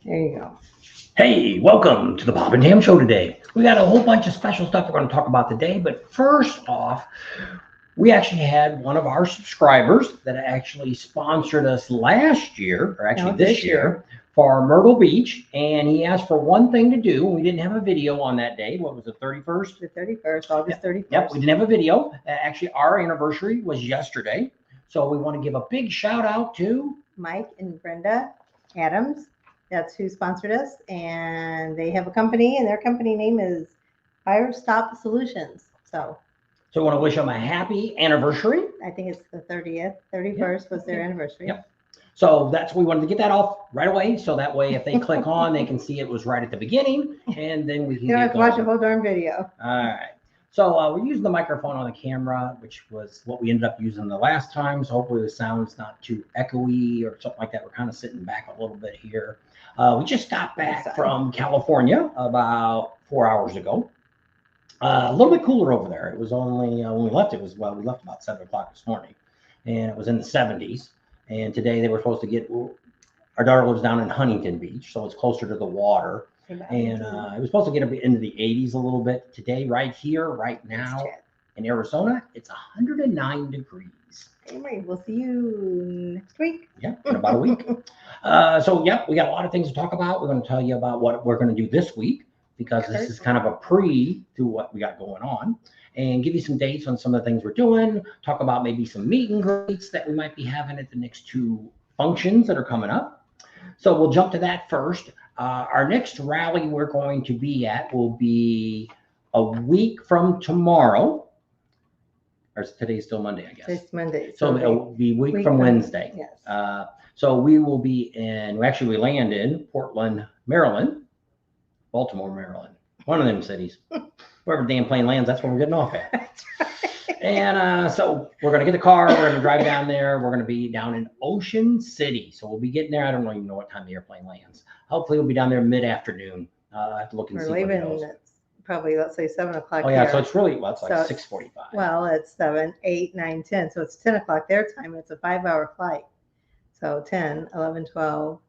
There you go. Hey, welcome to the Bob and Tam Show today. We got a whole bunch of special stuff we're going to talk about today, but first off, we actually had one of our subscribers that actually sponsored us last year, or actually No, this this year, for Myrtle Beach, and he asked for one thing to do. We didn't have a video on that day. What was it, 31st? The 31st, August 31st. Yep, we didn't have a video. Actually, our anniversary was yesterday, so we want to give a big shout out to Mike and Brenda Adams. That's who sponsored us. And they have a company, and their company name is Fire Stop Solutions. So we want to wish them a happy anniversary. I think it's the 30th. 31st was their anniversary. Yep. So that's we wanted to get that off right away, so that way if they click on, they can see it was right at the beginning, and then we can. You don't have to watch the whole darn video. All right. So we're using the microphone on the camera, which was what we ended up using the last time. So hopefully the sound's not too echoey or something like that. We're kind of sitting back a little bit here. We just got back from California about 4 hours ago. A little bit cooler over there. It was only when we left. We left about 7 o'clock this morning, and it was in the 70s. And today they were supposed to get. Our daughter lives down in Huntington Beach, so it's closer to the water. And it was supposed to get into the 80s a little bit. Today, right here, right now in Arizona, it's 109 degrees. Anyway, we'll see you next week. Yeah, in about a week. We got a lot of things to talk about. We're going to tell you about what we're going to do this week, because this is kind of a pre to what we got going on, and give you some dates on some of the things we're doing, talk about maybe some meet and greets that we might be having at the next 2 functions that are coming up. So we'll jump to that first. Our next rally we're going to be at will be a week from tomorrow. Or today's still Monday, I guess. It's Monday. So it'll be a week from Wednesday. Yes. So we will be we land in Portland, Maryland, Baltimore, Maryland, one of them cities. Wherever the damn plane lands, that's where we're getting off at. That's right. And so we're going to get the car. We're going to drive down there. We're going to be down in Ocean City. So we'll be getting there. I don't even know what time the airplane lands. Hopefully we'll be down there mid-afternoon. I have to look and see. We're leaving at probably, let's say, 7 o'clock. Oh, yeah. here. So it's really, it's like 6:45. Well, it's 7, 8, 9, 10. So it's 10 o'clock their time. It's a 5-hour flight. So 10, 11, 12,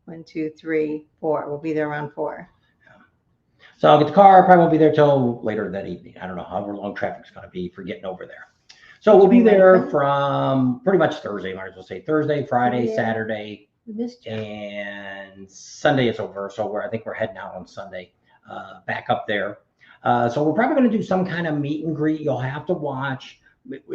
1, 2, 3, 4. We'll be there around 4. So I'll get the car. Probably won't be there till later that evening. I don't know however long traffic's going to be for getting over there. So we'll be there from pretty much Thursday. Might as well say Thursday, Friday, Saturday, and Sunday is over. So I think we're heading out on Sunday, back up there. So we're probably going to do some kind of meet and greet. You'll have to watch.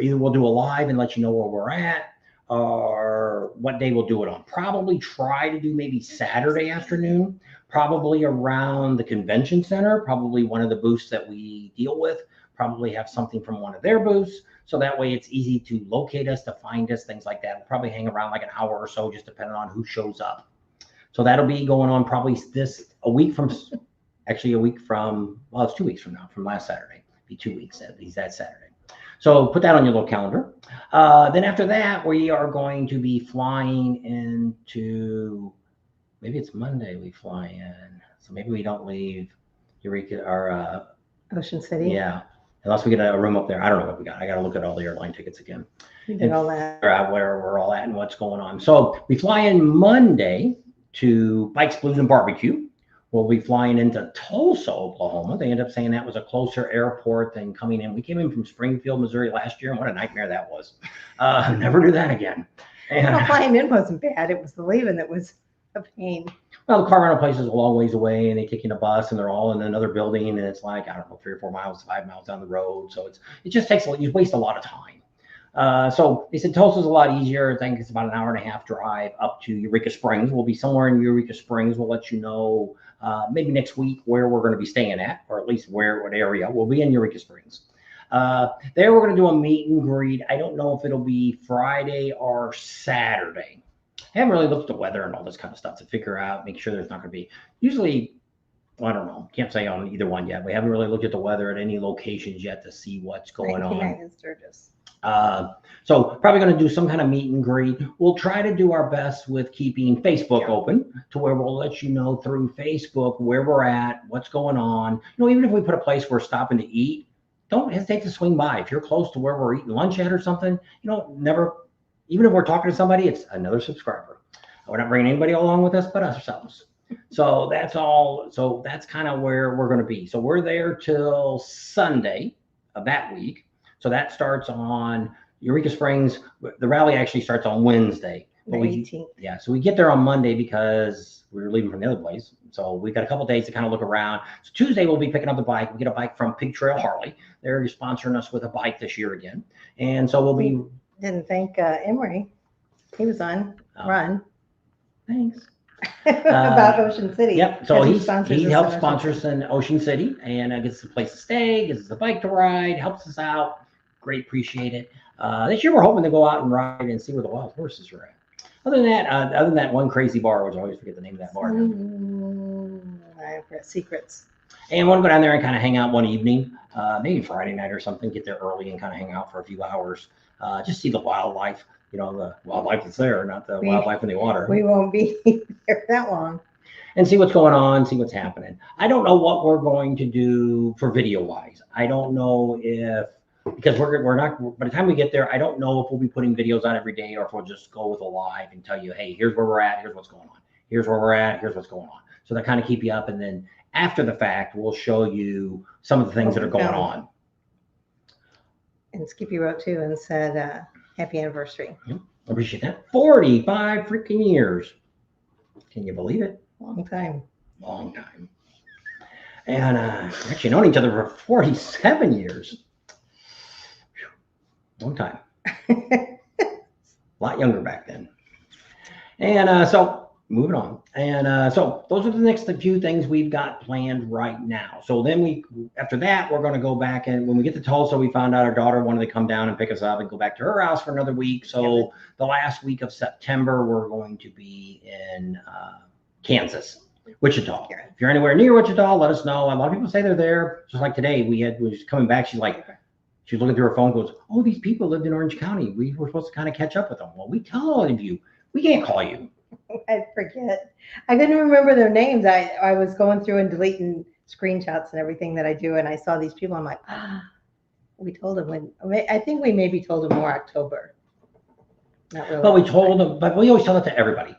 Either we'll do a live and let you know where we're at, or what day we'll do it on. Probably try to do maybe Saturday afternoon, probably around the convention center, probably one of the booths that we deal with, probably have something from one of their booths. So that way it's easy to locate us, to find us, things like that. We'll probably hang around like an hour or so, just depending on who shows up. So that'll be going on probably a week from, it's 2 weeks from now, from last Saturday. It'll be 2 weeks, at least that Saturday. So put that on your little calendar. Then after that, we are going to be flying into, maybe it's Monday we fly in. So maybe we don't leave Eureka or Ocean City. Yeah, unless we get a room up there. I don't know what we got. I got to look at all the airline tickets again. You did all that. Figure out where we're all at and what's going on. So we fly in Monday to Bikes, Blues and BBQ. We'll be flying into Tulsa, Oklahoma. They ended up saying that was a closer airport than coming in. We came in from Springfield, Missouri last year, and what a nightmare that was. Never do that again. And flying in wasn't bad. It was the leaving that was a pain. Well, the car rental place is a long ways away, and they take you in a bus, and they're all in another building, and it's like, I don't know, 3 or 4 miles, 5 miles down the road. So it just takes you waste a lot of time. So they said Tulsa's a lot easier. I think it's about an hour and a half drive up to Eureka Springs. We'll be somewhere in Eureka Springs. We'll let you know maybe next week where we're going to be staying at, or at least what area. We'll be in Eureka Springs. There we're going to do a meet and greet. I don't know if it'll be Friday or Saturday. I haven't really looked at the weather and all this kind of stuff to figure out, make sure there's not going to be. Usually, well, I don't know. Can't say on either one yet. We haven't really looked at the weather at any locations yet to see what's going on. In Sturgis. So probably going to do some kind of meet and greet. We'll try to do our best with keeping Facebook open to where we'll let you know through Facebook where we're at, what's going on. Even if we put a place we're stopping to eat, don't hesitate to swing by. If you're close to where we're eating lunch at or something, even if we're talking to somebody, it's another subscriber. We're not bringing anybody along with us but ourselves. So that's all. So that's kind of where we're going to be. So we're there till Sunday of that week. So that starts on Eureka Springs. The rally actually starts on Wednesday. The 18th. Yeah, so we get there on Monday because we were leaving from the other place. So we've got a couple days to kind of look around. So Tuesday we'll be picking up the bike. We get a bike from Pig Trail Harley. They're sponsoring us with a bike this year again. And so we'll be. Didn't thank Emery. He was on Run. Thanks. About Ocean City. Yep. So he helps us sponsor us in Ocean City and gets us a place to stay, gets us a bike to ride, helps us out. Great, appreciate it. This year we're hoping to go out and ride and see where the wild horses are at. Other than that one crazy bar, which I always forget the name of that bar. I forget Secrets. And want to go down there and kind of hang out one evening, maybe Friday night or something. Get there early and kind of hang out for a few hours. Just see the wildlife. You know, the wildlife that's there, not the wildlife in the water. We won't be there that long. And see what's going on, see what's happening. I don't know what we're going to do for video-wise. I don't know if, because we're not, by the time we get there, I don't know if we'll be putting videos out every day or if we'll just go with a live and tell you, hey, here's where we're at, here's what's going on. Here's where we're at, here's what's going on. So that kind of keep you up. And then after the fact, we'll show you some of the things that are going on. And Skippy wrote too and said, happy anniversary. I appreciate that. 45 freaking years. Can you believe it? Long time. Long time. And actually known each other for 47 years. Long time. A lot younger back then. And so moving on. And so those are the next few things we've got planned right now. So then after that, we're going to go back, and when we get to Tulsa, we found out our daughter wanted to come down and pick us up and go back to her house for another week. So the last week of September, we're going to be in Kansas, Wichita. If you're anywhere near Wichita, let us know. A lot of people say they're there. Just like today, we was coming back. She was looking through her phone, goes, oh, these people lived in Orange County. We were supposed to kind of catch up with them. Well, we tell all of you, we can't call you. I forget. I couldn't remember their names. I was going through and deleting screenshots and everything that I do, and I saw these people. I'm like, we told them I think we maybe told them more October. Not really. But we told them, but we always tell it to everybody.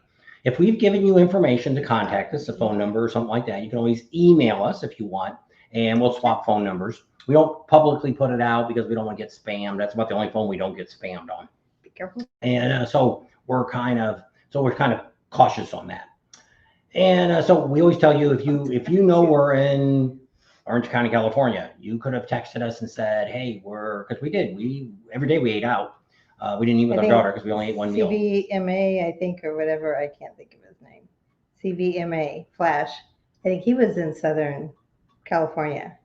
If we've given you information to contact us, a phone number or something like that, you can always email us if you want, and we'll swap phone numbers. We don't publicly put it out because we don't want to get spammed. That's about the only phone we don't get spammed on. Be careful. And so we're kind of cautious on that. And so we always tell you, if you know we're in Orange County, California, you could have texted us and said, hey, because every day we ate out. We didn't eat with our daughter because we only ate one meal. CVMA, I think, or whatever. I can't think of his name. CVMA Flash. I think he was in Southern California.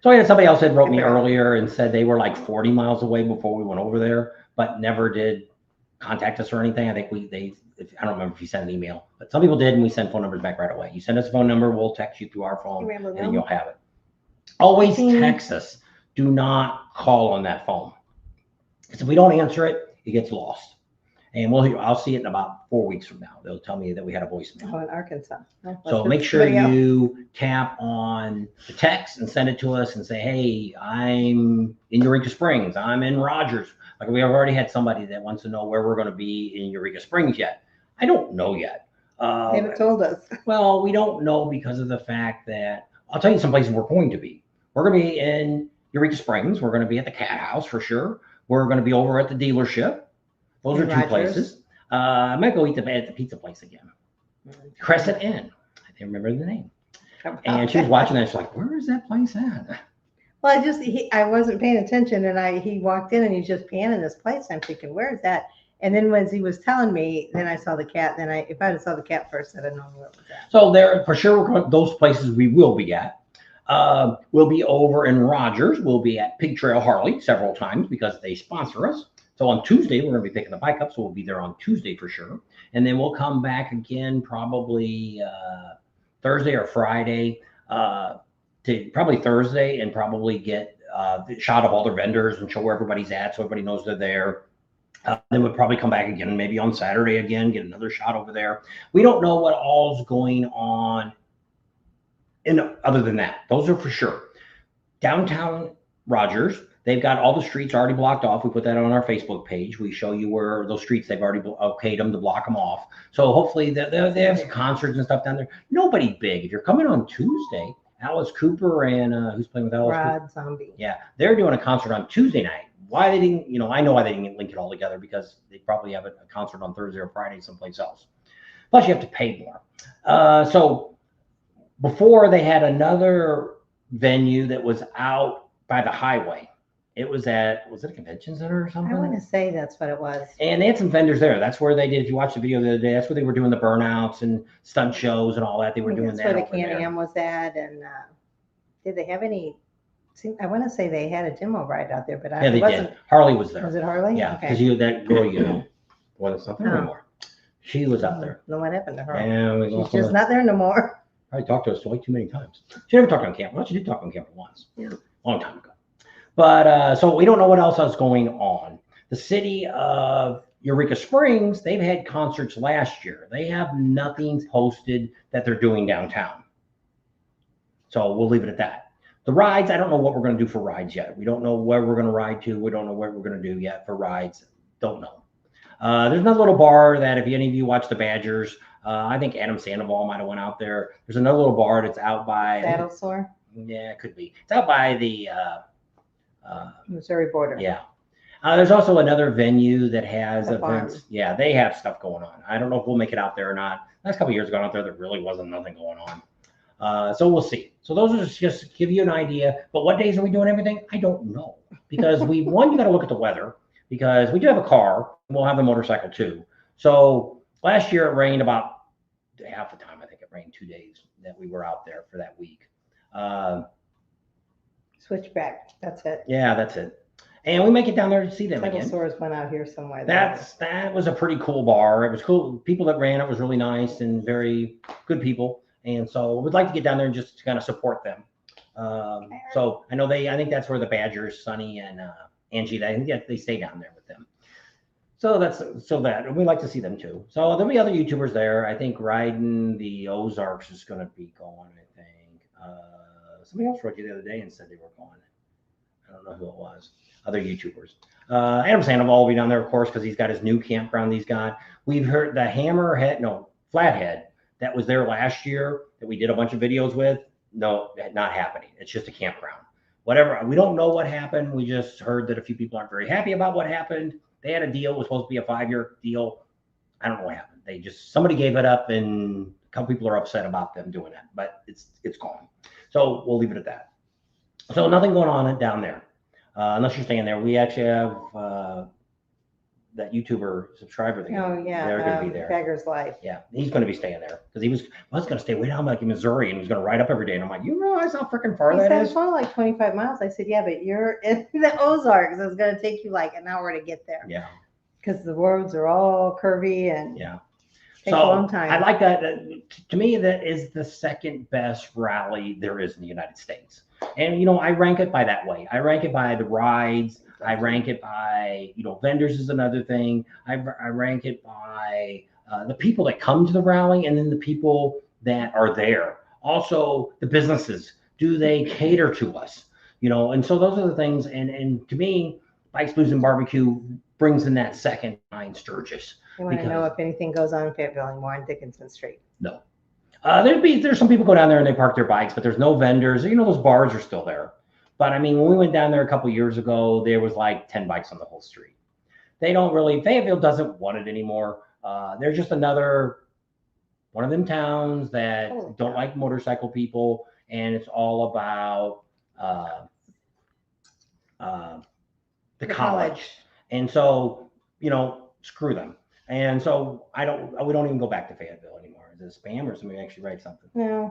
So I had somebody else that wrote me earlier and said they were like 40 miles away before we went over there, but never did contact us or anything. I think I don't remember if you sent an email, but some people did, and we send phone numbers back right away. You send us a phone number, we'll text you through our phone, and then you'll have it. Always text us. Do not call on that phone. Because if we don't answer it, it gets lost. And I'll see it in about 4 weeks from now. They'll tell me that we had a voicemail. Oh, in Arkansas. So make sure you tap on the text and send it to us and say, hey, I'm in Eureka Springs. I'm in Rogers. Like we have already had somebody that wants to know where we're going to be in Eureka Springs yet. I don't know yet. They haven't told us. Well, we don't know because of the fact that I'll tell you some places we're going to be. We're going to be in Eureka Springs. We're going to be at the Cat House for sure. We're going to be over at the dealership. Those are two places. I might go eat at the pizza place again. Crescent Inn. I can't remember the name. And she was watching that. She's like, where is that place at? Well, I wasn't paying attention, and he walked in and he's just panning this place. I'm thinking, where is that? And then when he was telling me, then I saw the cat. Then if I had saw the cat first, I'd have known where it was at. So there, for sure, those places we will be at. We'll be over in Rogers. We'll be at Pig Trail Harley several times because they sponsor us. So on Tuesday, we're going to be picking the bike up. So we'll be there on Tuesday for sure. And then we'll come back again probably Thursday or Friday, probably Thursday, and probably get the shot of all the vendors and show where everybody's at so everybody knows they're there. Then we'll probably come back again, maybe on Saturday again, get another shot over there. We don't know what all's going on other than that. Those are for sure. Downtown Rogers, They've got all the streets already blocked off. We put that on our Facebook page. We show you where those streets, they've already okayed them to block them off. So hopefully they have some concerts and stuff down there. Nobody big. If you're coming on Tuesday, Alice Cooper and who's playing with Alice Cooper? Rod Zombie. Yeah, they're doing a concert on Tuesday night. Why they didn't, I know why they didn't link it all together, because they probably have a concert on Thursday or Friday someplace else. Plus you have to pay more. So before, they had another venue that was out by the highway. It was was it a convention center or something? I want to say that's what it was. And they had some vendors there. That's where they did, if you watched the video the other day, that's where they were doing the burnouts and stunt shows and all that. They were doing that. That's where the Can-Am was at. And did they have any? I want to say they had a demo ride out there, but yeah, they did. Harley was there. Was it Harley? Yeah, because that girl, well, it's not there anymore. She was up there. No, what happened to her? And she's just not there no more. Probably talked to us way too many times. She never talked on camera. Well, she did talk on camera once. Yeah. Long time ago. But so we don't know what else is going on. The city of Eureka Springs, they've had concerts last year. They have nothing posted that they're doing downtown. So we'll leave it at that. The rides, I don't know what we're going to do for rides yet. We don't know where we're going to ride to. We don't know what we're going to do yet for rides. Don't know. There's another little bar that if any of you watch the Badgers, I think Adam Sandoval might have went out there. There's another little bar that's out by Saddle Sore. Yeah, it could be. It's out by the Missouri border. Yeah. There's also another venue that has The events. farm. Yeah, they have stuff going on. I don't know if we'll make it out there or not. Last couple of years ago out there, there really wasn't nothing going on. So we'll see. So those are just to give you an idea. But what days are we doing everything? I don't know. Because you got to look at the weather, because we do have a car. We'll have the motorcycle too. So last year it rained about half the time. I think it rained 2 days that we were out there for that week. Switchback. That's it. Yeah, that's it. And we make it down there to see them Saddle again. Sores went out here somewhere. That was a pretty cool bar. It was cool. People that ran it was really nice and very good people. And so we'd like to get down there and just to kind of support them. So I know I think that's where the Badgers, Sonny and Angie, I think they stay down there with them. So and we like to see them too. So there'll be other YouTubers there. I think riding the Ozarks is going to be going, I think. Somebody else wrote you the other day and said they were going. I don't know who it was. Other YouTubers. Adam Sandoval will be down there, of course, because he's got his new campground he's got. We've heard the Flathead that was there last year that we did a bunch of videos with. No, not happening. It's just a campground. Whatever. We don't know what happened. We just heard that a few people aren't very happy about what happened. They had a deal. It was supposed to be a 5-year deal. I don't know what happened. Somebody gave it up, and a couple people are upset about them doing that, but it's gone. So we'll leave it at that. So nothing going on down there. Unless you're staying there. We actually have that YouTuber subscriber thing. Oh, yeah. They're going to be there. Beggar's Life. Yeah, he's going to be staying there because I was going to stay way down like in Missouri, and he was going to ride up every day. And I'm like, you realize how freaking far that is? It's only like 25 miles. I said, yeah, but you're in the Ozarks. It's going to take you like an hour to get there. Yeah. Because the roads are all curvy and takes a long time. I like that. To me, that is the second best rally there is in the United States. And, I rank it by that way. I rank it by the rides. I rank it by, vendors is another thing. I rank it by the people that come to the rally, and then the people that are there. Also, the businesses. Do they cater to us? And so those are the things. And to me, Bikes, Blues and BBQ brings in that second behind Sturgis. You want to know if anything goes on in Fayetteville anymore on Dickinson Street? No. There's some people go down there and they park their bikes, but there's no vendors. Those bars are still there. But I mean, when we went down there a couple years ago, there was like 10 bikes on the whole street. Fayetteville doesn't want it anymore. They're just another one of them towns that don't like motorcycle people, and it's all about the college. And so, screw them. And so we don't even go back to Fayetteville anymore. Is it spam or somebody actually write something? No.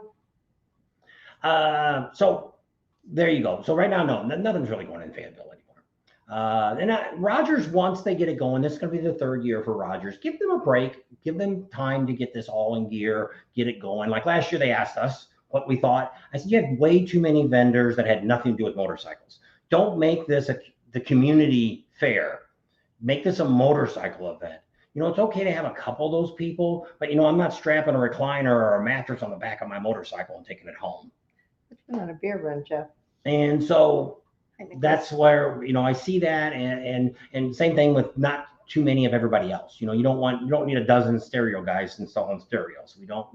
So there you go. So right now, no, nothing's really going in Fayetteville anymore. And Rogers, once they get it going, this is going to be the 3rd year for Rogers. Give them a break. Give them time to get this all in gear, get it going. Like last year, they asked us what we thought. I said, you had way too many vendors that had nothing to do with motorcycles. Don't make this the community fair. Make this a motorcycle event. It's okay to have a couple of those people, but I'm not strapping a recliner or a mattress on the back of my motorcycle and taking it home. Put you on a beer run, Jeff. And so that's where, I see that, and same thing with not too many of everybody else. You don't need a dozen stereo guys installing stereos. We don't,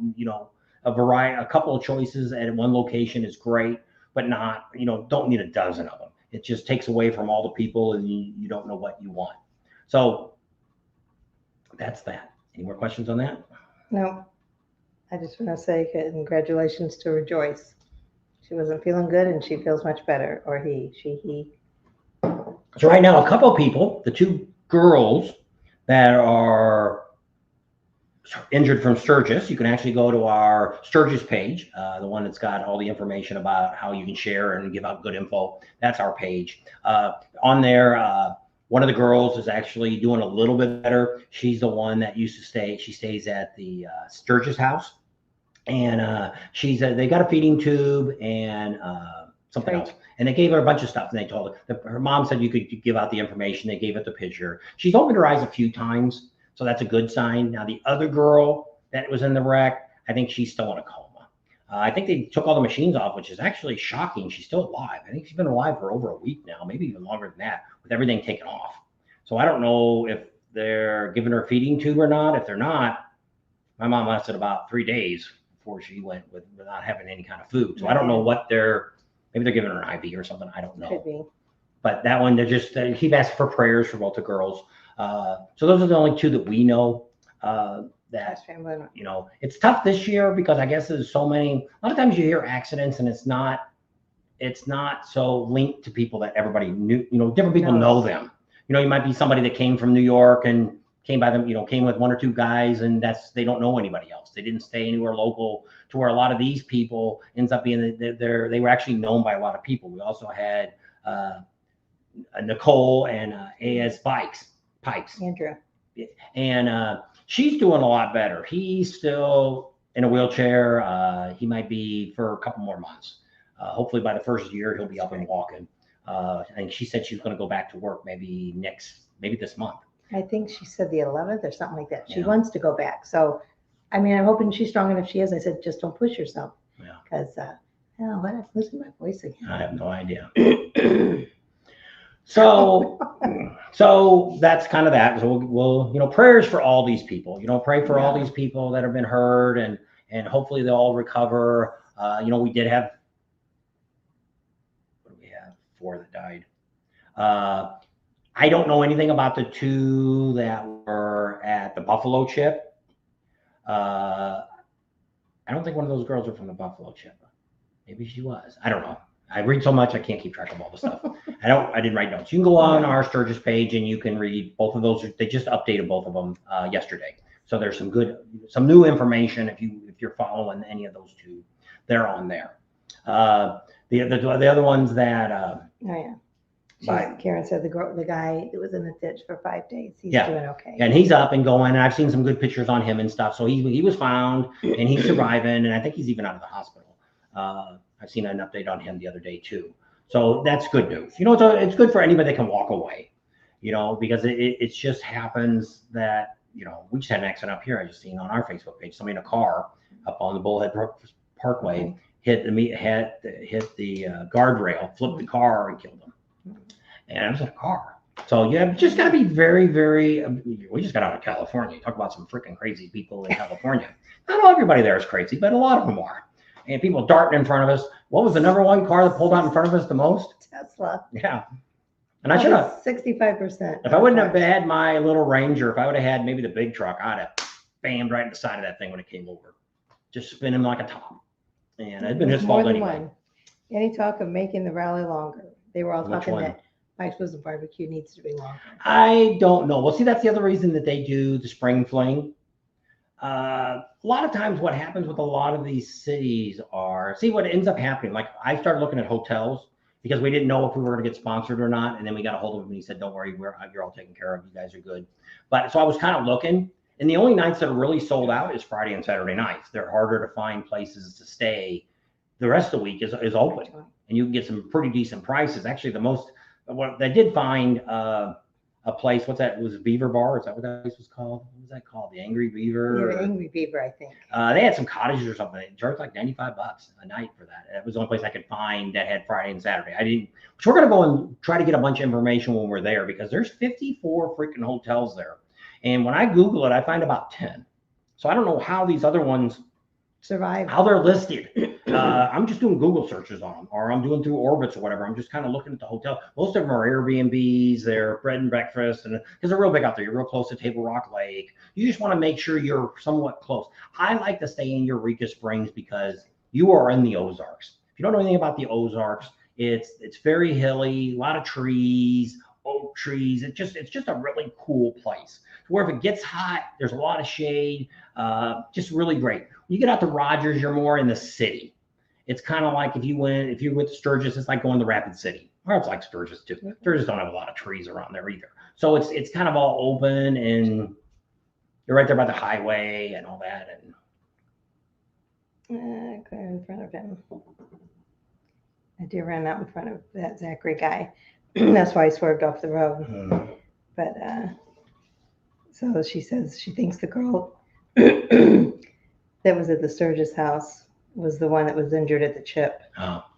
a variety, a couple of choices at one location is great, but not, don't need a dozen of them. It just takes away from all the people, and you don't know what you want. So that's that. Any more questions on that? No, I just want to say congratulations to Rejoice. She wasn't feeling good and she feels much better, or he. So right now, a couple of people, the two girls that are injured from Sturgis, you can actually go to our Sturgis page, the one that's got all the information about how you can share and give out good info. That's our page. On there, one of the girls is actually doing a little bit better. She's the one that used to stay. She stays at the Sturgis house, and they got a feeding tube and something else. And they gave her a bunch of stuff, and they told her, her mom said you could give out the information. They gave her the picture. She's opened her eyes a few times, so that's a good sign. Now, the other girl that was in the wreck, I think she's still in a coma. I think they took all the machines off, which is actually shocking. She's still alive. I think she's been alive for over a week now, maybe even longer than that, with everything taken off. So I don't know if they're giving her a feeding tube or not. If they're not, my mom lasted about 3 days before she went without having any kind of food. So I don't know what maybe they're giving her an IV or something. I don't know. Could be. But that one, they keep asking for prayers for both the girls. So those are the only two that we know that, it's tough this year because I guess there's so many. A lot of times you hear accidents and it's not so linked to people that everybody knew. Different people know them. You might be somebody that came from New York and came by them, came with one or two guys, and they don't know anybody else. They didn't stay anywhere local, to where a lot of these people ends up being they were actually known by a lot of people. We also had Nicole and AS Pikes. Andrew. And she's doing a lot better. He's still in a wheelchair. He might be for a couple more months. Hopefully by the first year, he'll be up and walking. And she said she's going to go back to work maybe this month. I think she said the 11th or something like that. She wants to go back. So, I'm hoping she's strong enough. She is. I said, just don't push yourself. Yeah. Because, I'm losing my voice again. I have no idea. So that's kind of that. So we'll prayers for all these people. Pray for all these people that have been hurt, and hopefully they'll all recover. We did have, what do we have? 4 that died. I don't know anything about the 2 that were at the Buffalo Chip. I don't think one of those girls are from the Buffalo Chip. Maybe she was. I don't know. I read so much I can't keep track of all the stuff. I didn't write notes. You can go on our Sturgis page and you can read both of those. They just updated both of them yesterday. So there's some new information if you're following any of those 2. They're on there. The other ones that Karen said the guy that was in the ditch for 5 days. He's doing okay. And he's up and going. And I've seen some good pictures on him and stuff. So he was found and he's surviving. And I think he's even out of the hospital. I've seen an update on him the other day too. So that's good news. It's good for anybody that can walk away. Because it just happens that we just had an accident up here. I just seen on our Facebook page, somebody in a car up on the Bullhead Parkway hit the guardrail, flipped the car, and killed him. And it was in a car. So just got to be very, very. We just got out of California. Talk about some freaking crazy people in California. Not everybody there is crazy, but a lot of them are. And people darting in front of us. What was the number one car that pulled out in front of us the most? Tesla. Yeah. And I should have 65%. If I wouldn't have had my little Ranger, if I would have had maybe the big truck, I'd have bammed right in the side of that thing when it came over. Just spinning like a top. And it'd been his fault anyway. Any talk of making the rally longer? They were all talking that Mike's Blues and BBQ needs to be longer. I don't know. Well, see, that's the other reason that they do the spring fling. A lot of times what happens with a lot of these cities what ends up happening. Like I started looking at hotels because we didn't know if we were going to get sponsored or not. And then we got a hold of him and he said, don't worry, you're all taken care of. You guys are good. But so I was kind of looking, and the only nights that are really sold out is Friday and Saturday nights. They're harder to find places to stay. The rest of the week is open, and you can get some pretty decent prices. Actually, what they did find a a place. What's that? It was a Beaver Bar. Is that what that place was called? What was that called? The Angry Beaver? Yeah, Angry Beaver, I think. They had some cottages or something. They charged like $95 a night for that. That was the only place I could find that had Friday and Saturday. I didn't. So we're gonna go and try to get a bunch of information when we're there because there's 54 freaking hotels there, and when I Google it, I find about 10. So I don't know how these other ones Survive. how they're listed. I'm just doing Google searches on them, or I'm doing through Orbitz or whatever. I'm just kind of looking at the hotel. Most of them are Airbnbs. They're bread and breakfast, and because they're real big out there. You're real close to Table Rock Lake. You just want to make sure you're somewhat close. I like to stay in Eureka Springs because you are in the Ozarks. If you don't know anything about the Ozarks, it's very hilly, a lot of trees, oak trees. It's just a really cool place. Where if it gets hot, there's a lot of shade. Just really great. When you get out to Rogers, you're more in the city. It's kind of like if you went to Sturgis, it's like going to Rapid City. Or it's like Sturgis too. Sturgis don't have a lot of trees around there either. So it's kind of all open and you're right there by the highway and all that. And clear in front of him. I did run out in front of that Zachary guy. That's why I swerved off the road. But so she says she thinks the girl that was at the Sturgis house was the one that was injured at the chip.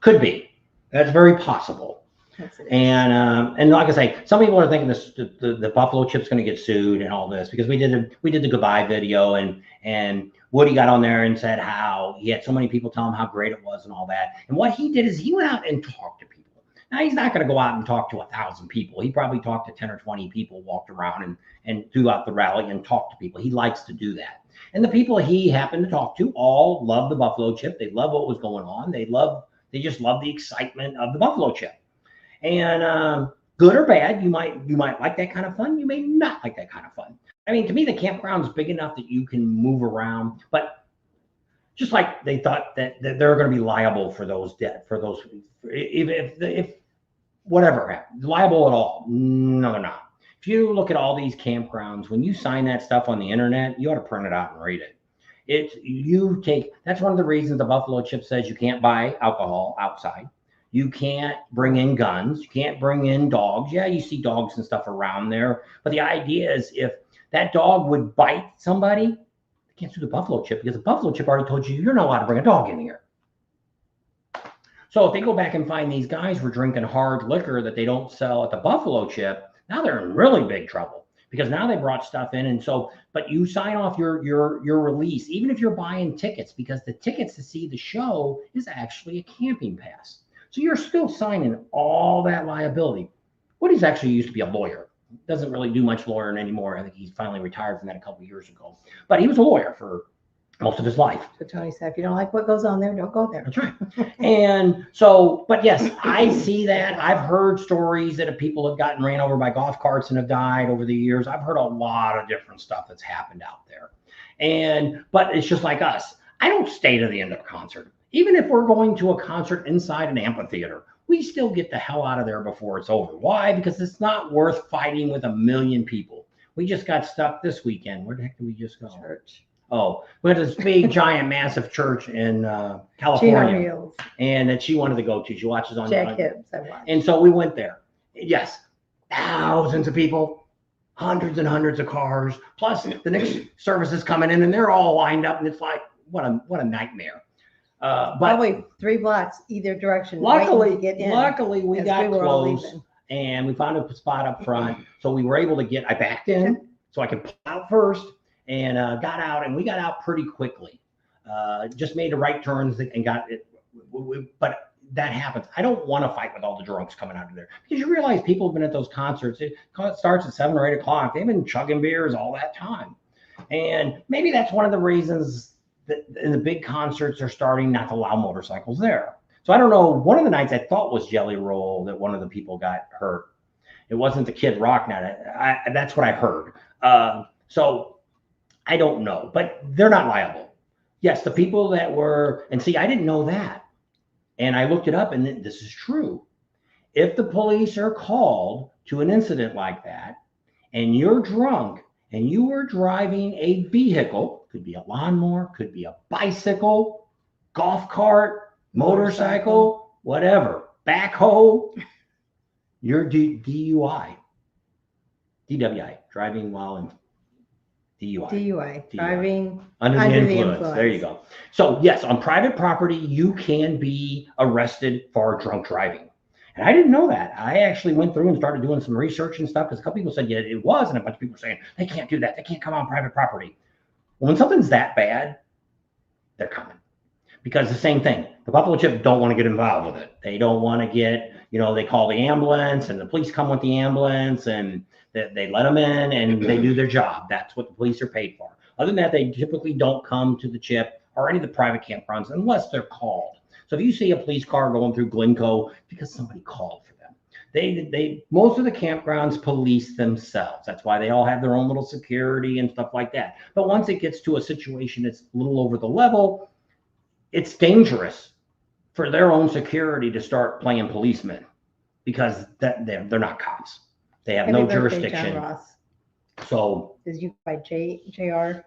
Could be. That's very possible. And like I say, some people are thinking the Buffalo Chip's going to get sued and all this because we did the goodbye video and Woody got on there and said how he had so many people tell him how great it was and all that. And what he did is he went out and talked to people. Now he's not going to go out and talk to 1,000 people. He probably talked to 10 or 20 people, walked around and throughout the rally and talked to people. He likes to do that. And the people he happened to talk to all love the Buffalo Chip. They love what was going on. They just love the excitement of the Buffalo Chip. And good or bad, you might like that kind of fun. You may not like that kind of fun. I mean, to me, the campground's big enough that you can move around, but just like they thought that they're going to be liable for those if whatever happened, liable at all. No, they're not. If you look at all these campgrounds, when you sign that stuff on the internet, you ought to print it out and read it. That's one of the reasons the Buffalo Chip says you can't buy alcohol outside. You can't bring in guns. You can't bring in dogs. Yeah, you see dogs and stuff around there. But the idea is if that dog would bite somebody, they can't sue the Buffalo Chip because the Buffalo Chip already told you you're not allowed to bring a dog in here. So if they go back and find these guys were drinking hard liquor that they don't sell at the Buffalo Chip, now they're in really big trouble because now they brought stuff in. And so, but you sign off your release, even if you're buying tickets, because the tickets to see the show is actually a camping pass. So you're still signing all that liability. Woody's actually used to be a lawyer. Doesn't really do much lawyering anymore. I think he's finally retired from that a couple of years ago. But he was a lawyer for most of his life. So Tony said, if you don't like what goes on there, don't go there. That's right. And so, but yes, I see that. I've heard stories that people have gotten ran over by golf carts and have died over the years. I've heard a lot of different stuff that's happened out there. But it's just like us. I don't stay to the end of a concert. Even if we're going to a concert inside an amphitheater, we still get the hell out of there before it's over. Why? Because it's not worth fighting with 1 million people. We just got stuck this weekend. Where the heck did we just go? Church. Oh, we had this big, giant, massive church in California, and that she wanted to go to. She watches on Jack Hibbs. I watched. And so we went there. Yes, thousands of people, hundreds and hundreds of cars. Plus, the next service is coming in, and they're all lined up, and it's like what a nightmare. But probably 3 blocks either direction. Luckily, to get in, we got close, and we found a spot up front, so we were able to get. I backed in, so I could pull out first. And got out, and we got out pretty quickly. Just made the right turns and got it. But that happens. I don't want to fight with all the drunks coming out of there because you realize people have been at those concerts. It starts at 7 or 8 o'clock. They've been chugging beers all that time. And maybe that's one of the reasons that in the big concerts are starting not to allow motorcycles there. So I don't know. One of the nights I thought was Jelly Roll that one of the people got hurt. It wasn't the Kid Rock night. That's what I heard. So I don't know, but they're not liable. Yes, the people that were, and see, I didn't know that. And I looked it up, and this is true. If the police are called to an incident like that, and you're drunk, and you are driving a vehicle, could be a lawnmower, could be a bicycle, golf cart, motorcycle, whatever, backhoe, you're DUI. DWI, driving while in DUI, driving under the under the influence. There you influence. go. So yes, on private property, you can be arrested for drunk driving. And I didn't know that. I actually went through and started doing some research and stuff because a couple people said, yeah, it was. And a bunch of people were saying, they can't do that. They can't come on private property. Well, when something's that bad, they're coming. Because the same thing, the Buffalo Chip don't want to get involved with it. They don't want to get, they call the ambulance and the police come with the ambulance and they let them in and they do their job. That's what the police are paid for. Other than that, they typically don't come to the Chip or any of the private campgrounds unless they're called. So if you see a police car going through Glencoe, because somebody called for them. They most of the campgrounds police themselves. That's why they all have their own little security and stuff like that. But once it gets to a situation that's a little over the level, it's dangerous for their own security to start playing policemen because they're not cops. They have no jurisdiction. John Ross. So is you by JR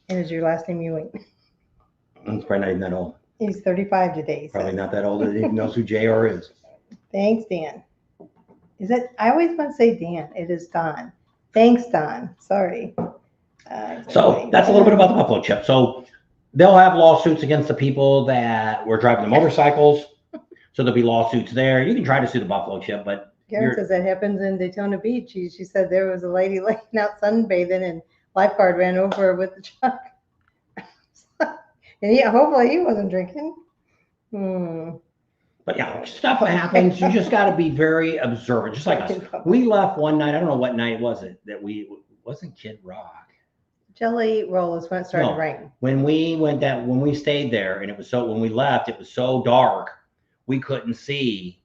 and is your last name Ewing? It's probably not even that old. He's 35 today. Probably not that old. He knows who JR is. Thanks, Dan. Is it? I always want to say Dan. It is Don. Thanks, Don. Sorry. So that's a little bit about the Buffalo Chip. So they'll have lawsuits against the people that were driving the motorcycles. So there'll be lawsuits there. You can try to sue the Buffalo Chip, but Karen says that happens in Daytona Beach. She said there was a lady laying out sunbathing and lifeguard ran over her with the truck. And hopefully he wasn't drinking. But yeah, stuff happens. You just got to be very observant, just like us. We left one night. I don't know what night was it that wasn't Kid Rock. Jelly Roll is when it started to rain. When we stayed there, and when we left, it was so dark we couldn't see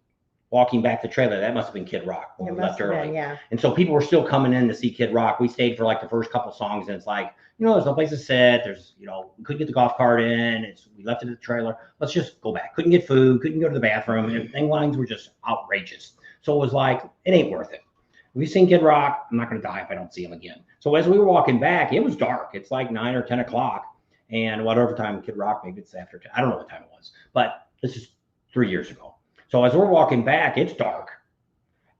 walking back the trailer. That must have been Kid Rock when we left early. Yeah. And so people were still coming in to see Kid Rock. We stayed for like the first couple songs, and it's like, there's no place to sit. There's, we couldn't get the golf cart in. We left it at the trailer. Let's just go back. Couldn't get food. Couldn't go to the bathroom. And lines were just outrageous. So it was like, it ain't worth it. We've seen Kid Rock. I'm not going to die if I don't see him again. So as we were walking back, it was dark. It's like 9 or 10 o'clock. And whatever time Kid Rock, maybe it's after 10. I don't know what time it was. But this is 3 years ago. So as we're walking back, it's dark.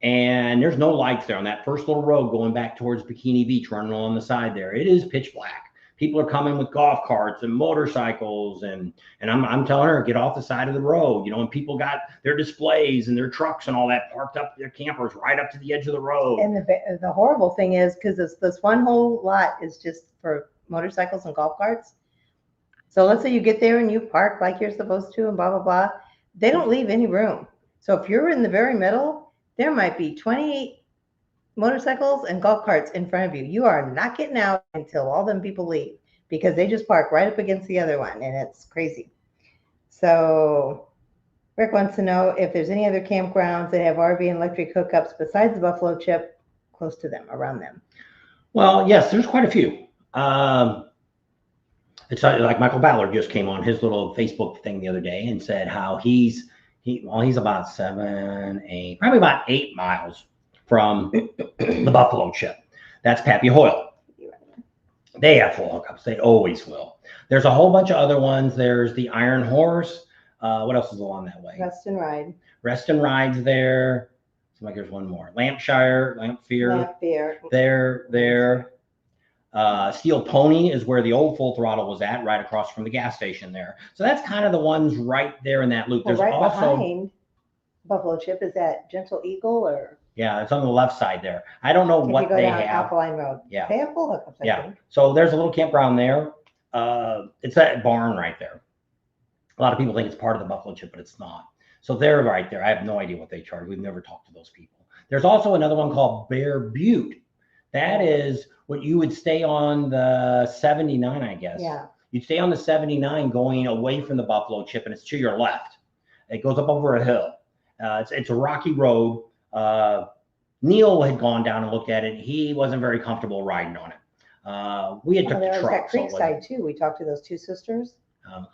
And there's no lights there on that first little road going back towards Bikini Beach, running along the side there. It is pitch black. People are coming with golf carts and motorcycles, and I'm telling her, get off the side of the road, and people got their displays and their trucks and all that parked up, their campers right up to the edge of the road. And the horrible thing is, because this one whole lot is just for motorcycles and golf carts. So let's say you get there and you park like you're supposed to and blah, blah, blah. They don't leave any room. So if you're in the very middle, there might be 28 motorcycles and golf carts in front of you. You are not getting out until all them people leave because they just park right up against the other one, and it's crazy. So Rick wants to know if there's any other campgrounds that have RV and electric hookups besides the Buffalo Chip close to them, around them. Well, yes, there's quite a few. It's like Michael Ballard just came on his little Facebook thing the other day and said how he's about 8 miles from the Buffalo Chip. That's Pappy Hoyle. They have full hookups. They always will. There's a whole bunch of other ones. There's the Iron Horse. What else is along that way? Rest and Ride. Rest and Ride's there. Seems like there's one more. Lampfear. There. Steel Pony is where the old Full Throttle was at, right across from the gas station there. So that's kind of the ones right there in that loop. Well, there's also behind Buffalo Chip is that Gentle Eagle, or it's on the left side there. I don't know what they have. Alkaline Road. Yeah, they have full hookups. I think. So there's a little campground there. It's that barn right there. A lot of people think it's part of the Buffalo Chip, but it's not. So they're right there. I have no idea what they charge. We've never talked to those people. There's also another one called Bear Butte. That is what you would stay on the 79, I guess. Yeah. You'd stay on the 79 going away from the Buffalo Chip, and it's to your left. It goes up over a hill. It's a rocky road. Neil had gone down and looked at it. He wasn't very comfortable riding on it. We had took the truck. That Creekside too. We talked to those two sisters.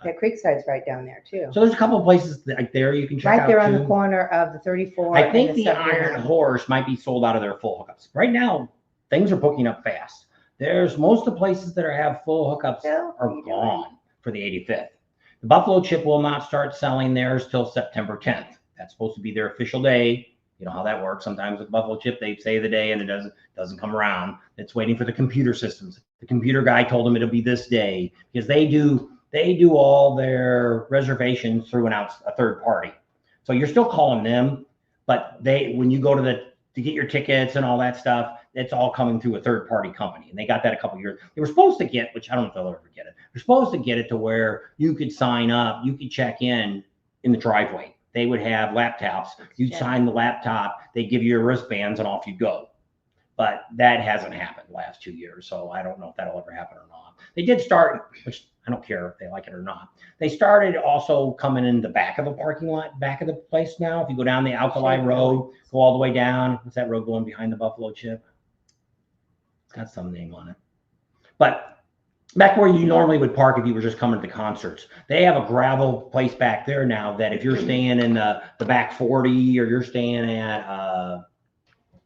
That Creekside's right down there too. So there's a couple of places like there you can check out. Right there on the corner of the 34. I think the Iron Horse might be sold out of their full hookups. Right now, things are booking up fast. There's most of the places that have full hookups are gone for the 85th. The Buffalo Chip will not start selling theirs till September 10th. That's supposed to be their official day You know how that works. Sometimes with buffalo chip, they say the day and it doesn't come around. It's waiting for the computer systems. The computer guy told them it'll be this day because they do all their reservations through a third party. So you're still calling them, but when you go to get your tickets and all that stuff, it's all coming through a third party company. And they got that a couple years. They were supposed to get, which I don't know if they'll ever get it. They're supposed to get it to where you could sign up, you could check in the driveway. They would have laptops. You'd sign the laptop. They give you your wristbands and off you go. But that hasn't happened the last 2 years. So I don't know if that'll ever happen or not. They did start, which I don't care if they like it or not. They started also coming in the back of the parking lot, back of the place now. If you go down the Alkali Road, go all the way down. What's that road going behind the Buffalo Chip? It's got some name on it. But back where you normally would park if you were just coming to concerts, they have a gravel place back there now that if you're staying in the back 40 or you're staying at,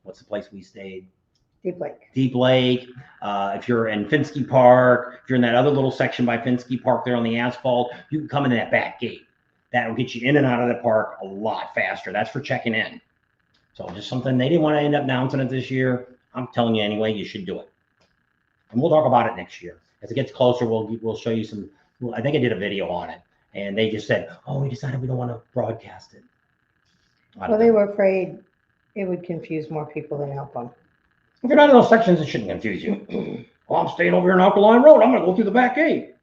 what's the place we stayed? Deep Lake. If you're in Finsky Park, if you're in that other little section by Finsky Park there on the asphalt, you can come in that back gate. That'll get you in and out of the park a lot faster. That's for checking in. So just something they didn't want to end up announcing it this year. I'm telling you anyway, you should do it. And we'll talk about it next year. As it gets closer, we'll show you some. I think I did a video on it, and they just said, "Oh, we decided we don't want to broadcast it." Well, they were afraid it would confuse more people than help them. If you're not in those sections, it shouldn't confuse you. Well, I'm staying over here in Alkaline Road. I'm going to go through the back gate.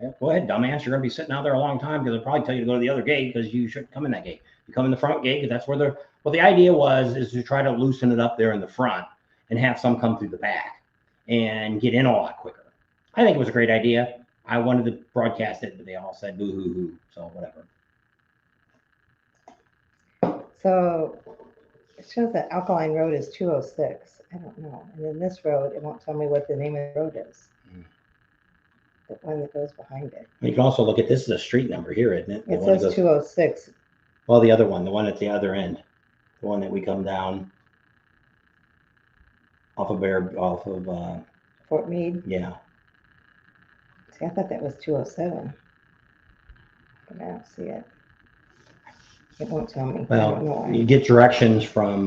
Yeah, go ahead, dumbass. You're going to be sitting out there a long time because they'll probably tell you to go to the other gate because you shouldn't come in that gate. You come in the front gate because that's where they're. Well, the idea is to try to loosen it up there in the front and have some come through the back and get in a lot quicker. I think it was a great idea. I wanted to broadcast it, but they all said boo hoo hoo. So whatever. So it shows that Alkaline Road is 206. I don't know. And then this road, it won't tell me what the name of the road is. The one that goes behind it. You can also look at this is a street number here, isn't it? It says 206. Well, the other one, the one at the other end, the one that we come down off of Fort Meade. Yeah. See, I thought that was 207. But I don't see it. It won't tell me. Well, you get directions from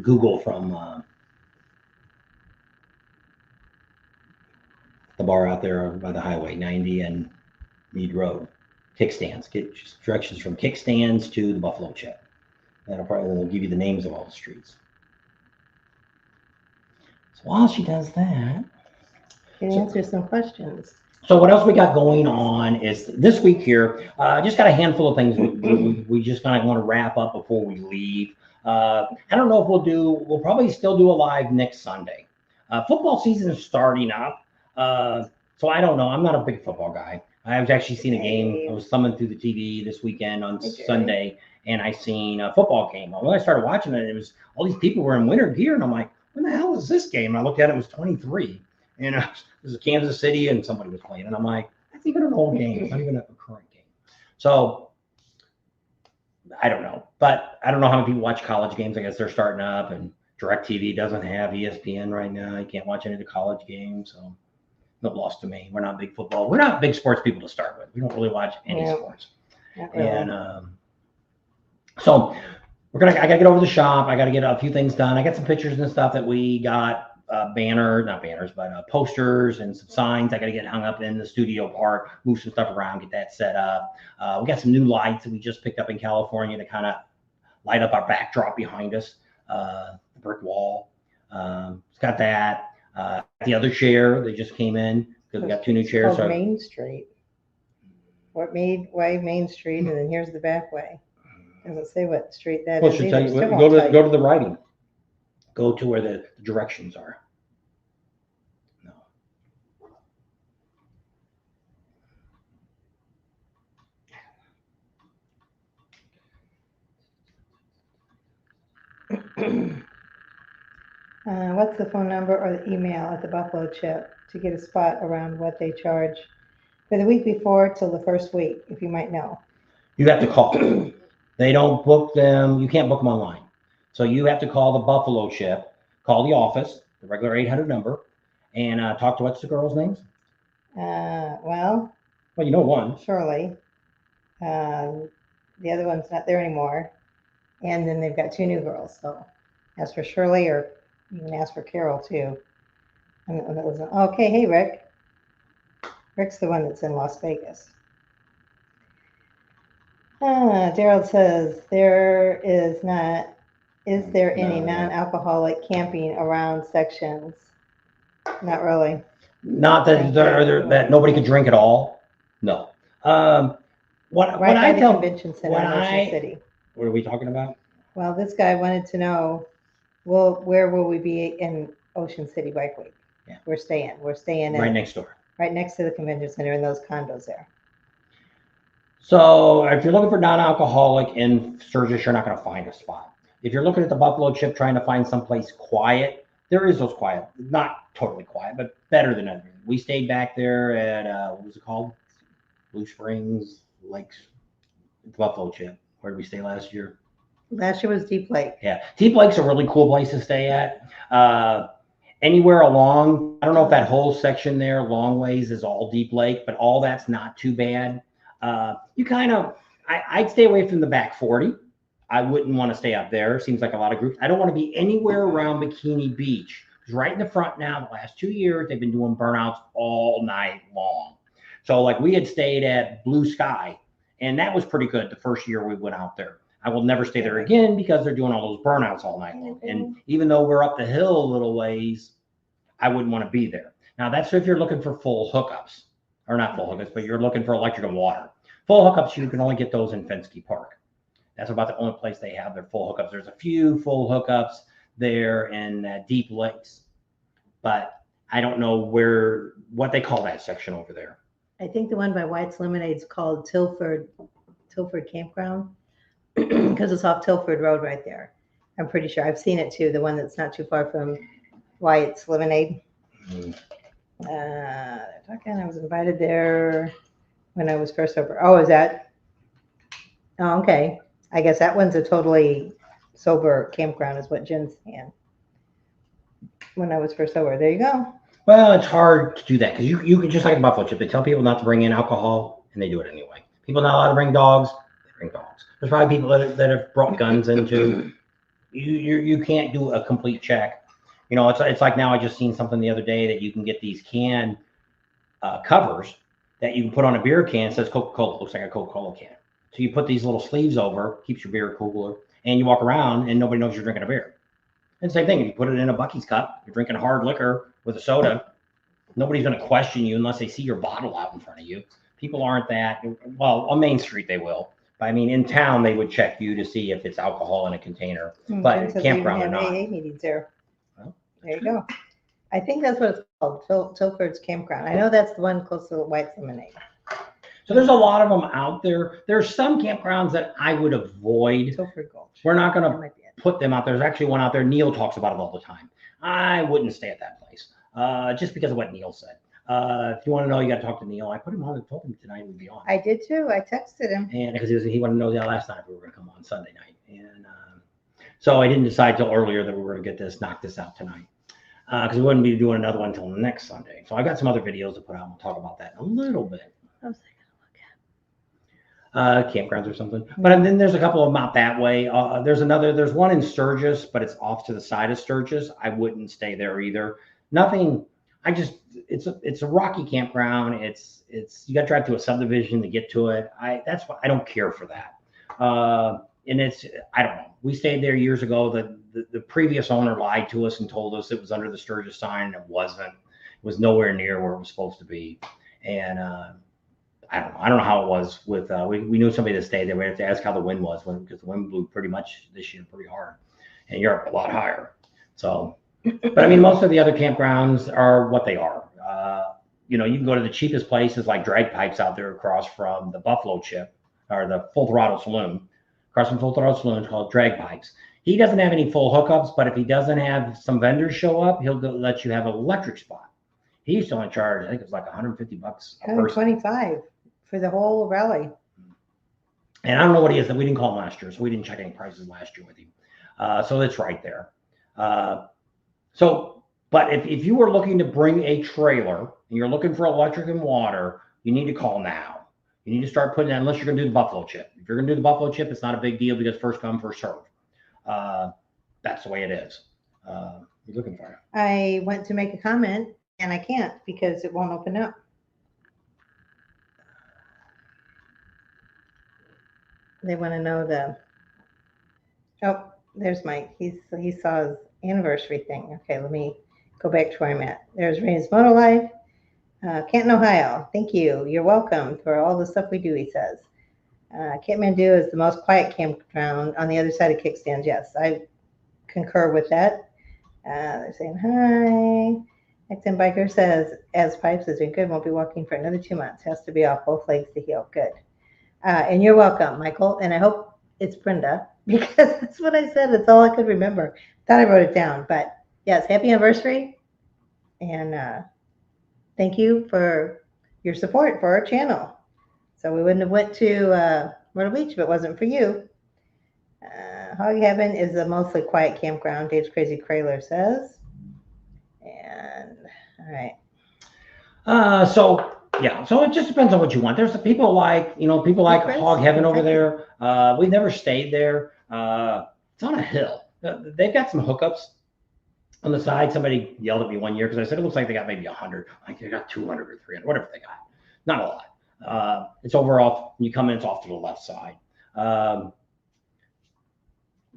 Google from the bar out there by the highway, 90 and Meade Road. Kickstands. Get directions from Kickstands to the Buffalo Chip. Will give you the names of all the streets. So while she does that, can answer some questions. So what else we got going on is this week here, just got a handful of things we just kind of want to wrap up before we leave. I don't know if we'll probably still do a live next Sunday. Football season is starting up. So I don't know. I'm not a big football guy. I was actually seeing a game. I was thumbing through the TV this weekend on Sunday, and I seen a football game. When I started watching it, it was all these people were in winter gear, and I'm like, when the hell is this game? And I looked at it, it was 23. And it was Kansas City, and somebody was playing. And I'm like, that's even an old game. It's not even a current game. So I don't know. But I don't know how many people watch college games. I guess they're starting up, and DirecTV doesn't have ESPN right now. You can't watch any of the college games. So no loss to me. We're not big football. We're not big sports people to start with. We don't really watch any sports. And so I got to get over to the shop. I got to get a few things done. I got some pictures and stuff that we got. Posters and some signs. I got to get hung up in the studio part, move some stuff around, get that set up. We got some new lights that we just picked up in California to kind of light up our backdrop behind us, the brick wall. It's got that. The other chair that just came in because we got 2 new chairs. So Main Street. Fort Meade Way, Main Street, and then here's the back way. Doesn't say what street that is. Should tell you, go to the writing. Go to where the directions are. No. What's the phone number or the email at the Buffalo Chip to get a spot around what they charge for the week before till the first week, if you might know? You have to call. They don't book them. You can't book them online. So you have to call the Buffalo Chip, call the office, the regular 800 number, and talk to what's the girl's names? Well, you know one. Shirley. The other one's not there anymore. And then they've got 2 new girls. So ask for Shirley, or you can ask for Carol too. And that was, okay, hey, Rick. Rick's the one that's in Las Vegas. Daryl says, is there any No. non-alcoholic camping around sections? Not really. Not that that nobody could drink at all. No. What Right I by the tell convention center when in Ocean City. what are we talking about? Well, this guy wanted to know, where will we be in Ocean City Bike Week? Yeah. We're staying Right next door. right next to the convention center in those condos there. So if you're looking for non-alcoholic in Sturgis, you're not going to find a spot. If you're looking at the Buffalo Chip, trying to find someplace quiet, there is those quiet, not totally quiet, but better than everything. We stayed back there at what was it called? Blue Springs Lakes, Buffalo Chip. Where did we stay last year? Last year was Deep Lake. Yeah, Deep Lake's a really cool place to stay at. Anywhere along, I don't know if that whole section there, long ways, is all Deep Lake, but all that's not too bad. You kind of, I'd stay away from the back 40. I wouldn't want to stay up there. Seems like a lot of groups. I don't want to be anywhere around Bikini Beach. Because right in the front now, the last 2 years, they've been doing burnouts all night long. So like we had stayed at Blue Sky, and that was pretty good the first year we went out there. I will never stay there again because they're doing all those burnouts all night long. And even though we're up the hill a little ways, I wouldn't want to be there. Now that's if you're looking for full hookups, or not full hookups, but you're looking for electric and water. Full hookups, you can only get those in Fensky Park. That's about the only place they have their full hookups. There's a few full hookups there in Deep Lakes, but I don't know what they call that section over there. I think the one by White's Lemonade is called Tilford Campground, because it's off Tilford Road right there. I'm pretty sure. I've seen it too, the one that's not too far from White's Lemonade. They're talking, I was invited there when I was first sober. Oh, is that? Oh, okay. I guess that one's a totally sober campground is what Jen's saying. When I was first sober. There you go. Well, it's hard to do that because you can, just like a Buffalo Chip, they tell people not to bring in alcohol and they do it anyway. People not allowed to bring dogs, they bring dogs. There's probably people that have brought guns into. You can't do a complete check. You know, it's like now I just seen something the other day that you can get these can covers that you can put on a beer can. It says Coca-Cola, looks like a Coca-Cola can. So you put these little sleeves over, keeps your beer cooler, and you walk around and nobody knows you're drinking a beer. And same thing, if you put it in a Buc-ee's cup, you're drinking hard liquor with a soda, nobody's going to question you unless they see your bottle out in front of you. People aren't that, well, on Main Street they will. But I mean, in town, they would check you to see if it's alcohol in a container. But at campground, they're not. AA meetings there. Well, there you go. I think that's what it's called, Tilford's Campground. I know that's the one close to the White's Lemonade. So there's a lot of them out there. There's some campgrounds that I would avoid. Tilford Gulch. We're not going to put them out there. There's actually one out there. Neil talks about it all the time. I wouldn't stay at that place just because of what Neil said. If you want to know, you got to talk to Neil. I put him on and told him tonight we'd be on. I did too. I texted him. And because he wanted to know that last night if we were going to come on Sunday night. And so I didn't decide till earlier that we were going to knock this out tonight. Because we wouldn't be doing another one until next Sunday. So I got some other videos to put out. We'll talk about that in a little bit. I was like, Campgrounds or something. But then there's a couple of them out that way. There's one in Sturgis, but it's off to the side of Sturgis. I wouldn't stay there either. Nothing. It's a rocky campground. It's you got to drive to a subdivision to get to it. I don't care for that. And I don't know. We stayed there years ago. The previous owner lied to us and told us it was under the Sturgis sign, and it wasn't. It was nowhere near where it was supposed to be. And I don't know. I don't know how it was with. We knew somebody that stayed there. We had to ask how the wind was because the wind blew pretty much this year pretty hard, and you're up a lot higher. So, but I mean, most of the other campgrounds are what they are. You can go to the cheapest places like Drag Pipes out there across from the Buffalo Chip or the Full Throttle Saloon. Across from Full Throttle Saloon, it's called Drag Pipes. He doesn't have any full hookups, but if he doesn't have some vendors show up, he'll let you have an electric spot. He used to only charge, I think it was like $150 a person. 25 for the whole rally. And I don't know what he is. We didn't call him last year, so we didn't check any prices last year with him. So it's right there. But if you were looking to bring a trailer and you're looking for electric and water, you need to call now. You need to start putting that, unless you're going to do the Buffalo Chip. If you're going to do the Buffalo Chip, it's not a big deal because first come, first serve. That's the way it is. You're looking for it. I went to make a comment and I can't because it won't open up. They want to know oh, there's Mike. He saw his anniversary thing. Okay, let me go back to where I'm at. There's Rain's Moto Life, Canton, Ohio. Thank you. You're welcome for all the stuff we do, he says. Kathmandu is the most quiet campground on the other side of kickstands. Yes, I concur with that. They're saying hi. XM Biker says, as Pipes is doing good, won't be walking for another 2 months. Has to be off both legs to heal. Good. And you're welcome, Michael. And I hope it's Brenda because that's what I said. It's all I could remember. Thought I wrote it down. But yes, happy anniversary. And thank you for your support for our channel. So we wouldn't have went to Myrtle Beach if it wasn't for you. Hog Heaven is a mostly quiet campground, Dave's Crazy Crailer says. And all right. So it just depends on what you want. There's the people like Hog Heaven over there. We've never stayed there. It's on a hill. They've got some hookups on the side. Somebody yelled at me one year because I said it looks like they got maybe 100. Like they got 200 or 300, whatever they got. Not a lot. It's over off. You come in, it's off to the left side.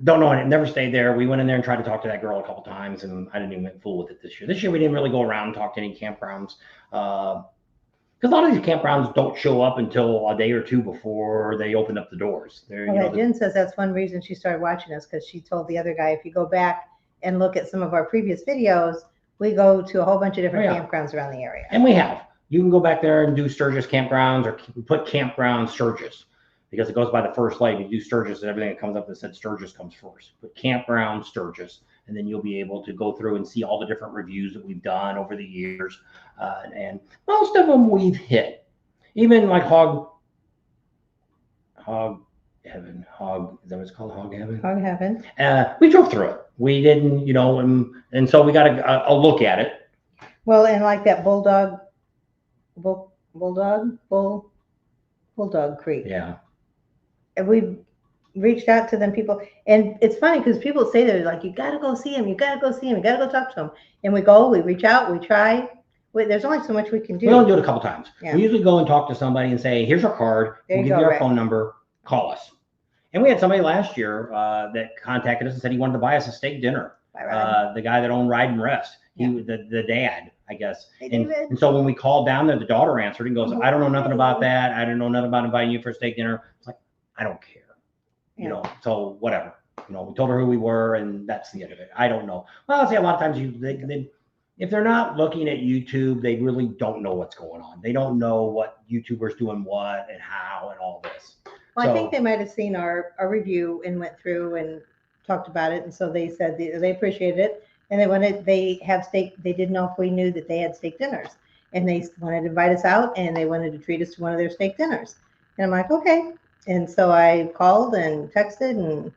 Don't know. I never stayed there. We went in there and tried to talk to that girl a couple times, and I didn't even fool with it this year. This year we didn't really go around and talk to any campgrounds. Because a lot of these campgrounds don't show up until a day or two before they open up the doors. Jen says that's one reason she started watching us because she told the other guy, if you go back and look at some of our previous videos, we go to a whole bunch of different campgrounds around the area. And we have. You can go back there and do Sturgis campgrounds or put campground Sturgis because it goes by the first light. You do Sturgis and everything that comes up that said Sturgis comes first. Put campground Sturgis, and then you'll be able to go through and see all the different reviews that we've done over the years. And most of them we've hit. Even like Hog Heaven, is that what it's called? Hog Heaven? Hog Heaven. We drove through it. We didn't, and so we got a look at it. Well, and like that Bulldog Creek. Yeah. And we reached out to them people, and it's funny because people say they're like, you got to go see him, you got to go see him, you got to go talk to him. And we go, we reach out, we try. There's only so much we can do. We only do it a couple times. Yeah. We usually go and talk to somebody and say, here's our card. We'll give you our phone number. Call us. And we had somebody last year that contacted us and said he wanted to buy us a steak dinner. The guy that owned Ride and Rest. He was the dad, I guess. And so when we called down there, the daughter answered and goes, I don't know nothing about that. I don't know nothing about inviting you for a steak dinner. It's like, I don't care. So whatever. We told her who we were, and that's the end of it. I don't know. Well, I'll say a lot of times if they're not looking at YouTube, they really don't know what's going on. They don't know what YouTubers doing what and how and all this. Well, I think they might have seen our review and went through and talked about it, and so they said they appreciated it, and they have steak. They didn't know if we knew that they had steak dinners, and they wanted to invite us out, and they wanted to treat us to one of their steak dinners. And I'm like, okay. And so I called and texted, and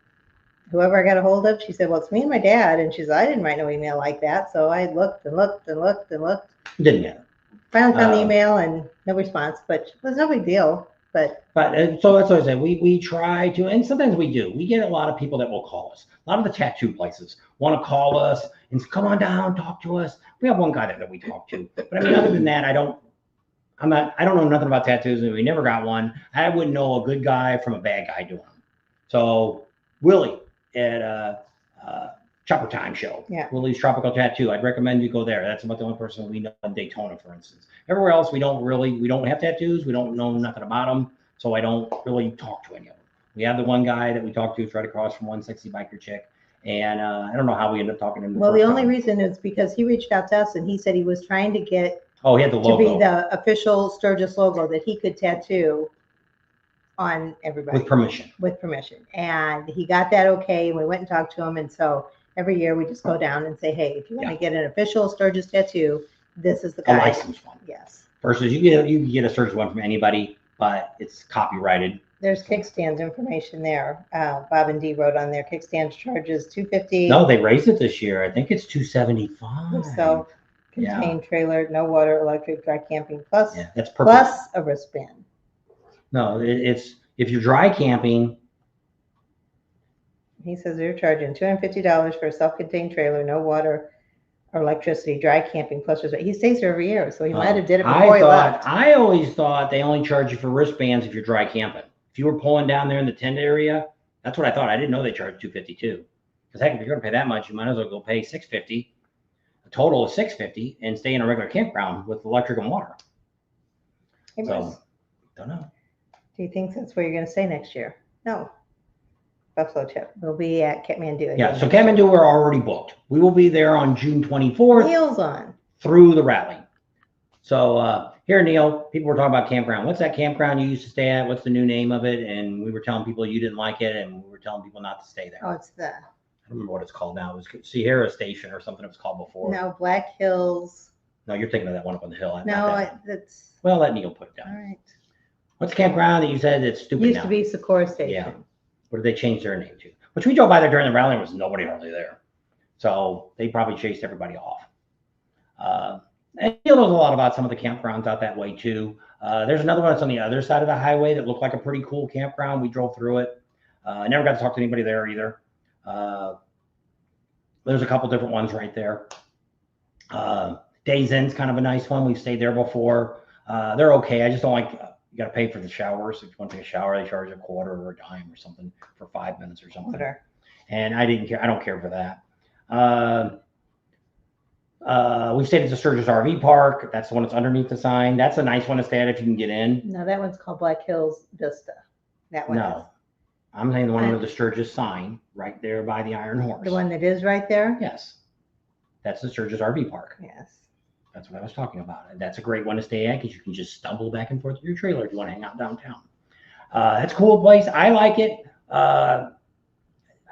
whoever I got a hold of, she said, well, it's me and my dad. And she said, I didn't write no email like that. So I looked and looked and looked and looked. Didn't get it. Finally found the email and no response, but it was no big deal. But so that's what I said. We try to, and sometimes we do. We get a lot of people that will call us. A lot of the tattoo places want to call us and say, come on down, talk to us. We have one guy that we talk to. But I mean, other than that, I don't know nothing about tattoos, and we never got one. I wouldn't know a good guy from a bad guy doing them. So Willie at Chopper Time show. Yeah. Willie's Tropical Tattoo. I'd recommend you go there. That's about the only person we know in Daytona, for instance. Everywhere else, we don't have tattoos. We don't know nothing about them. So I don't really talk to any of them. We have the one guy that we talked to right across from 160 Biker Chick. And I don't know how we ended up talking to him. Well, the only reason is because he reached out to us and he said he was trying to get he had the logo. To be the official Sturgis logo that he could tattoo on everybody. With permission. And he got that okay. And we went and talked to him. And so every year we just go down and say, hey, if you want to get an official Sturgis tattoo, this is the guy. A licensed one. Yes. Versus you can get a Sturgis one from anybody, but it's copyrighted. There's kickstand information there. Bob and Dee wrote on there, kickstand charges $250. No, they raised it this year. I think it's $275. So contained trailer, no water, electric, dry camping, plus that's perfect. Plus a wristband. No, it's if you're dry camping, He says they're charging $250 for a self-contained trailer, no water or electricity, dry camping plus. He stays there every year, so he might have did it before he left. I always thought they only charge you for wristbands if you're dry camping. If you were pulling down there in the tent area, that's what I thought. I didn't know they charged $252. Because heck, if you're going to pay that much, you might as well go pay $650. A total of $650 and stay in a regular campground with electric and water. So, don't know. Do you think that's where you're going to stay next year? No. Buffalo Chip. We'll be at Kathmandu. Yeah, so Kathmandu we're already booked. We will be there on June 24th. Neil's on. Through the rally. So here, Neil, people were talking about Campground. What's that campground you used to stay at? What's the new name of it? And we were telling people you didn't like it, and we were telling people not to stay there. Oh, it's the... I don't remember what it's called now. It was Sierra Station or something it was called before. No, Black Hills. No, you're thinking of that one up on the hill. No, that's... Well, let Neil put it down. All right. What's the campground that you said it's stupid Used now? to be Socorro Station. Yeah. What did they change their name to? Which we drove by there during the rally and there was nobody hardly there. So they probably chased everybody off. And Neil knows a lot about some of the campgrounds out that way too. There's another one that's on the other side of the highway that looked like a pretty cool campground. We drove through it. I never got to talk to anybody there either. There's a couple different ones right there. Days Inn's kind of a nice one. We've stayed there before. They're okay. I just don't like, you got to pay for the showers. If you want to take a shower, they charge a quarter or a dime or something for 5 minutes or something. Water. And I didn't care. I don't care for that. We stayed at the Sturgis RV Park. That's the one that's underneath the sign. That's a nice one to stay at if you can get in. No, that one's called Black Hills Vista. That one. No, I'm saying the one with the Sturgis sign right there by the Iron Horse. The one that is right there? Yes. That's the Sturgis RV Park. Yes. That's what I was talking about. That's a great one to stay at because you can just stumble back and forth to your trailer if you want to hang out downtown. That's a cool place. I like it. I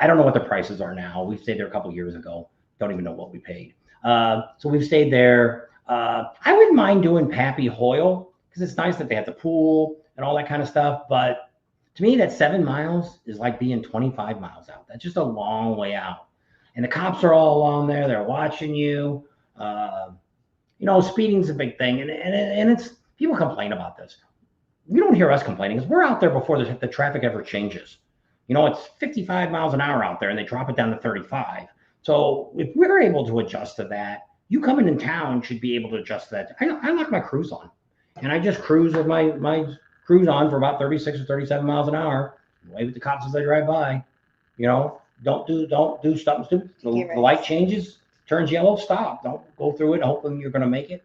don't know what the prices are now. We stayed there a couple years ago. Don't even know what we paid. So we've stayed there. I wouldn't mind doing Pappy Hoyle because it's nice that they have the pool and all that kind of stuff. But to me, that 7 miles is like being 25 miles out. That's just a long way out. And the cops are all along there. They're watching you. You know, speeding's a big thing. And it's, people complain about this. You don't hear us complaining because we're out there before the traffic ever changes. You know, it's 55 miles an hour out there and they drop it down to 35. So if we're able to adjust to that, you coming in town should be able to adjust to that. I like my cruise on. And I just cruise with my cruise on for about 36 or 37 miles an hour. Wave at the cops as they drive by. You know, don't do something stupid. The light changes, turns yellow, stop. Don't go through it hoping you're going to make it.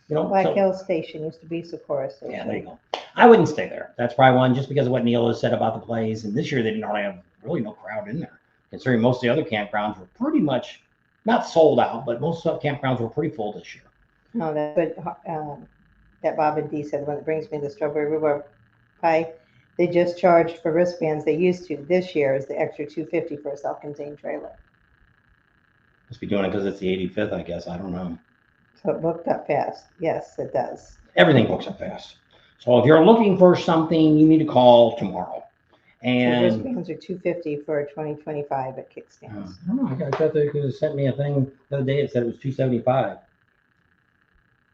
You know, Black Hills Station used to be Socorro Station. Yeah, there you go. I wouldn't stay there. That's probably one just because of what Neil has said about the place. And this year they didn't really have really no crowd in there. Considering most of the other campgrounds were pretty much not sold out, but most of the campgrounds were pretty full this year. No, that's what that Bob and Dee said when it brings me the Strawberry River Pie. They just charged for wristbands. They used to. This year is the extra $250 for a self-contained trailer. Must be doing it because it's the 85th, I guess. I don't know. So it booked up fast. Yes, it does. Everything books up fast. So if you're looking for something, you need to call tomorrow. And so wristbands are $250 for 2025 at Kickstands. I thought they could have sent me a thing the other day. It said it was $275,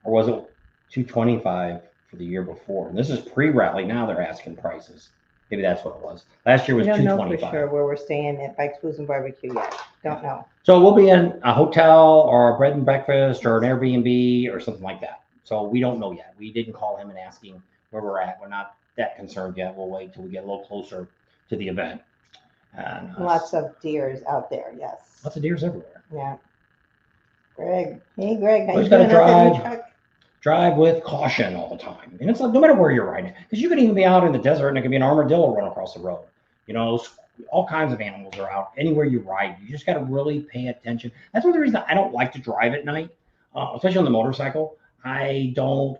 or was it $225 for the year before? And this is pre-rally. Now they're asking prices. Maybe that's what it was. Last year was $225. We don't know for sure where we're staying at Bikes, Blues and BBQ yet. Don't know. So we'll be in a hotel or a bread and breakfast or an Airbnb or something like that. So we don't know yet. We didn't call him and ask him where we're at. We're not that concerned yet. We'll wait till we get a little closer to the event. And, lots of deers out there, yes. Lots of deers everywhere. Yeah. Greg. Hey, Greg. How Always you gotta doing out there in your truck? Drive with caution all the time. And it's like, no matter where you're riding, because you could even be out in the desert and there could be an armadillo run across the road. You know, all kinds of animals are out anywhere you ride. You just got to really pay attention. That's one of the reasons I don't like to drive at night, especially on the motorcycle. I don't,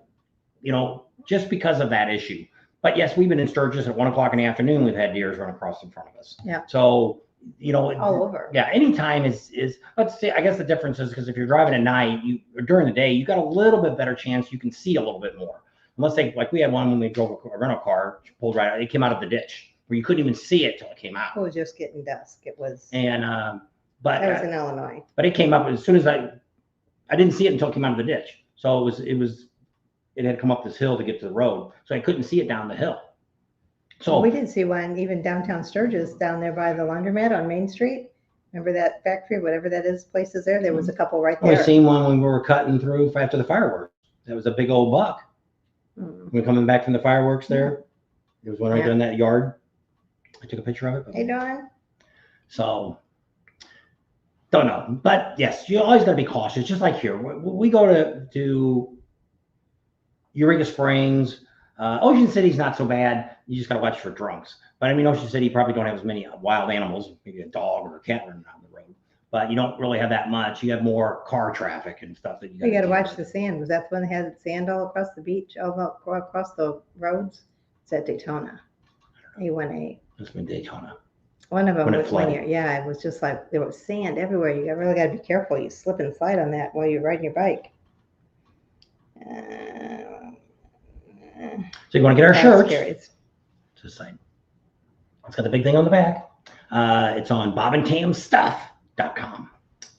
you know, just because of that issue. But yes, we've been in Sturgis at 1 o'clock in the afternoon. We've had deers run across in front of us. Yeah. So, you know, all over. Yeah. Anytime is, let's say, I guess the difference is because if you're driving at night, or during the day, you got a little bit better chance. You can see a little bit more. Unless like we had one when we drove a rental car, pulled right out. It came out of the ditch where you couldn't even see it till it came out. It was just getting dusk. It was. And, but that was in Illinois. But it came up as soon as I didn't see it until it came out of the ditch. So it had come up this hill to get to the road. So I couldn't see it down the hill. So we did see one even downtown Sturgis down there by the laundromat on Main Street. Remember that factory, whatever that is, places there? There was a couple right we there. seen one when we were cutting through after the fireworks. That was a big old buck. We're coming back from the fireworks there. There was one right there in that yard. I took a picture of it. Hey, Dawn. So, don't know. But yes, you always got to be cautious. Just like here, we go to Eureka Springs. Ocean City's not so bad. You just got to watch for drunks. But I mean, Ocean City probably don't have as many wild animals, maybe a dog or a cat running down the road. But you don't really have that much. You have more car traffic and stuff that you got to watch the sand. Was that the one that had sand all across the beach, all across the roads? It's at Daytona, A1A. It's been Daytona. One of them was 1 year. Yeah, it was just like there was sand everywhere. You really got to be careful. You slip and slide on that while you're riding your bike. So you want to get our shirts. Scary. Just saying. It's got the big thing on the back. It's on bobandtamstuff.com.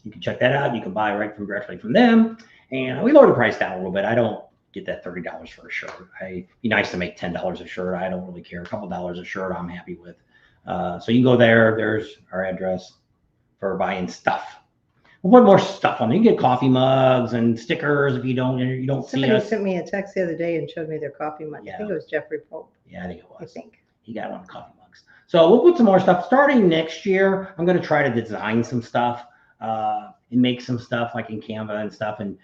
You can check that out. You can buy directly from them. And we lowered the price down a little bit. I don't get that $30 for a shirt. It'd be nice to make $10 a shirt. I don't really care. A couple dollars a shirt I'm happy with. So you can go there. There's our address for buying stuff. We'll put more stuff on there. You can get coffee mugs and stickers if you don't see us. Somebody sent me a text the other day and showed me their coffee mug. Yeah. I think it was Jeffrey Pope. Yeah, I think it was. I think. He got one of the coffee mugs. So we'll put some more stuff. Starting next year, I'm going to try to design some stuff and make some stuff like in Canva and stuff and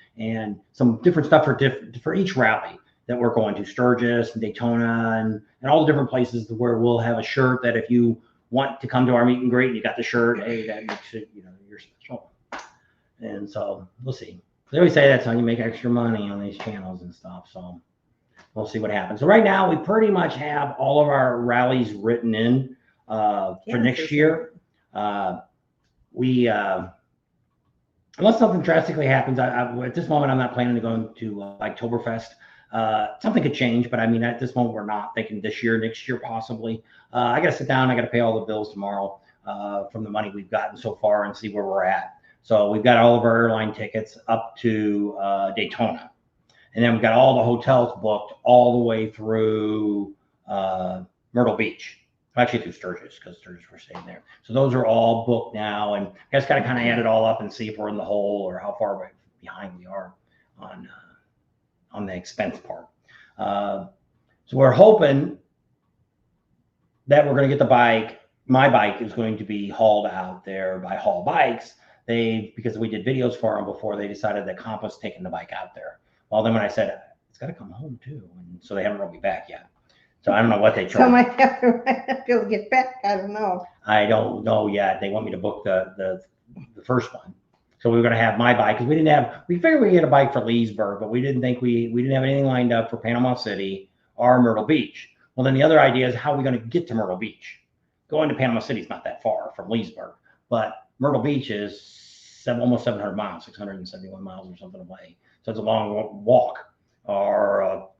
some different stuff for each rally that we're going to, Sturgis and Daytona and all the different places where we'll have a shirt that if you want to come to our meet and greet and you got the shirt, hey, that makes it, you're special. And so we'll see. They always say that's how you make extra money on these channels and stuff. So we'll see what happens. So right now we pretty much have all of our rallies written in for next year. Unless something drastically happens, at this moment I'm not planning to go to Oktoberfest. Something could change, but I mean at this moment we're not thinking this year, next year possibly. I got to sit down. I got to pay all the bills tomorrow from the money we've gotten so far and see where we're at. So we've got all of our airline tickets up to Daytona. And then we've got all the hotels booked all the way through Myrtle Beach. Actually through Sturgis, because Sturgis we're staying there. So those are all booked now. And I just got to kind of add it all up and see if we're in the hole or how far behind we are on the expense part. So we're hoping that we're going to get the bike. My bike is going to be hauled out there by Haul Bikes. Because we did videos for them before, they decided that Comp was taking the bike out there. Well, then when I said, it's got to come home too. And so they haven't wrote me back yet. So I don't know what they charge. So I might have to get back. I don't know. I don't know yet. They want me to book the first one. So we were going to have my bike because we figured we'd get a bike for Leesburg, but we didn't think we didn't have anything lined up for Panama City or Myrtle Beach. Well, then the other idea is how are we going to get to Myrtle Beach? Going to Panama City is not that far from Leesburg, but Myrtle Beach is almost 700 miles, 671 miles or something away. So it's a long walk. Or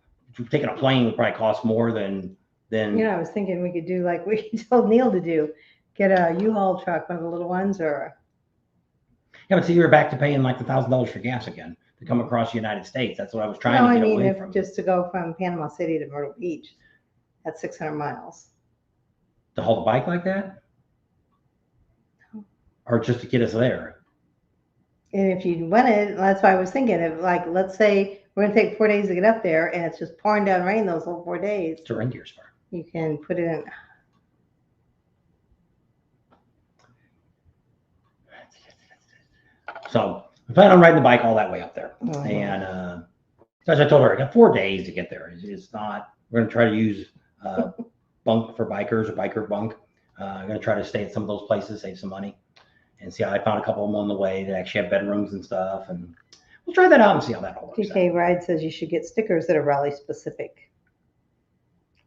taking a plane would probably cost more than. I was thinking we could do like we told Neil to do, get a U-Haul truck, one of the little ones, or. Yeah, but see, you're back to paying like $1,000 for gas again to come across the United States. That's what I was trying to get away from. Just to go from Panama City to Myrtle Beach, that's 600 miles. To hold a bike like that? No. Or just to get us there? And if you wanted, that's why I was thinking of like, let's say we're going to take 4 days to get up there and it's just pouring down rain those whole 4 days. It's a reindeer spur. You can put it in. So I plan on riding the bike all that way up there. And as I told her, I got 4 days to get there. It's not, we're going to try to use bunk for bikers or biker bunk. I'm going to try to stay at some of those places, save some money. And see, I found a couple of them on the way that actually have bedrooms and stuff. And we'll try that out and see how that all works. TK Ride says you should get stickers that are rally specific.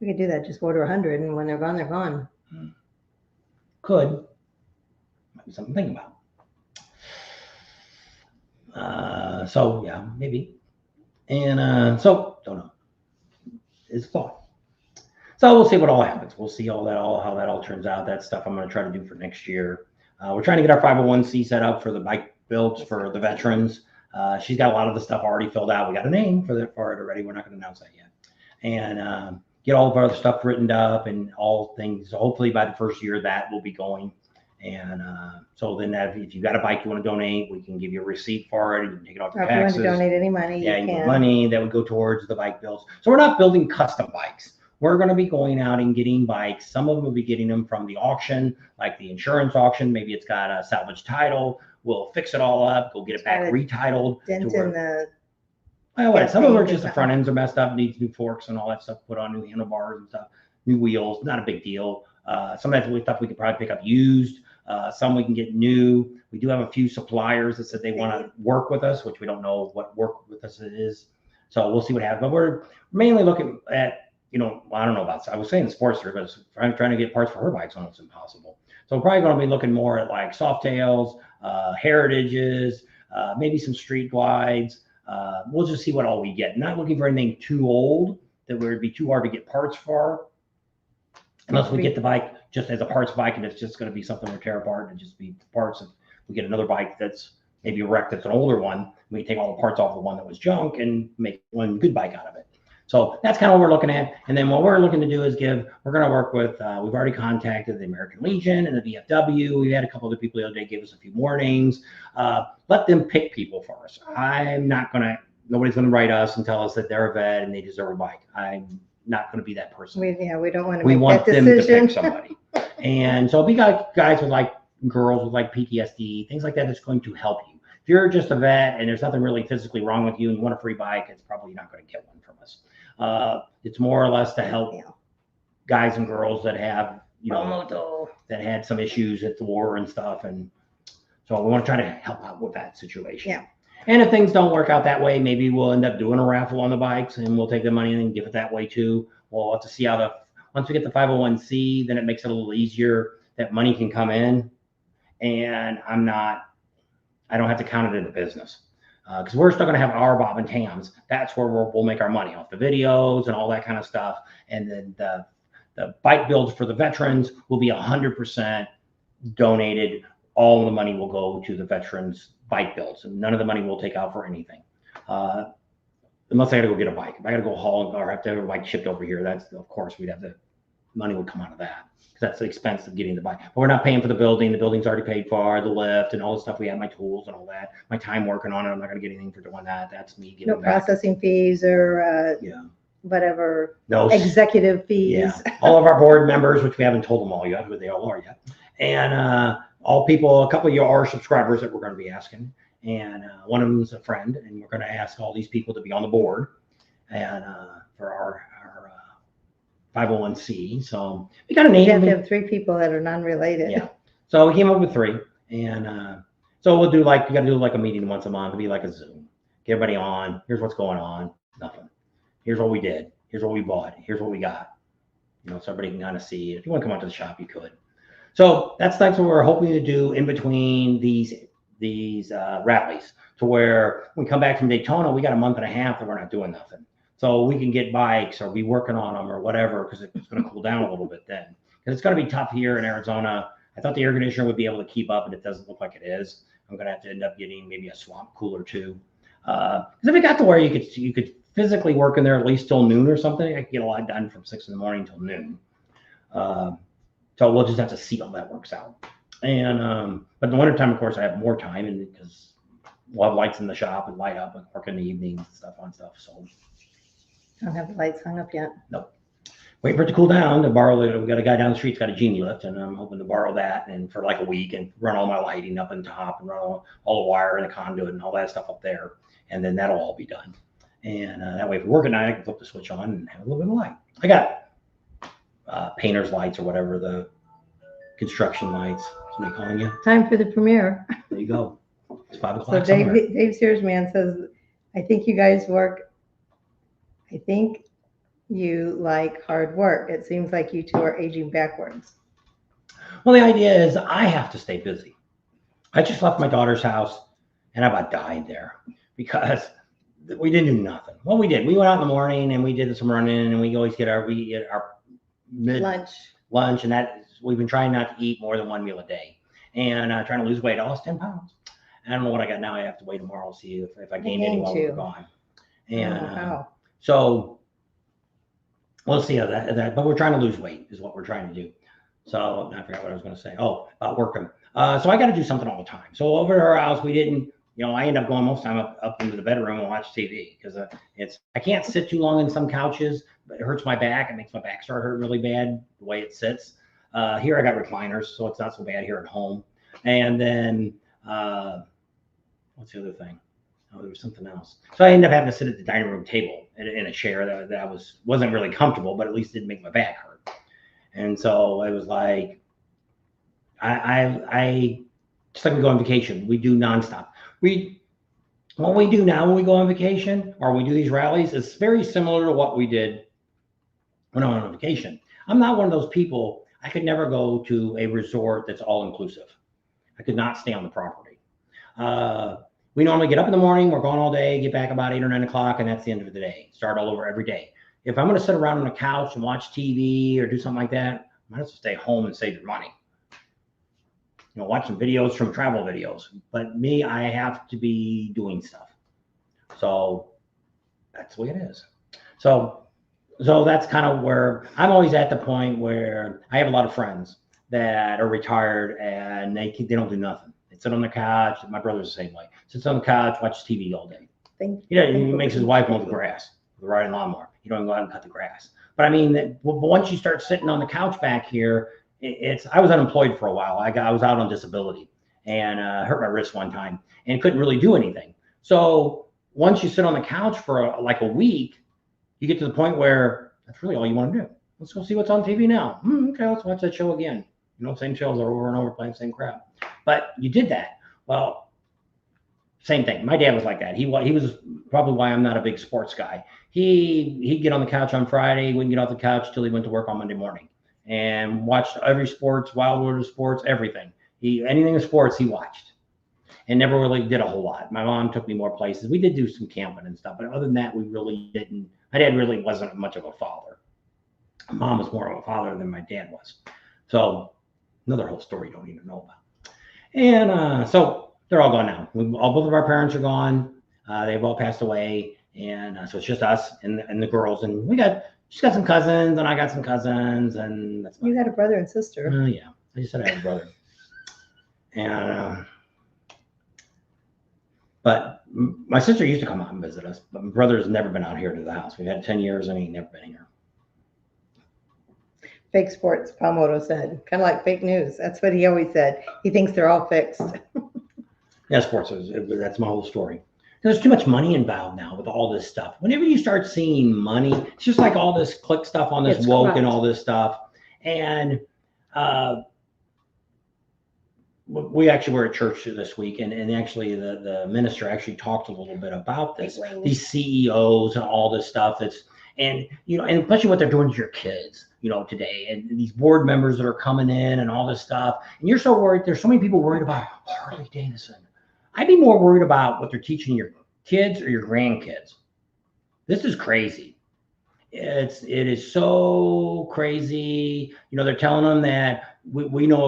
We could do that. Just order 100, and when they're gone, they're gone. Could. Might be something to think about. So yeah, maybe. And so don't know. It's a thought. So we'll see what all happens. We'll see how that all turns out. That stuff I'm going to try to do for next year. We're trying to get our 501c set up for the bike builds for the veterans. She's got a lot of the stuff already filled out. We got a name for it already. We're not going to announce that yet. And get all of our other stuff written up and all things. So hopefully by the first year that will be going. And so then if you got a bike you want to donate, we can give you a receipt for it. You can take it off your Or if you want taxes. to donate any money, Yeah, you you can. get money that would go towards the bike builds. So we're not building custom bikes. We're going to be going out and getting bikes. Some of them will be getting them from the auction, like the insurance auction. Maybe it's got a salvage title. We'll fix it all up, go get it back retitled. Dent in the. Well, some of them are just the front ends are messed up, needs new forks and all that stuff, put on new handlebars and stuff, new wheels, not a big deal. Some of that stuff we could probably pick up used. Some we can get new. We do have a few suppliers that said they want to work with us, which we don't know what work with us is. So we'll see what happens. But we're mainly looking at, I don't know about, I was saying the Sportster, but I'm trying to get parts for her bike's almost impossible. So we're probably going to be looking more at like Softails, Heritages, maybe some Street Glides. We'll just see what all we get. Not looking for anything too old that would be too hard to get parts for. Unless we get the bike just as a parts bike and it's just going to be something we tear apart and just be parts. If we get another bike that's maybe a wreck that's an older one, we take all the parts off the one that was junk and make one good bike out of it. So that's kind of what we're looking at. And then what we're looking to do is we're going to work with, we've already contacted the American Legion and the VFW. We had a couple of people the other day give us a few warnings. Let them pick people for us. Nobody's going to write us and tell us that they're a vet and they deserve a bike. I'm not going to be that person. We don't want to we make want that them decision. to pick somebody. And so we got guys with like girls with like PTSD, things like that that's going to help you. If you're just a vet and there's nothing really physically wrong with you and you want a free bike, it's probably not going to get one from us. It's more or less to help guys and girls that have, that had some issues at the war and stuff. And so we want to try to help out with that situation. Yeah. And if things don't work out that way, maybe we'll end up doing a raffle on the bikes and we'll take the money and give it that way too. We'll have to see once we get the 501c, then it makes it a little easier that money can come in. And I don't have to count it in the business. Because we're still going to have our Bob and Tams. That's where we'll make our money off the videos and all that kind of stuff. And then the bike builds for the veterans will be 100% donated. All the money will go to the veterans bike builds, and none of the money we'll take out for anything. Unless I got to go get a bike. If I got to go haul or have to have a bike shipped over here, that's of course money would come out of that. That's the expense of getting the bike. But we're not paying for the building. The building's already paid for, the lift and all the stuff. We have my tools and all that. My time working on it. I'm not going to get anything for doing that. That's me getting No processing fees or whatever. No executive fees. Yeah. All of our board members, which we haven't told them all yet, who they all are yet. And all people, a couple of you are subscribers that we're going to be asking. And one of them is a friend. And we're going to ask all these people to be on the board and for our 501c. So we got a name. You have to have 3 people that are non-related. Yeah. So we came up with 3. And so we'll do you got to do like a meeting once a month. It'll be like a Zoom. Get everybody on. Here's what's going on. Nothing. Here's what we did. Here's what we bought. Here's what we got. So everybody can kind of see. If you want to come out to the shop, you could. So that's what we're hoping to do in between these rallies, to where when we come back from Daytona, we got a month and a half that we're not doing nothing. So we can get bikes or be working on them or whatever, because it's going to cool down a little bit then. Because it's going to be tough here in Arizona. I thought the air conditioner would be able to keep up, and it doesn't look like it is. I'm going to have to end up getting maybe a swamp cooler too. Because if it got to where you could physically work in there at least till noon or something, I could get a lot done from 6 in the morning till noon. So we'll just have to see how that works out. And but in the wintertime, of course, I have more time, and because we'll have lights in the shop and light up and work in the evenings and stuff on stuff. So I don't have the lights hung up yet. Nope. Wait for it to cool down. To borrow it. We got a guy down the street's got a Genie lift, and I'm hoping to borrow that and for like a week and run all my lighting up on top and run all the wire and the conduit and all that stuff up there, and then that'll all be done. And that way, if we work at night, I can flip the switch on and have a little bit of light. I got painter's lights or whatever, the construction lights. Somebody calling you? Time for the premiere. There you go. It's 5 o'clock. So Dave Sears Man says, I think you guys work. I think you like hard work. It seems like you two are aging backwards. Well, the idea is I have to stay busy. I just left my daughter's house and I about died there because we didn't do nothing. Well, we did. We went out in the morning and we did some running, and we always get our lunch, and that we've been trying not to eat more than 1 meal a day, and trying to lose weight. I lost 10 pounds. I don't know what I got now. I have to wait tomorrow to see if I gained any while we were gone. And so we'll see how that, but we're trying to lose weight is what we're trying to do. So I forgot what I was going to say. Oh, about working. So I got to do something all the time. So over at our house, we didn't, I end up going most of the time up into the bedroom and watch TV because I can't sit too long in some couches, but it hurts my back. It makes my back start hurting really bad the way it sits. Here I got recliners, so it's not so bad here at home. And then what's the other thing? Oh, there was something else. So I ended up having to sit at the dining room table in a chair that wasn't really comfortable, but at least didn't make my back hurt. And so it was like, I just like we go on vacation, we do nonstop. What we do now when we go on vacation or we do these rallies, it's very similar to what we did when I'm on vacation. I'm not one of those people. I could never go to a resort that's all inclusive. I could not stay on the property. We normally get up in the morning, we're gone all day, get back about 8 or 9 o'clock, and that's the end of the day. Start all over every day. If I'm going to sit around on the couch and watch TV or do something like that, I might as well stay home and save your money. Watch some videos from travel videos. But me, I have to be doing stuff. So that's the way it is. So that's kind of where I'm always at the point where I have a lot of friends that are retired and they don't do nothing. They sit on the couch. My brother's the same way. Sits on the couch, watches TV all day. He makes his wife mow the grass with a riding lawnmower. You don't even go out and cut the grass. But I mean, once you start sitting on the couch back here, I was unemployed for a while. I was out on disability and hurt my wrist one time and couldn't really do anything. So once you sit on the couch for like a week, you get to the point where that's really all you want to do. Let's go see what's on TV now. Okay, let's watch that show again. Same shows are over and over playing the same crap. But you did that. Well, same thing. My dad was like that. He was probably why I'm not a big sports guy. He'd get on the couch on Friday, wouldn't get off the couch till he went to work on Monday morning, and watched every sports, wild world of sports, everything. Anything in sports he watched, and never really did a whole lot. My mom took me more places. We did do some camping and stuff, but other than that, we really didn't. My dad really wasn't much of a father. My mom was more of a father than my dad was. So another whole story you don't even know about. And so they're all gone now. Both of our parents are gone. They've all passed away. And so it's just us and the girls. And she's got some cousins and I got some cousins. And that's you got a brother and sister. Yeah. I just said I had a brother. And but my sister used to come out and visit us. But my brother's never been out here to the house. We've had 10 years and he's never been here. Fake sports, Palmoto said. Kind of like fake news. That's what he always said. He thinks they're all fixed. Yeah, sports that's my whole story. There's too much money involved now with all this stuff. Whenever you start seeing money, it's just like all this click stuff on this It's woke corrupt. and all this stuff. And we actually were at church this week, and actually the minister actually talked a little bit about this. These CEOs and all this stuff. And especially what they're doing to your kids, today, and these board members that are coming in and all this stuff. And you're so worried. There's so many people worried about Harley Davidson. I'd be more worried about what they're teaching your kids or your grandkids. This is crazy. It is so crazy. They're telling them that we know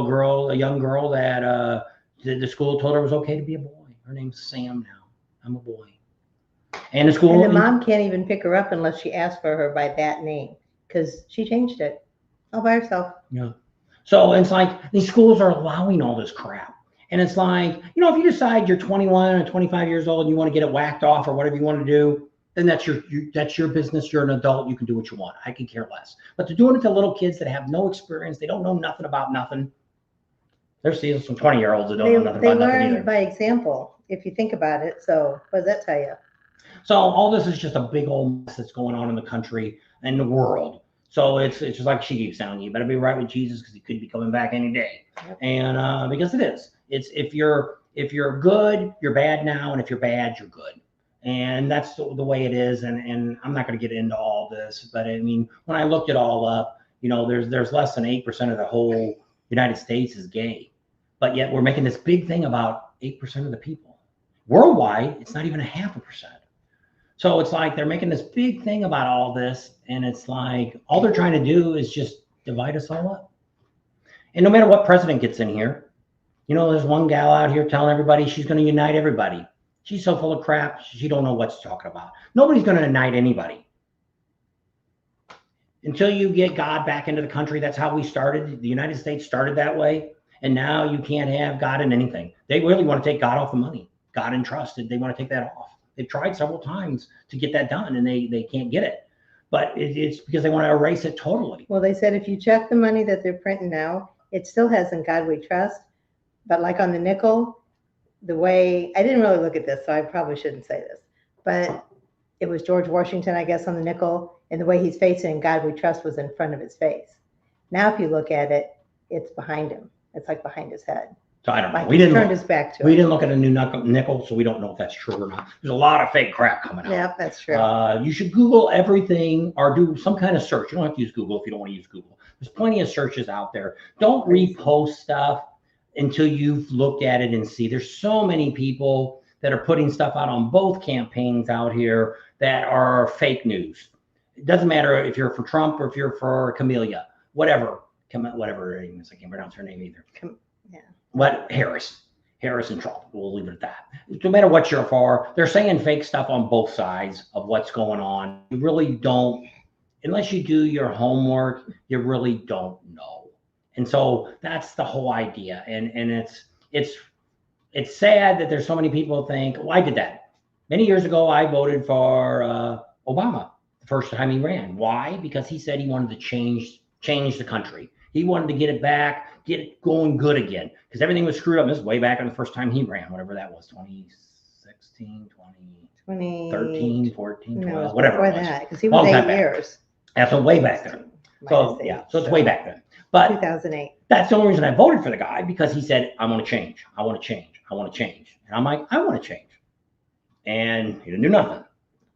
a young girl that the school told her it was okay to be a boy. Her name's Sam now. I'm a boy. And the school. And the mom can't even pick her up unless she asks for her by that name because she changed it all by herself. Yeah. So it's like these schools are allowing all this crap. And it's like, if you decide you're 21 or 25 years old and you want to get it whacked off or whatever you want to do, then that's your business. You're an adult. You can do what you want. I could care less. But they're doing it to little kids that have no experience. They don't know nothing about nothing. They're seeing some 20-year-olds that don't know nothing about nothing either. They learn by example, if you think about it. So what does that tell you? So all this is just a big old mess that's going on in the country and the world. So it's just like she keeps telling you better be right with Jesus because he could be coming back any day. Yep. And because it is. It's if you're good, you're bad now, and if you're bad, you're good. And that's the way it is. And I'm not going to get into all this, but I mean, when I looked it all up, there's less than 8% of the whole United States is gay, but yet we're making this big thing about 8% of the people. Worldwide, it's not even 0.5%. So it's like they're making this big thing about all this, and it's like all they're trying to do is just divide us all up. And no matter what president gets in here, there's one gal out here telling everybody she's going to unite everybody. She's so full of crap, she don't know what she's talking about. Nobody's going to unite anybody. until you get God back into the country. That's how we started. The United States started that way. And now you can't have God in anything. They really want to take God off the money. God and trust, they want to take that off. They've tried several times to get that done, and they can't get it. But it's because they want to erase it totally. Well, they said if you check the money that they're printing now, it still has "In God We Trust," but like on the nickel, the way I didn't really look at this, so I probably shouldn't say this, but it was George Washington, I guess, on the nickel, and the way he's facing "In God We Trust" was in front of his face. Now, if you look at it, it's behind him. It's like behind his head. So I don't know. Like We he's didn't turned look, his back to we it. didn't look at a new nickel, so we don't know if that's true or not. There's a lot of fake crap coming out. Yeah, that's true. You should Google everything or do some kind of search. You don't have to use Google if you don't want to use Google. There's plenty of searches out there. Don't repost stuff until you've looked at it and see. There's so many people that are putting stuff out on both campaigns out here that are fake news. It doesn't matter if you're for Trump or if you're for Camellia, whatever her name is. I can't pronounce her name either. What Harris and Trump. We'll leave it at that. No matter what you're for, they're saying fake stuff on both sides of what's going on. You really don't, unless you do your homework, you really don't know. And so that's the whole idea. And it's sad that there's so many people think, well, I did that. Many years ago, I voted for Obama the first time he ran. Why? Because he said he wanted to change the country. He wanted to get it back, get it going good again, because everything was screwed up. This is way back on the first time he ran, whatever that was, 2016, 2013, 14, 12, no, whatever it was. That, because he was 8 years. That's way back then. So yeah, so it's way back then. But 2008. That's the only reason I voted for the guy, because he said, I want to change. I want to change. I want to change. And I'm like, I want to change. And he didn't do nothing.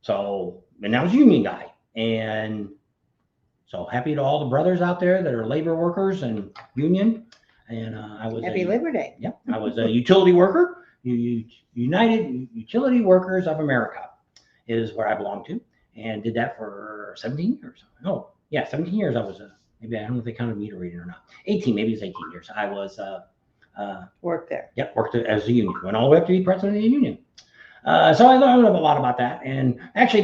So, and that was a union guy. And so happy to all the brothers out there that are labor workers and union. And I was Happy Labor Day. Yeah, I was a utility worker. United Utility Workers of America is where I belong to, and did that for 17 years. No, yeah, 17 years. I was maybe I don't know if they counted meter reading or not. 18, maybe it's 18 years. I was worked there. Yep, worked as a union. Went all the way up to be president of the union. So I learned a lot about that. And actually,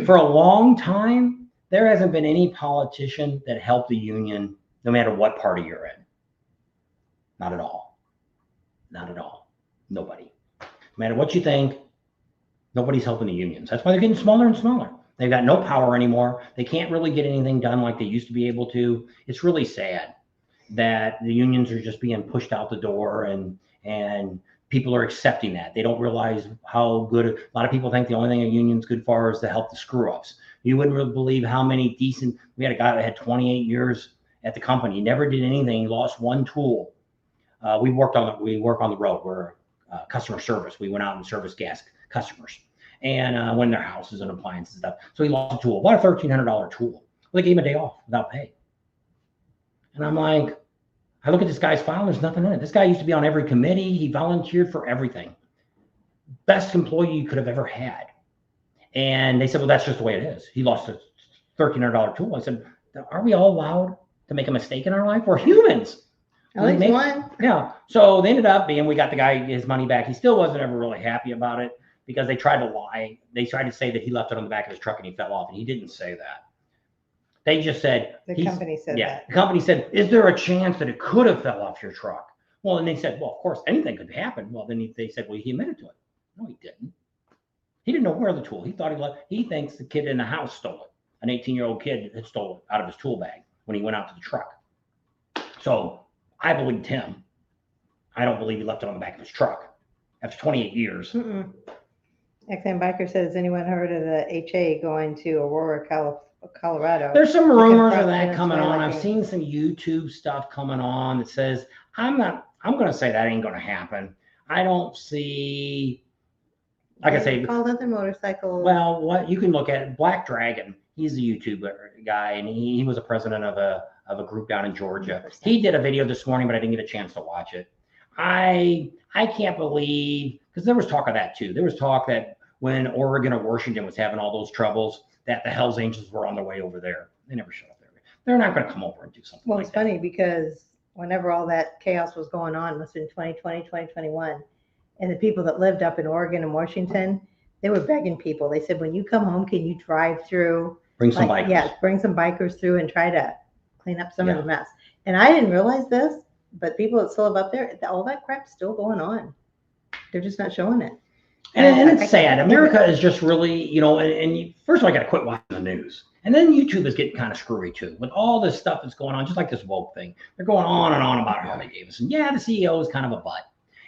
for a long time, there hasn't been any politician that helped the union, no matter what party you're in. Not at all. Not at all. Nobody. No matter what you think, nobody's helping the unions. That's why they're getting smaller and smaller. They've got no power anymore. They can't really get anything done like they used to be able to. It's really sad that the unions are just being pushed out the door, and people are accepting that. They don't realize how good. A lot of people think the only thing a union's good for is to help the screw ups. You wouldn't really believe how many we had a guy that had 28 years at the company. He never did anything. He lost one tool. We work on the road. We're customer service. We went out and service gas customers, and when their houses and appliances and stuff. So he lost a tool. Bought a $1,300 tool. Well, they gave him a day off without pay. And I'm like, I look at this guy's file, there's nothing in it. This guy used to be on every committee. He volunteered for everything. Best employee you could have ever had. And they said, well, that's just the way it is. He lost a $1,300 tool. I said, are we all allowed to make a mistake in our life? We're humans. At least one. Yeah. So they ended up we got the guy his money back. He still wasn't ever really happy about it, because they tried to lie. They tried to say that he left it on the back of his truck and he fell off, and he didn't say that. They just said the company said yeah, that. The company said, is there a chance that it could have fell off your truck? Well, and they said, well, of course, anything could happen. Well, then they said, well, he admitted to it. No, he didn't. He didn't know where the tool. He thought he thinks the kid in the house stole it. An 18-year-old kid had stole it out of his tool bag when he went out to the truck. So I believed him. I don't believe he left it on the back of his truck after 28 years. XM Biker says, has anyone heard of the HA going to Aurora, Colorado? There's some rumors of that coming on. I've seen some YouTube stuff coming on that says, I'm going to say that ain't going to happen. I don't see, like I say, called other motorcycles. Well, what you can look at Black Dragon. He's a YouTuber guy, and he was a president of a group down in Georgia. 100%. He did a video this morning, but I didn't get a chance to watch it. I can't believe, because there was talk of that too. There was talk that when Oregon or Washington was having all those troubles, that the Hells Angels were on their way over there. They never showed up there. They're not going to come over and do something. Well, like it's funny because whenever all that chaos was going on, it must have been 2020, 2021, and the people that lived up in Oregon and Washington, they were begging people. They said, when you come home, can you drive through Bring some bikers. Yeah, bring some bikers through and try to clean up some of Yeah. the mess. And I didn't realize this, but people that still live up there, all that crap's still going on. They're just not showing it. And it's sad. America is just really, you know, and you, first of all, I got to quit watching the news. And then YouTube is getting kind of screwy too, with all this stuff that's going on, just like this woke thing. They're going on and on about Harley Davidson. Yeah, the CEO is kind of a butt,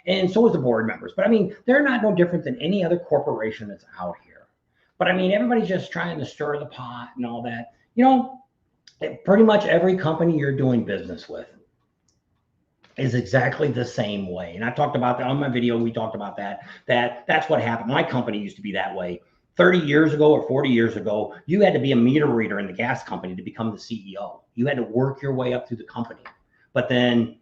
and so is the board members. But I mean, they're not no different than any other corporation that's out here. But I mean, everybody's just trying to stir the pot and all that. You know, pretty much every company you're doing business with is exactly the same way. And I talked about that on my video. We talked about that's what happened. My company used to be that way. 30 years ago or 40 years ago, you had to be a meter reader in the gas company to become the CEO. You had to work your way up through the company. But then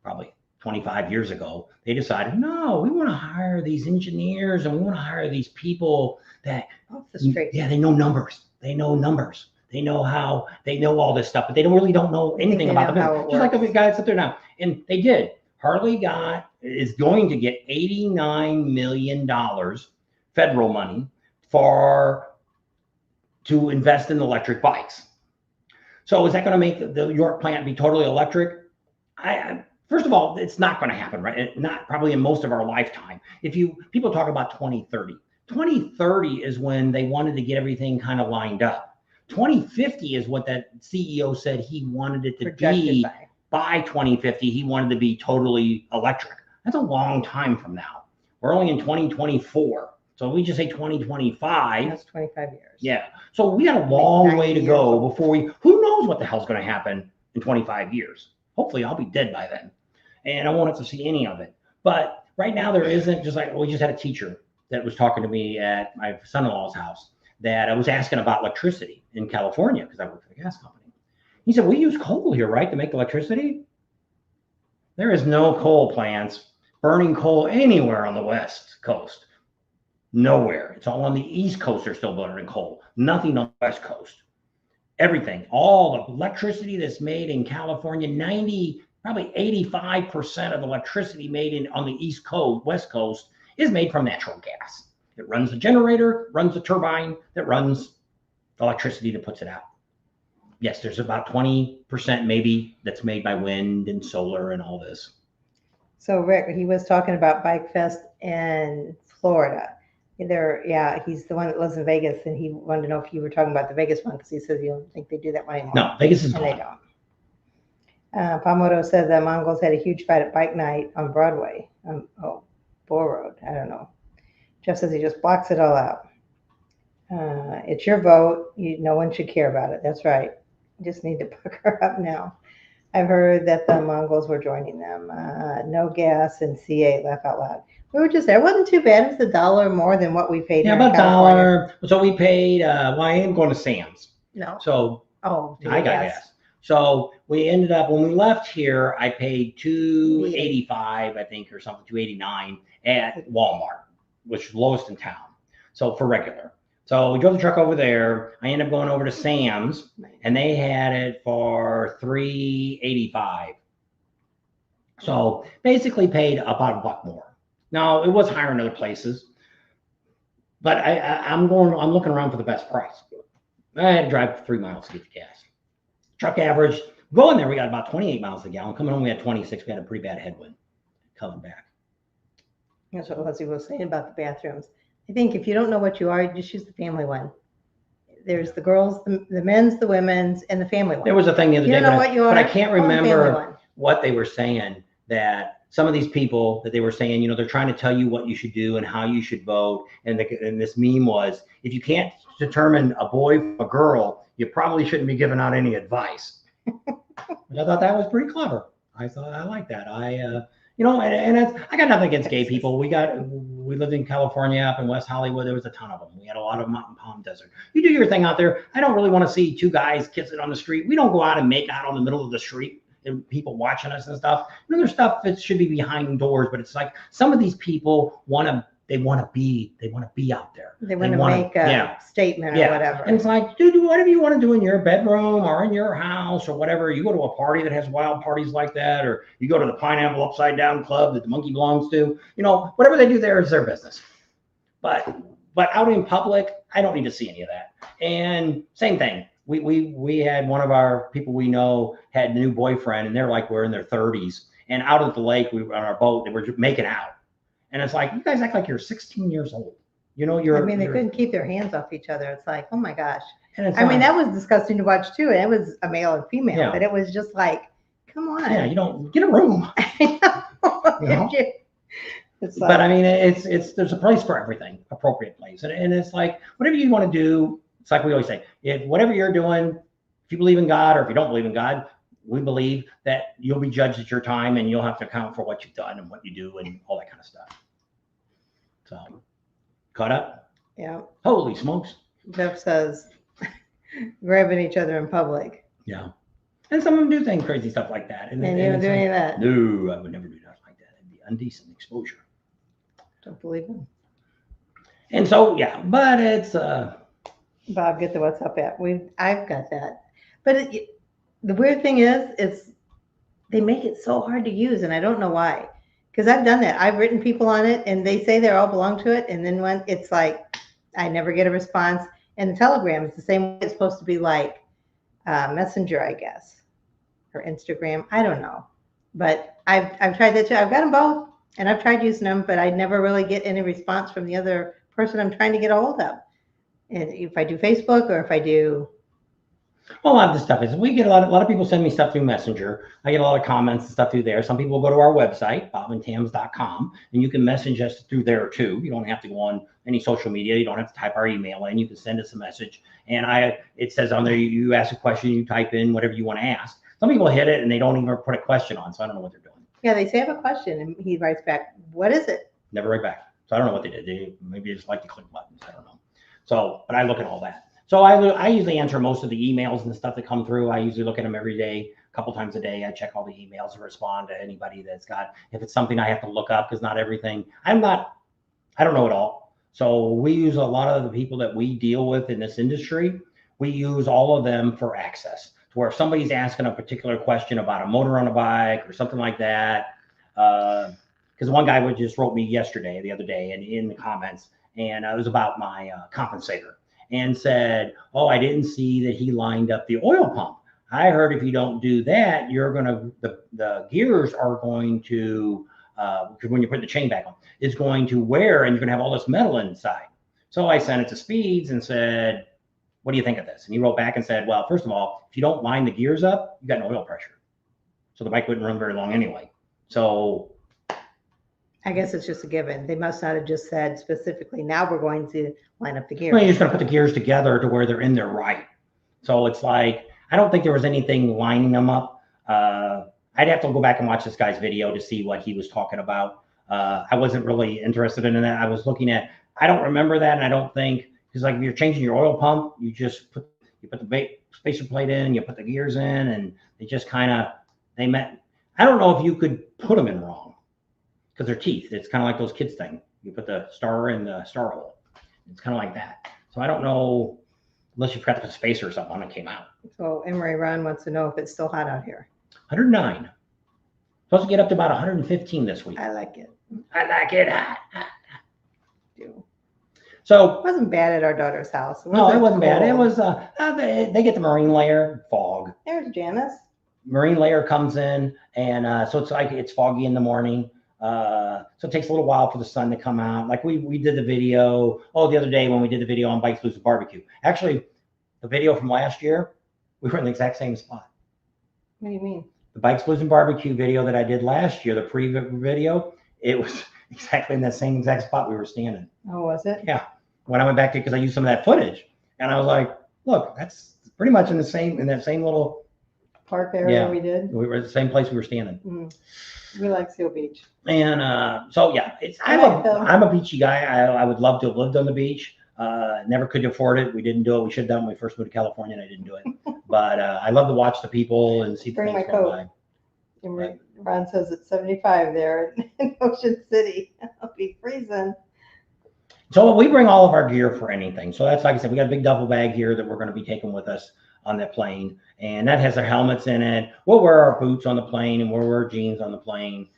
probably 25 years ago, they decided, no, we want to hire these engineers and we want to hire these people that, yeah, they know numbers. They know numbers. They know how, they know all this stuff, but they really don't know anything about the business. Just like the guys up there now. And they did. Harley is going to get $89 million federal money to invest in electric bikes. So is that going to make the York plant be totally electric? First of all, it's not going to happen, right? Not probably in most of our lifetime. People talk about 2030. 2030 is when they wanted to get everything kind of lined up. 2050 is what that CEO said he wanted it to be. By 2050, he wanted to be totally electric. That's a long time from now. We're only in 2024. So we just say 2025. That's 25 years. Yeah. So we got a long way to go before who knows what the hell's going to happen in 25 years. Hopefully I'll be dead by then. And I won't have to see any of it. But right now there isn't, just like we just had a teacher that was talking to me at my son-in-law's house that I was asking about electricity in California because I work for the gas company. He said, we use coal here, right, to make electricity? There is no coal plants burning coal anywhere on the West Coast. Nowhere. It's all on the East Coast they're still burning coal. Nothing on the West Coast. Everything, all the electricity that's made in California, probably 85% of electricity made on the East Coast, West Coast, is made from natural gas. It runs the generator, runs the turbine that runs the electricity that puts it out. Yes, there's about 20% maybe that's made by wind and solar and all this. So Rick, he was talking about Bike Fest in Florida. He's the one that lives in Vegas, and he wanted to know if you were talking about the Vegas one because he says you don't think they do that one anymore. No, Vegas is gone. They don't. Pamoto said the Mongols had a huge fight at Bike Night on Broadway. Bull Road. I don't know. Jeff says he just blocks it all out. It's your vote. No one should care about it. That's right. You just need to pucker up now. I've heard that the Mongols were joining them. No gas and C8, laugh out loud. We were just there. It wasn't too bad. It was $1 more than what we paid. Yeah, about $1. So we paid, I am going to Sam's. No. So I got gas. So we ended up, when we left here, I paid $2.85, I think, or something, $2.89 at Walmart, which is lowest in town. So for regular. So we drove the truck over there. I ended up going over to Sam's, and they had it for $3.85. So basically paid about $1 more. Now it was higher in other places, but I'm looking around for the best price. I had to drive 3 miles to get the gas. Truck average, going there, we got about 28 miles a gallon. Coming home, we had 26. We had a pretty bad headwind coming back. That's what Leslie was saying about the bathrooms. I think if you don't know what you are, just use the family one. There's the girls, the men's, the women's, and the family one. There was a thing the other day, but I can't remember what they were saying, that some of these people that they were saying, they're trying to tell you what you should do and how you should vote. And this meme was, if you can't determine a boy from a girl, you probably shouldn't be giving out any advice. I thought that was pretty clever. I like that. I got nothing against gay people. We lived in California, up in West Hollywood. There was a ton of them. We had a lot of them out in Palm Desert. You do your thing out there. I don't really want to see two guys kissing on the street. We don't go out and make out on the middle of the street and people watching us and stuff. There's stuff that should be behind doors, but it's like some of these people want to be out there. They want to make a statement or whatever. And it's like, do whatever you want to do in your bedroom or in your house or whatever. You go to a party that has wild parties like that, or you go to the Pineapple Upside Down Club that the monkey belongs to. Whatever they do there is their business. But But out in public, I don't need to see any of that. And same thing. We had one of our people we know had a new boyfriend, and they're like, we're in their 30s. And out at the lake, we were on our boat, they were just making out. And it's like, you guys act like you're 16 years old. You know, they couldn't keep their hands off each other. It's like, oh my gosh. And I mean, that was disgusting to watch too. And it was a male and female, Yeah. but it was just like, come on. Yeah, you don't get a room. You know? But I mean, it's there's a place for everything, appropriate place. And it's like, whatever you want to do, it's like we always say, if whatever you're doing, if you believe in God or if you don't believe in God, we believe that you'll be judged at your time and you'll have to account for what you've done and what you do and all that kind of stuff. So, caught up? Yeah. Holy smokes. Jeff says, grabbing each other in public. Yeah. And some of them do things, crazy stuff like that. And you don't do any of that? No, I would never do nothing like that. It'd be indecent exposure. Don't believe him. And so, yeah, but it's... Bob, get the what's up at. I've got that. But the weird thing is they make it so hard to use, and I don't know why. Because I've done that. I've written people on it, and they say they all belong to it, and then when it's like, I never get a response. And the Telegram is the same way. It's supposed to be like Messenger, I guess, or Instagram. I don't know. But I've tried that too. I've got them both, and I've tried using them, but I never really get any response from the other person I'm trying to get a hold of. And if I do Facebook or if I do... Well, a lot of this stuff is, we get a lot of people send me stuff through Messenger. I get a lot of comments and stuff through there. Some people go to our website, bobandtams.com, and you can message us through there too. You don't have to go on any social media. You don't have to type our email in. You can send us a message. And it says on there, you ask a question, you type in whatever you want to ask. Some people hit it and they don't even put a question on, so I don't know what they're doing. Yeah, they say I have a question, and he writes back, what is it? Never write back. So I don't know what they did. Maybe just like to click buttons. I don't know. So, but I look at all that. So I usually answer most of the emails and the stuff that come through. I usually look at them every day, a couple times a day. I check all the emails and respond to anybody that's got, if it's something I have to look up, because not everything, I don't know it all. So we use a lot of the people that we deal with in this industry. We use all of them for access to where if somebody's asking a particular question about a motor on a bike or something like that, because one guy just wrote me the other day, and in the comments, and it was about my compensator, and said, oh, I didn't see that he lined up the oil pump. I heard if you don't do that, you're going to, the gears are going to, because when you put the chain back on, it's going to wear and you're going to have all this metal inside. So I sent it to Speeds and said, what do you think of this? And he wrote back and said, well, first of all, if you don't line the gears up, you got no oil pressure. So the bike wouldn't run very long anyway. So I guess it's just a given. They must not have just said specifically, now we're going to line up the gears. Well, you're just going to put the gears together to where they're in there right. So it's like, I don't think there was anything lining them up. I'd have to go back and watch this guy's video to see what he was talking about. I wasn't really interested in that. I was looking at, I don't remember that, and I don't think, because like if you're changing your oil pump, you just put the spacer plate in, you put the gears in, and they just kind of, I don't know if you could put them in wrong, because they're teeth. It's kind of like those kids thing. You put the star in the star hole. It's kind of like that. So I don't know, unless you forgot to put a spacer or something on it came out. So Emery Ron wants to know if it's still hot out here. 109. Supposed to get up to about 115 this week. I like it. I like it hot. So it wasn't bad at our daughter's house. It wasn't bad. It was, they get the marine layer, fog. There's Janice. Marine layer comes in, and so it's like it's foggy in the morning. So it takes a little while for the sun to come out. Like we did the video, the other day when we did the video on Bikes, Blues and BBQ. Actually, the video from last year, we were in the exact same spot. What do you mean? The Bikes, Blues and BBQ video that I did last year, the pre-video, it was exactly in that same exact spot we were standing. Oh, was it? Yeah. When I went back to, because I used some of that footage, and I was like, look, that's pretty much in that same little park area we did. We were at the same place we were standing. Mm-hmm. We like Seal Beach. And so yeah, I'm a beachy guy. I would love to have lived on the beach. Never could afford it. We didn't do it. We should have done when we first moved to California, and I didn't do it. But I love to watch the people and see the things go by. And Ron says it's 75 there in Ocean City. I'll be freezing. So we bring all of our gear for anything. So that's, like I said, we got a big duffel bag here that we're going to be taking with us on that plane, and that has our helmets in it. We'll wear our boots on the plane, and we'll wear jeans on the plane,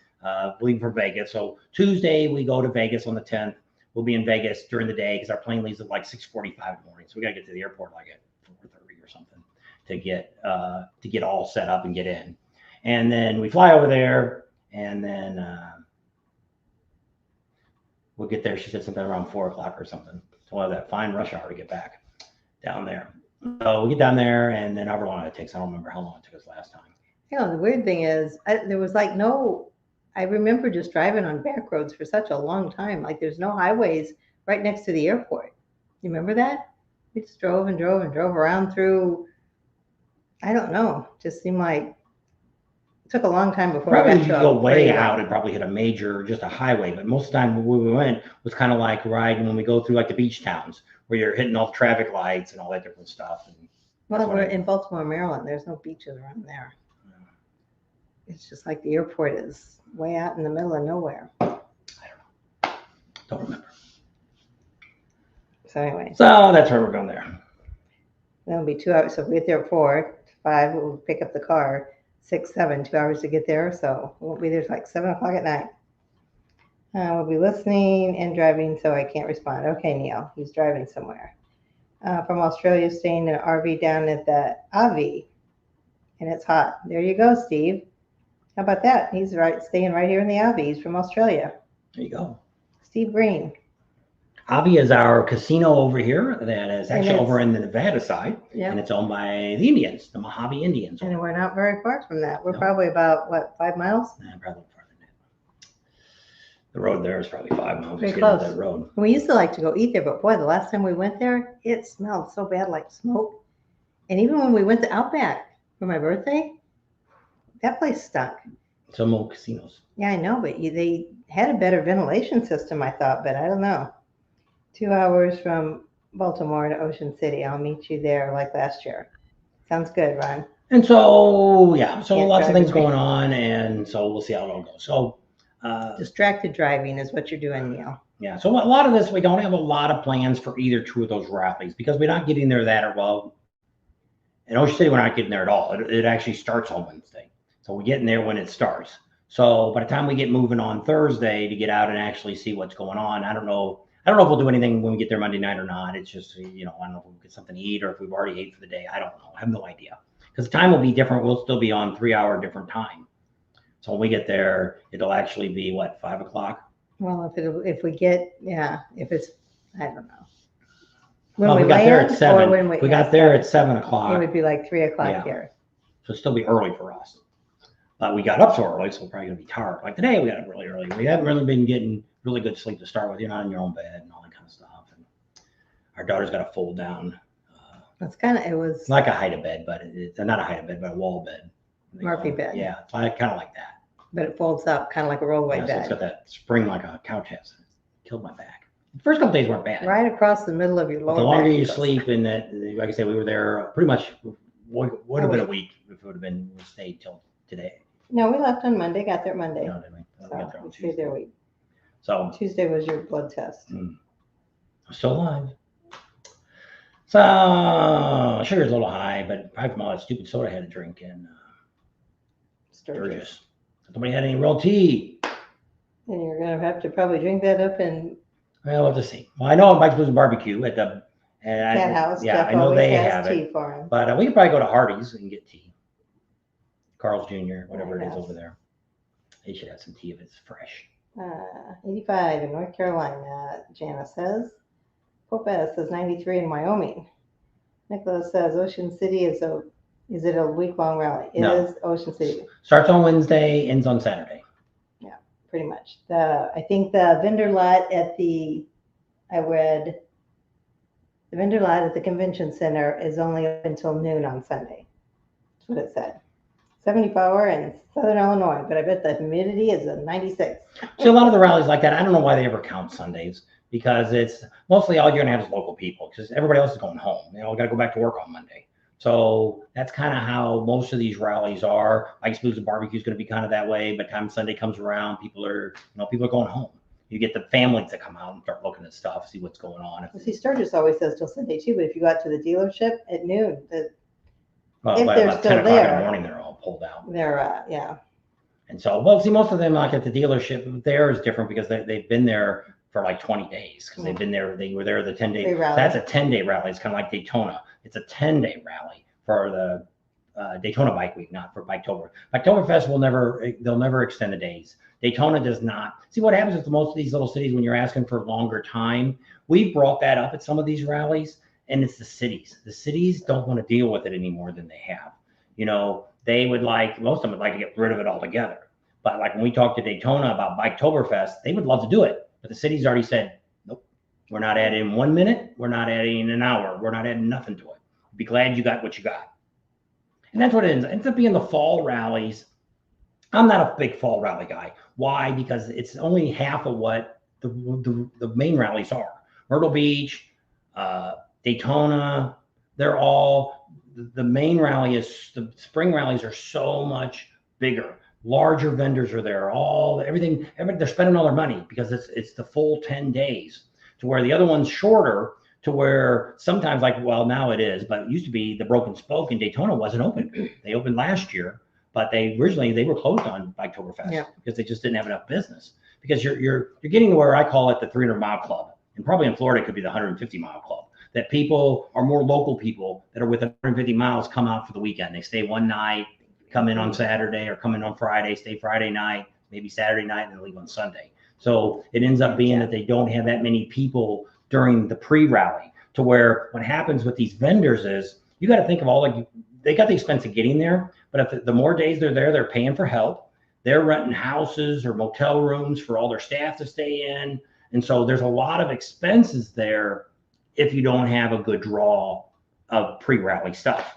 leaving for Vegas. So Tuesday we go to Vegas on the 10th. we'll be in Vegas during the day because our plane leaves at like 6:45 in the morning. So we got to get to the airport like at 4:30 or something to get all set up and get in. And then we fly over there, and then we'll get there. She said something around 4 o'clock or something. So we'll have that fine rush hour to get back down there. So we get down there, and then however long it takes. I don't remember how long it took us last time. You know, the weird thing is, there was like I remember just driving on back roads for such a long time. Like there's no highways right next to the airport. You remember that? We just drove and drove and drove around through, I don't know, just seemed like it took a long time before Probably we you got to go way out and probably hit a major, just a highway. But most of the time where we went was kind of like riding when we go through like the beach towns where you're hitting all the traffic lights and all that different stuff. And well, we're in Baltimore, Maryland. There's no beaches around there. It's just like the airport is way out in the middle of nowhere. I don't know. Don't remember. So anyway. So that's where we're going there. That'll be 2 hours. So if we get there at 4, 5, we'll pick up the car. 6, 7, 2 hours to get there. So we won't be there till like 7 o'clock at night. We'll be listening and driving, so I can't respond. Okay, Neil, he's driving somewhere. From Australia, staying in an RV down at the Avi, and it's hot. There you go, Steve. How about that? He's staying right here in the Avi. He's from Australia. There you go. Steve Green. Avi is our casino over here that is actually over in the Nevada side, and it's owned by the Indians, the Mojave Indians. And we're not very far from that. We're probably about, 5 miles? Probably farther than that. The road there is probably 5 miles. Pretty close. That road. We used to like to go eat there, but boy, the last time we went there, it smelled so bad like smoke. And even when we went to Outback for my birthday, that place stunk. Some old casinos. Yeah, I know, but they had a better ventilation system, I thought, but I don't know. 2 hours from Baltimore to Ocean City. I'll meet you there like last year. Sounds good, Ron. And so, lots of things going on, and so we'll see how it all goes. So, distracted driving is what you're doing, Neil. Yeah, so a lot of this, we don't have a lot of plans for either two of those rallies because we're not getting there in Ocean City, we're not getting there at all. It actually starts on Wednesday. So we're getting there when it starts. So by the time we get moving on Thursday to get out and actually see what's going on, I don't know if we'll do anything when we get there Monday night or not. It's just, I don't know if we'll get something to eat or if we've already ate for the day. I don't know. I have no idea. Because the time will be different. We'll still be on 3-hour different time. So when we get there, it'll actually be 5 o'clock? Well, if it's, I don't know. When we got there at 7. We got there at 7 o'clock. It would be like 3 o'clock here. So it'll still be early for us. But we got up so early, so we're probably going to be tired. Like today, we got up really early. We haven't really been getting really good sleep to start with. You're not in your own bed and all that kind of stuff. And our daughter's got a fold down. It was like a hide-a-bed, but it's not a hide-a-bed, but a wall bed. Murphy bed. Yeah, it's kind of like that. But it folds up, kind of like a rollaway bed. So it's got that spring like a couch has. It killed my back. The first couple days weren't bad. Right across the middle of your lower back. The longer you sleep, and that, like I said, we were there pretty much. Would have been a week if it would have been we stayed till today. No, we left on Monday. Got there Monday. No, didn't we? So we got there on we stayed there a week. So Tuesday was your blood test. I'm still alive. So sugar's a little high, but probably from all that stupid soda I had to drink in Sturgis. Nobody had any real tea. And you're gonna have to probably drink that up and. Well, we'll just see. Well, I know Mike's Blues and BBQ at the Cat House. Yeah, Jeff I know they has have tea it. for him. But we could probably go to Hardee's and get tea. Carl's Jr., whatever it is over there. They should have some tea if it's fresh. 85 in North Carolina, Janice says. Popez says 93 in Wyoming. Nicholas says Ocean City is it a week-long rally? It is Ocean City. Starts on Wednesday, ends on Saturday. Yeah, pretty much. I think the vendor lot at the vendor lot at the convention center is only up until noon on Sunday. That's what it said. 74 in Southern Illinois, but I bet the humidity is a 96. See, a lot of the rallies like that, I don't know why they ever count Sundays, because it's mostly all you're gonna have is local people, because everybody else is going home. Got to go back to work on Monday. So that's kind of how most of these rallies are. Mike's Blues and BBQ is going to be kind of that way. By the time Sunday comes around, people are going home. You get the families that come out and start looking at stuff, see what's going on. See, Sturgis always says till Sunday too, but if you go out to the dealership at noon, Well, by about 10 o'clock in the morning, they're all pulled out. Yeah. And so, well, see, most of them, like at the dealership, there is different because they've been there for like 20 days because they've been there. They were there the 10 days. So Rally. that's a 10-day rally. It's kind of like Daytona. It's a 10-day rally for the Daytona Bike Week, not for Biketober. Biketoberfest they'll never extend the days. Daytona does not. See what happens with most of these little cities when you're asking for longer time. We've brought that up at some of these rallies, and it's the cities. The cities don't want to deal with it any more than they have. You know, they would like, most of them would like to get rid of it altogether. But like when we talked to Daytona about Biketoberfest, they would love to do it. But the city's already said, nope, we're not adding 1 minute. We're not adding an hour. We're not adding nothing to it. Be glad you got what you got. And that's what it ends up being, the fall rallies. I'm not a big fall rally guy. Why? Because it's only half of what the main rallies are. Myrtle Beach, Daytona, they're all, the main rally is, the spring rallies are so much bigger. Larger vendors are there, everything, they're spending all their money because it's the full 10 days, to where the other one's shorter, to where sometimes, like, well, now it is, but it used to be the Broken Spoke in Daytona wasn't open. They opened last year, but originally they were closed on Biketoberfest because they just didn't have enough business. Because you're getting to where I call it the 300-mile club, and probably in Florida it could be the 150-mile club. That people are more local people that are within 150 miles come out for the weekend. They stay one night, come in on Saturday, or come in on Friday, stay Friday night, maybe Saturday night, and then leave on Sunday. So it ends up being that they don't have that many people during the pre-rally, to where what happens with these vendors is you got to think of they got the expense of getting there, but if the more days they're there, they're paying for help. They're renting houses or motel rooms for all their staff to stay in. And so there's a lot of expenses there if you don't have a good draw of pre-rally stuff.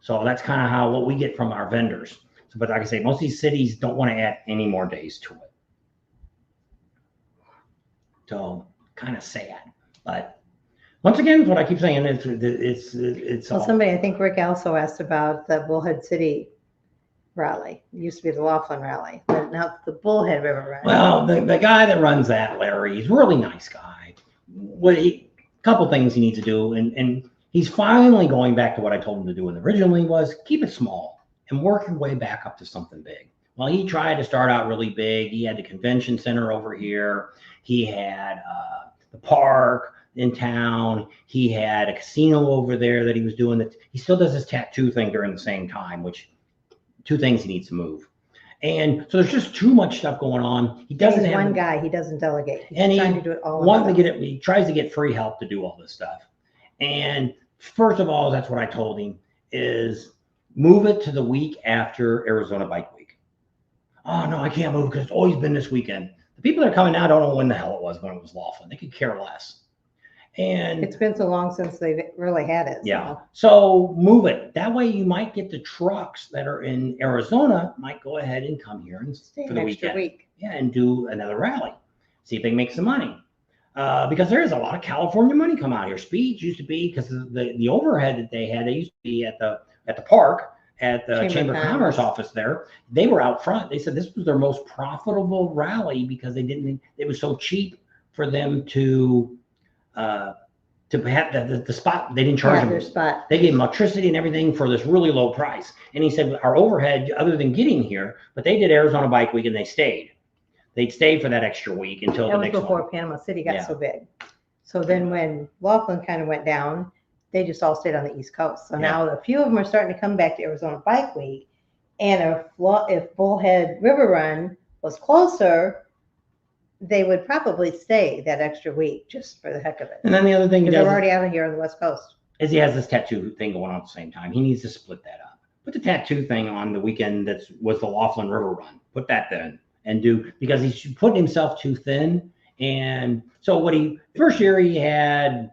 So that's kind of what we get from our vendors. So, but like I say, most of these cities don't want to add any more days to it. So kind of sad. But once again, what I keep saying, it's well, somebody, I think Rick also asked about the Bullhead City rally. It used to be the Laughlin rally, but now it's the Bullhead River rally. Well, the guy that runs that, Larry, he's a really nice guy. Couple things he needs to do, and he's finally going back to what I told him to do originally, was keep it small and work your way back up to something big. Well, he tried to start out really big. He had the convention center over here. He had the park in town. He had a casino over there that he was doing. That he still does his tattoo thing during the same time, which two things he needs to move. And so there's just too much stuff going on. He doesn't have one guy. He doesn't delegate. He's and trying to do it all. He tries to get free help to do all this stuff. And first of all, that's what I told him, is move it to the week after Arizona Bike Week. Oh no, I can't move because it's always been this weekend. The people that are coming now don't know when the hell it was when it was Laughlin. They could care less. And it's been so long since they've really had it. Yeah. So move it. That way you might get the trucks that are in Arizona might go ahead and come here and stay for the extra weekend. Week. Yeah, and do another rally. See if they can make some money. Because there is a lot of California money come out here. Speeds used to be, because the overhead that they used to be at the park, at the Chamber of Commerce office there. They were out front. They said this was their most profitable rally because it was so cheap for them to have the spot. They didn't charge them their spot. They gave them electricity and everything for this really low price. And he said our overhead, other than getting here, but they did Arizona Bike Week and they stayed. They'd stay for that extra week until the next one. That was before Panama City got so big. So then when Laughlin kind of went down, they just all stayed on the East Coast. So now a few of them are starting to come back to Arizona Bike Week. And if Bullhead River Run was closer, they would probably stay that extra week just for the heck of it. And then the other thing they're already out of here on the West Coast. Is he has this tattoo thing going on at the same time. He needs to split that up. Put the tattoo thing on the weekend that was the Laughlin River Run. Put that then and because he's putting himself too thin. And so first year he had,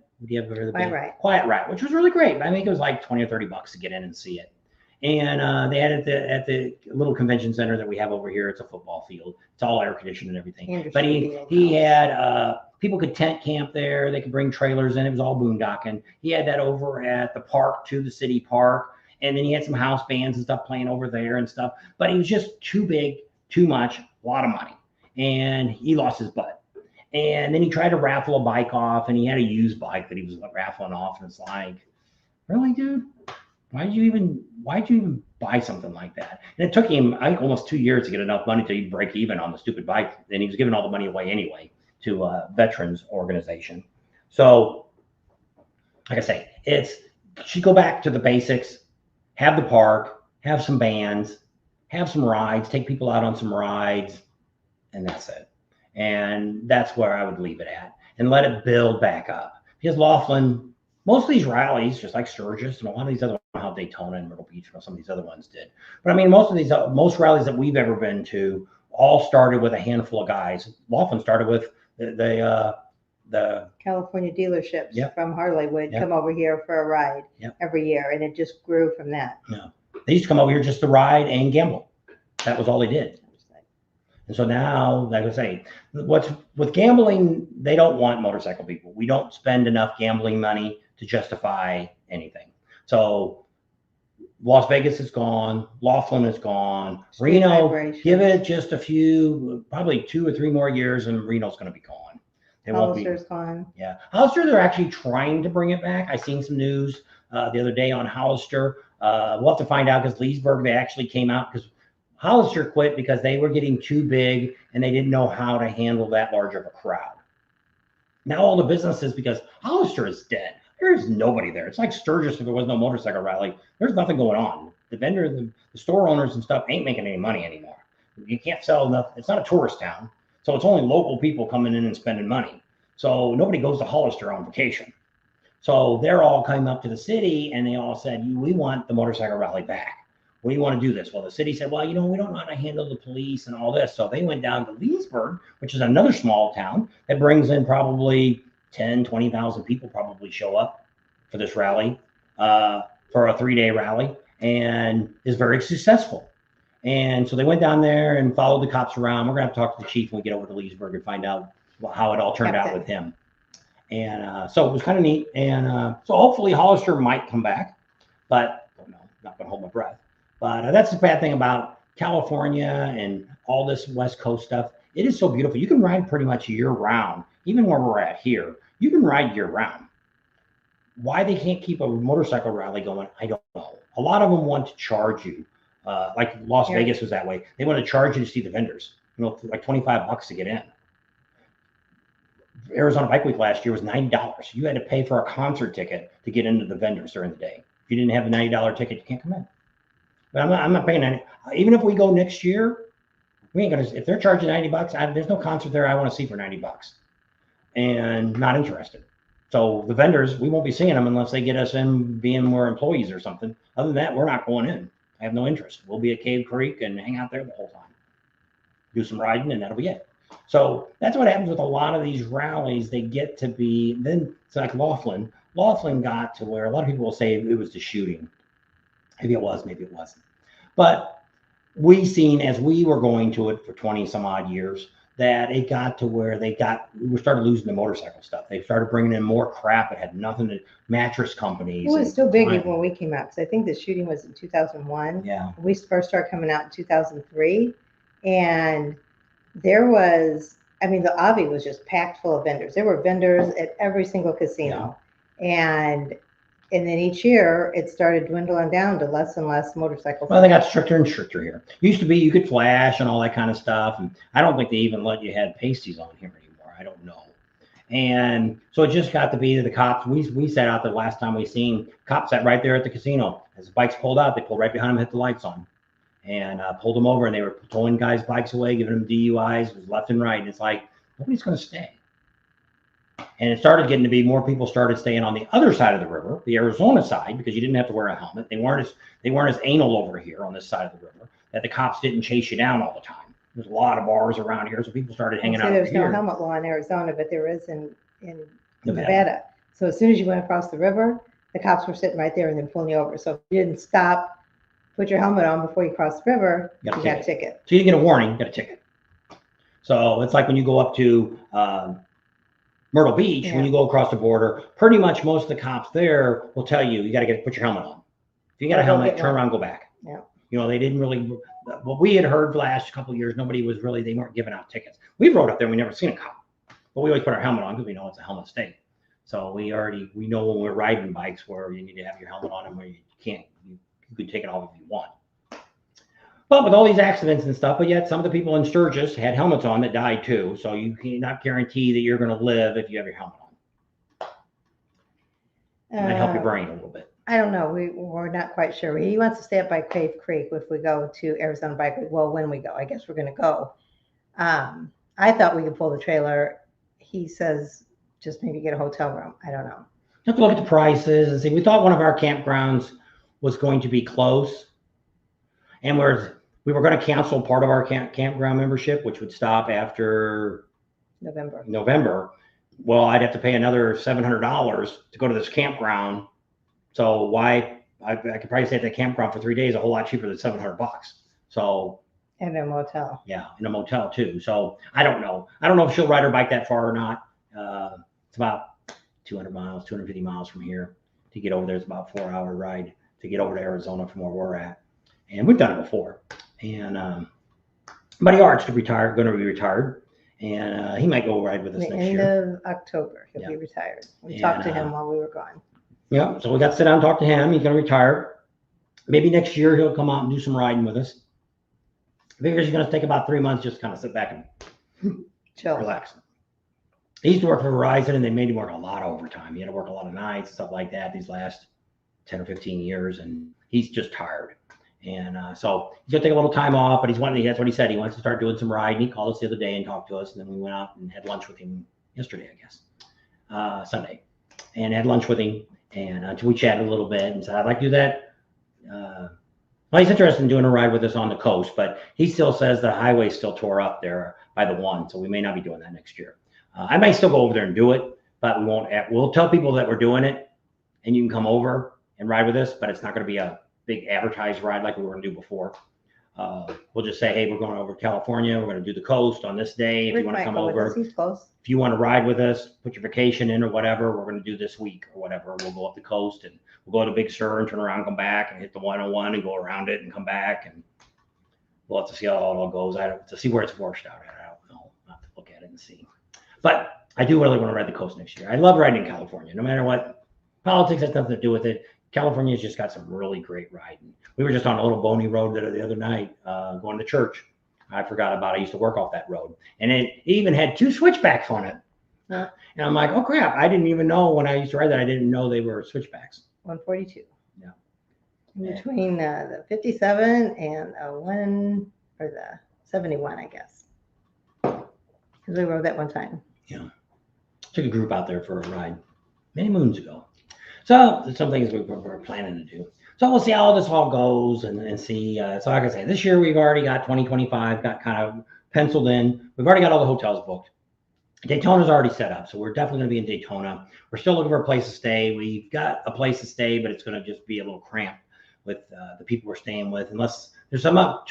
Quiet Riot, which was really great. I think it was like $20 or $30 to get in and see it. And they had it at the little convention center that we have over here. It's a football field. It's all air conditioned and everything. But he had people could tent camp there. They could bring trailers in. It was all boondocking. He had that over at the park, to the city park. And then he had some house bands and stuff playing over there and stuff. But he was just too big, too much, a lot of money. And he lost his butt. And then he tried to raffle a bike off, and he had a used bike that he was raffling off. And it's like, really, dude? Why'd you even buy something like that? And it took him, I think, almost 2 years to get enough money to even break even on the stupid bike. And he was giving all the money away anyway to a veterans organization. So, like I say, she go back to the basics, have the park, have some bands, have some rides, take people out on some rides, and that's it. And that's where I would leave it at and let it build back up. Because Laughlin, most of these rallies, just like Sturgis and a lot of these other, how Daytona and Myrtle Beach, some of these other ones did. But I mean, most rallies that we've ever been to all started with a handful of guys. Laughlin started with the California dealerships Yep. from Harley would Yep. come over here for a ride Yep. every year, and it just grew from that. Yeah. They used to come over here just to ride and gamble. That was all they did. And so now, like I say, what's with gambling, they don't want motorcycle people. We don't spend enough gambling money to justify anything. So Las Vegas is gone, Laughlin is gone, Street Reno, vibration. give it just a few, probably 2 or 3 more years, and Reno's going to be gone. It won't be. Hollister's gone. Yeah, Hollister, they're actually trying to bring it back. I seen some news the other day on Hollister. We'll have to find out because Leesburg, they actually came out because Hollister quit because they were getting too big and they didn't know how to handle that large of a crowd. Now all the businesses, because Hollister is dead. There's nobody there. It's like Sturgis if there was no motorcycle rally. There's nothing going on. The vendor, the store owners and stuff ain't making any money anymore. You can't sell enough. It's not a tourist town. So it's only local people coming in and spending money. So nobody goes to Hollister on vacation. So they're all coming up to the city and they all said, we want the motorcycle rally back. What do you want to do this? Well, the city said, well, we don't know how to handle the police and all this. So they went down to Leesburg, which is another small town that brings in probably 10, 20,000 people probably show up for this rally, for a 3-day rally, and is very successful. And so they went down there and followed the cops around. We're going to have to talk to the chief when we get over to Leesburg and find out how it all turned out with him. And so it was kind of neat. And so hopefully Hollister might come back, but I don't know, not going to hold my breath. But that's the bad thing about California and all this West Coast stuff. It is so beautiful. You can ride pretty much year round, even where we're at here. You can ride year round. Why they can't keep a motorcycle rally going, I don't know. A lot of them want to charge you. Like Las Vegas was that way. They want to charge you to see the vendors, like $25 to get in. Arizona Bike Week last year was $90. You had to pay for a concert ticket to get into the vendors during the day. If you didn't have a $90 ticket, you can't come in. But I'm not paying any. Even if we go next year, we ain't gonna. If they're charging $90, there's no concert there I want to see for $90, and not interested. So the vendors, we won't be seeing them unless they get us in being more employees or something. Other than that, we're not going in. I have no interest. We'll be at Cave Creek and hang out there the whole time, do some riding, and that'll be it. So that's what happens with a lot of these rallies. They get to be, then it's like Laughlin. Laughlin got to where a lot of people will say it was the shooting. Maybe it was, maybe it wasn't. But we seen as we were going to it for 20 some odd years that it got to where we started losing the motorcycle stuff. They started bringing in more crap. It had nothing to mattress companies. It was still big when we came out because I think the shooting was in 2001. Yeah. We first started coming out in 2003, and there was, the Avi was just packed full of vendors. There were vendors at every single casino, and then each year it started dwindling down to less and less motorcycles. Well, they got stricter and stricter here. Used to be you could flash and all that kind of stuff, and I don't think they even let you have pasties on here anymore. I don't know. And so it just got to be the cops. We sat out there last time we seen cops sat right there at the casino. As the bikes pulled out, they pulled right behind them, hit the lights on, and pulled them over, and they were towing guys' bikes away, giving them DUIs left and right. And it's like nobody's going to stay. And it started getting to be more people started staying on the other side of the river, the Arizona side, because you didn't have to wear a helmet. They weren't as anal over here on this side of the river, that the cops didn't chase you down all the time. There's a lot of bars around here, so people started hanging out over There's here. no helmet law in Arizona, but there is in Nevada. So as soon as you went across the river, the cops were sitting right there and then pulling you over. So if you didn't stop, put your helmet on before you crossed the river, you got a ticket. So you didn't get a warning, you got a ticket. So it's like when you go up to Myrtle Beach, when you go across the border, pretty much most of the cops there will tell you, you got to put your helmet on. If you got a helmet, turn around, go back. Yeah. They didn't really, what we had heard the last couple of years, they weren't giving out tickets. We rode up there, we never seen a cop, but we always put our helmet on because we know it's a helmet state. So we know when we're riding bikes where you need to have your helmet on and where you can take it off if you want. But with all these accidents and stuff, but yet some of the people in Sturgis had helmets on that died too. So you cannot guarantee that you're going to live if you have your helmet on. It might help your brain a little bit. I don't know. We're not quite sure. He wants to stay up by Cave Creek if we go to Arizona Bike Week. Well, when we go, I guess we're going to go. I thought we could pull the trailer. He says just maybe get a hotel room. I don't know. You have to look at the prices and see. We thought one of our campgrounds was going to be close, and we were going to cancel part of our campground membership, which would stop after November. Well, I'd have to pay another $700 to go to this campground. So why? I could probably stay at the campground for 3 days, a whole lot cheaper than $700. So. And a motel. Yeah, in a motel too. So I don't know. I don't know if she'll ride her bike that far or not. It's about 200 miles, 250 miles from here to get over there. It's about a 4-hour ride to get over to Arizona from where we're at. And we've done it before. And Buddy Art's going to be retired. And he might go ride with us next year. End of October, he'll be retired. We talked to him while we were gone. Yeah, so we got to sit down and talk to him. He's going to retire. Maybe next year he'll come out and do some riding with us. I figures he's going to take about 3 months, just kind of sit back and chill, relax. He used to work for Verizon, and they made him work a lot of overtime. He had to work a lot of nights, stuff like that, these last 10 or 15 years, and he's just tired. And so he's going to take a little time off, but that's what he said. He wants to start doing some riding. He called us the other day and talked to us, and then we went out and had lunch with him yesterday, I guess, Sunday, and had lunch with him, and we chatted a little bit and said, I'd like to do that. Well, he's interested in doing a ride with us on the coast, but he still says the highway's still tore up there by the 1, so we may not be doing that next year. I might still go over there and do it, but we won't. We'll tell people that we're doing it, and you can come over and ride with us, but it's not going to be a big advertised ride like we were going to do before. We'll just say, hey, we're going over to California. We're going to do the coast on this day. If you want to come over, he's close. If you want to ride with us, put your vacation in or whatever, we're going to do this week or whatever. We'll go up the coast and we'll go to Big Sur and turn around, come back and hit the 101 and go around it and come back. And we'll have to see how it all goes. To see where it's washed out. I don't know. I'll have to look at it and see. But I do really want to ride the coast next year. I love riding in California, no matter what. Politics has nothing to do with it. California's just got some really great riding. We were just on a little bony road the other night going to church. I forgot about it. I used to work off that road. And it even had 2 switchbacks on it. And I'm like, oh, crap. I didn't even know when I used to ride that. I didn't know they were switchbacks. 142. Yeah. In between the 57 and the 71, I guess. Because we rode that one time. Yeah. Took a group out there for a ride many moons ago. So there's some things we're planning to do. So we'll see how this all goes and see. So like I say, this year we've already got 2025 got kind of penciled in. We've already got all the hotels booked. Daytona's already set up, so we're definitely going to be in Daytona. We're still looking for a place to stay. We've got a place to stay, but it's going to just be a little cramped with the people we're staying with, unless there's 2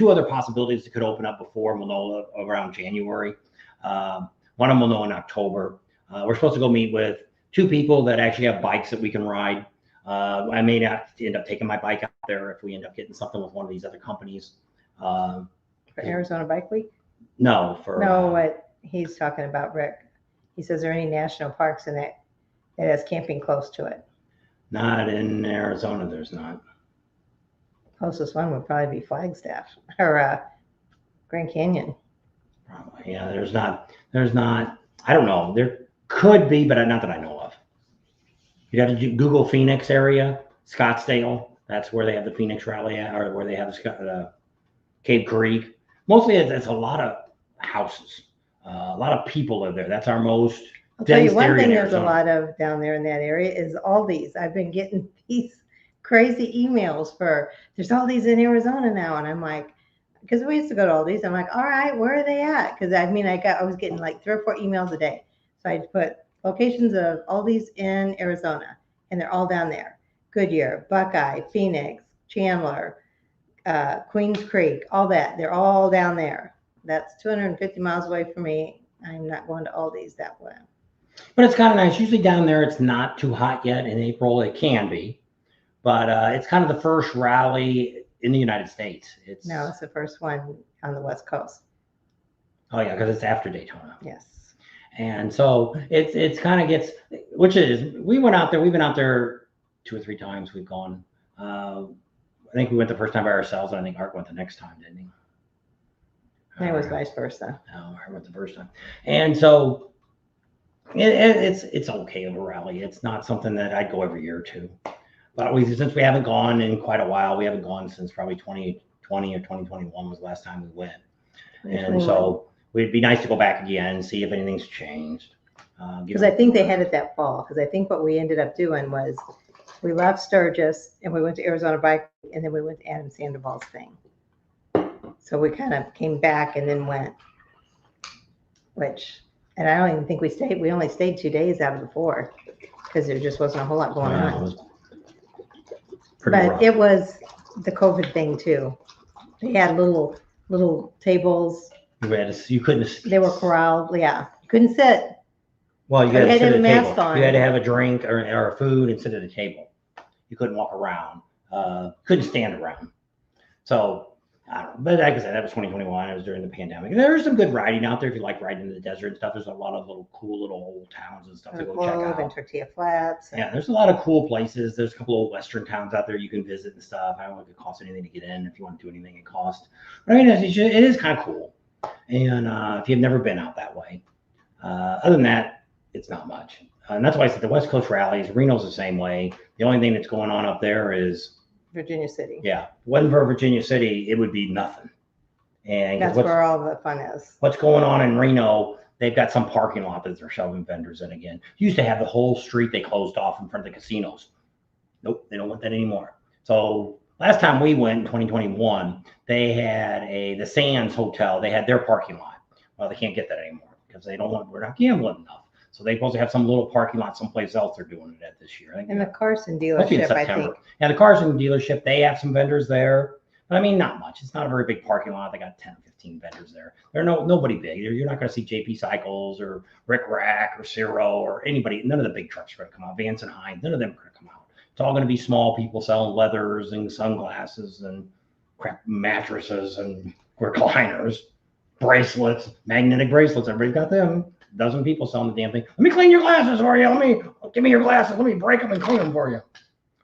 other possibilities that could open up before, and we'll know around January. One of them we'll know in October. We're supposed to go meet with 2 people that actually have bikes that we can ride. I may not end up taking my bike out there if we end up getting something with one of these other companies. For Arizona Bike Week? No, what he's talking about, Rick. He says, are there any national parks in it that has camping close to it? Not in Arizona, there's not. Closest one would probably be Flagstaff or Grand Canyon. Probably, yeah, there's not. I don't know. There could be, but not that I know of. You got to Google Phoenix area, Scottsdale. That's where they have the Phoenix Rally at, or where they have the Cave Creek. Mostly, it's a lot of houses. A lot of people live there. That's our most I'll tell dense you one area thing in there's a Arizona. lot of down there in that area is Aldi's. I've been getting these crazy emails there's Aldi's in Arizona now. And I'm like, because we used to go to Aldi's. I'm like, all right, where are they at? Because I was getting like 3 or 4 emails a day. So I put locations of Aldi's in Arizona, and they're all down there. Goodyear, Buckeye, Phoenix, Chandler, Queens Creek, all that. They're all down there. That's 250 miles away from me. I'm not going to Aldi's that way. But it's kind of nice. Usually down there, it's not too hot yet in April. It can be. But it's kind of the first rally in the United States. It's the first one on the West Coast. Oh, yeah, because it's after Daytona. Yes. And so it's kind of gets, which is, we've been out there 2 or 3 times. We've gone. think we went the first time by ourselves, and I think Art went the next time, didn't he? It was vice versa. No, Art went the first time. And so it's okay of a rally. It's not something that I'd go every year to. But since we haven't gone in quite a while, we haven't gone since probably 2020 or 2021 was the last time we went. And so it'd be nice to go back again and see if anything's changed. Because I think they had it that fall. Because I think what we ended up doing was we left Sturgis and we went to Arizona Bike, and then we went to Adam Sandoval's thing. So we kind of came back and then went, and I don't even think we stayed. We only stayed 2 days out of the 4 because there just wasn't a whole lot going on. But it was the COVID thing too. They had little tables. You couldn't. They were corralled. Yeah, you couldn't sit. Well, you had to sit at a table. On. You had to have a drink or food and sit at a table. You couldn't walk around. Couldn't stand around. So I don't know. But like I said, that was 2021. It was during the pandemic. And there's some good riding out there if you like riding in the desert and stuff. There's a lot of cool little old towns and stuff to go check out. And Tortilla Flats. Yeah, there's a lot of cool places. There's a couple of western towns out there you can visit and stuff. I don't think it costs anything to get in. If you want to do anything, it costs. But I mean, it is kind of cool. And if you've never been out that way, other than that, it's not much. And that's why I said the West Coast rallies, Reno's the same way. The only thing that's going on up there is Virginia City. Yeah. If it wasn't for Virginia City, it would be nothing. And that's where all the fun is. What's going on in Reno, they've got some parking lot that they're shoving vendors in again. Used to have the whole street they closed off in front of the casinos. Nope, they don't want that anymore. So last time we went in 2021, they had the Sands Hotel. They had their parking lot. Well, they can't get that anymore because we're not gambling enough. So they're supposed to have some little parking lot someplace else they're doing it at this year. And the Carson dealership, I think. Yeah, the Carson dealership, they have some vendors there. But I mean, not much. It's not a very big parking lot. They got 10, 15 vendors there. Nobody big. You're not going to see JP Cycles or Rick Rack or Ciro or anybody. None of the big trucks are going to come out. Vance and Hines, none of them are going to come out. It's all going to be small people selling leathers and sunglasses and crap mattresses and recliners, bracelets, magnetic bracelets. Everybody's got them. A dozen people selling the damn thing. Let me clean your glasses for you. Give me your glasses. Let me break them and clean them for you.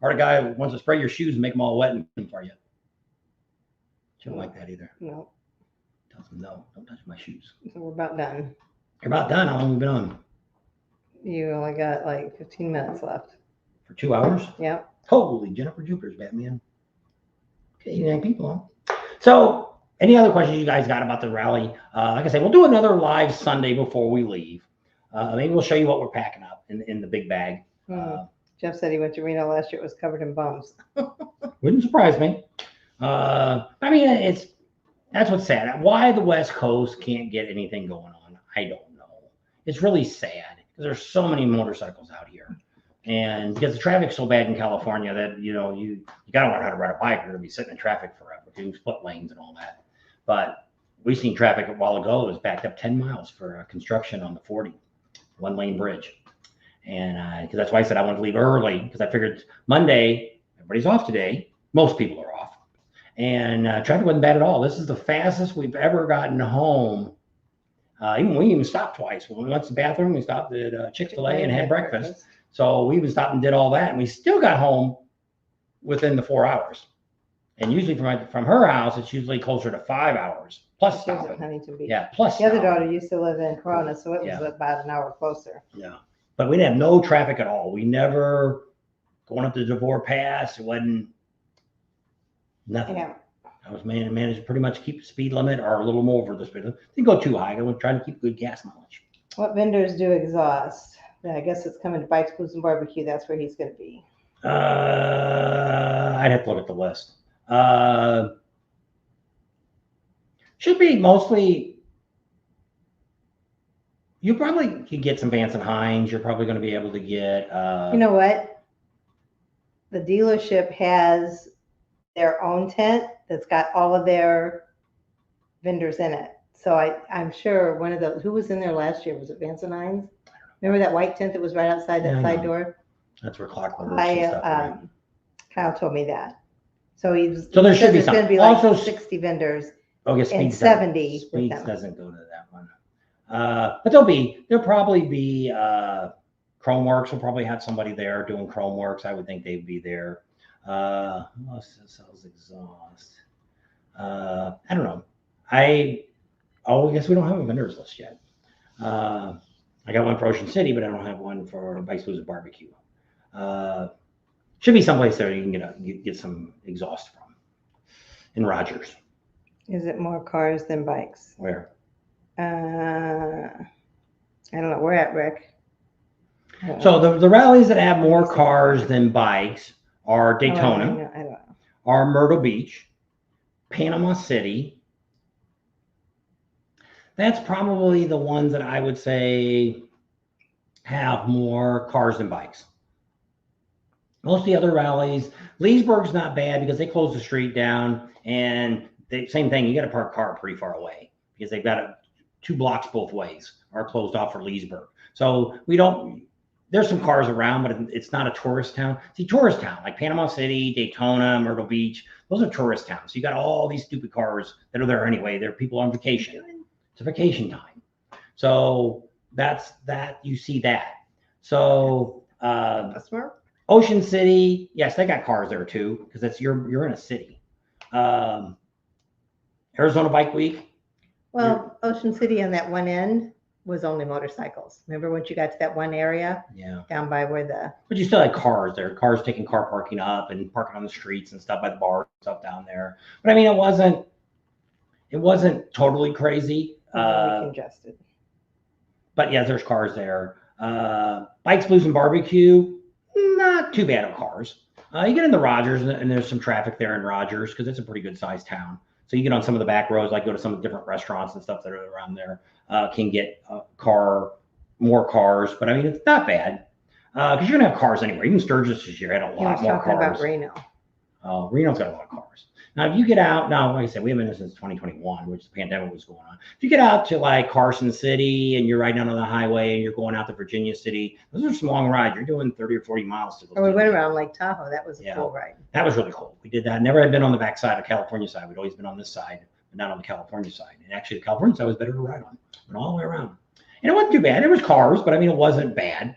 Or the guy who wants to spray your shoes and make them all wet and clean for you. She don't like that either. No. Tells them no, don't touch my shoes. So we're about done. You're about done. How long have we been on? You only got like 15 minutes left. For 2 hours? Yep. Holy Jennifer Jupiter's Batman. Okay, 89 people on. So any other questions you guys got about the rally? Like I said, we'll do another live Sunday before we leave. Maybe we'll show you what we're packing up in the big bag. Jeff said he went to Reno last year. It was covered in bums. Wouldn't surprise me. I mean, that's what's sad. Why the West Coast can't get anything going on, I don't know. It's really sad because there's so many motorcycles out here. And because the traffic's so bad in California that, you got to learn how to ride a bike or you're going to be sitting in traffic forever. You split lanes and all that. But we've seen traffic a while ago. It was backed up 10 miles for construction on the 40, 1-lane bridge. And because that's why I said I wanted to leave early because I figured Monday, everybody's off today. Most people are off. And traffic wasn't bad at all. This is the fastest we've ever gotten home. We even stopped twice. When we went to the bathroom, we stopped at Chick-fil-A and had breakfast. So we even stopped and did all that. And we still got home within the 4 hours. And usually from her house, it's usually closer to 5 hours. Plus stopping. Huntington Beach. Yeah, plus the other daughter used to live in Corona, so it was about an hour closer. Yeah. But we didn't have no traffic at all. We never going up the Devore Pass. It wasn't nothing. Yeah. I was managed to pretty much keep the speed limit or a little more over the speed limit. Didn't go too high. I was trying to keep good gas mileage. What vendors do exhaust? Yeah, I guess it's coming to Bikes, Blues and BBQ. That's where he's going to be. I'd have to look at the list. Should be mostly. You probably could get some Vance and Hines. You're probably going to be able to get. You know what? The dealership has their own tent that's got all of their vendors in it. So I'm sure one of those. Who was in there last year? Was it Vance and Hines? Remember that white tent that was right outside that side door? That's where Clockwork and stuff. Right? Kyle told me that. So there should be going to be like also 60 vendors. Oh, yes, and 70. Speeds doesn't go to that one. But there'll probably be Chromeworks will probably have somebody there doing Chromeworks. I would think they'd be there. Who else sells exhaust? I don't know. I guess we don't have a vendors list yet. I got one for Ocean City, but I don't have one for Bikes, Blues and BBQ. Should be someplace there you can get some exhaust from in Rogers. Is it more cars than bikes? Where? I don't know. Where at, Rick? So the rallies that have more cars than bikes are Daytona, I don't know. are Myrtle Beach, Panama City. That's probably the ones that I would say have more cars than bikes. Most of the other rallies, Leesburg's not bad because they close the street down, and same thing. You got to park a car pretty far away because they've got 2 blocks both ways are closed off for Leesburg. So we don't. There's some cars around, but it's not a tourist town. See, tourist town like Panama City, Daytona, Myrtle Beach, those are tourist towns. So you got all these stupid cars that are there anyway. They're people on vacation. It's a vacation time. So that's that. You see that. So Ocean City, yes, they got cars there too because that's you're in a city. Arizona Bike Week. Well, Ocean City on that one end was only motorcycles. Remember once you got to that one area? Yeah. Down by where the. But you still had cars there. Cars taking car parking up and parking on the streets and stuff by the bars and stuff down there. But I mean, it wasn't totally crazy. Congested. But yeah, there's cars there. Bikes, Blues and BBQ, not too bad of cars. You get in the Rogers, and there's some traffic there in Rogers because it's a pretty good sized town. So you get on some of the back roads, like go to some of the different restaurants and stuff that are around there. Can get more cars, but I mean, it's not bad because you're gonna have cars anywhere. Even Sturgis this year had a lot more cars. About Reno. Reno's got a lot of cars. Now, if you get out, now, like I said, we haven't been since 2021, which the pandemic was going on. If you get out to like Carson City and you're right down on the highway and you're going out to Virginia City, those are some long rides. You're doing 30 or 40 miles to go. We went around Lake Tahoe. That was a cool ride. That was really cool. We did that. Never had been on the back side of California side. We'd always been on this side, but not on the California side. And actually, the California side was better to ride on. Went all the way around. And it wasn't too bad. There was cars, but I mean, it wasn't bad.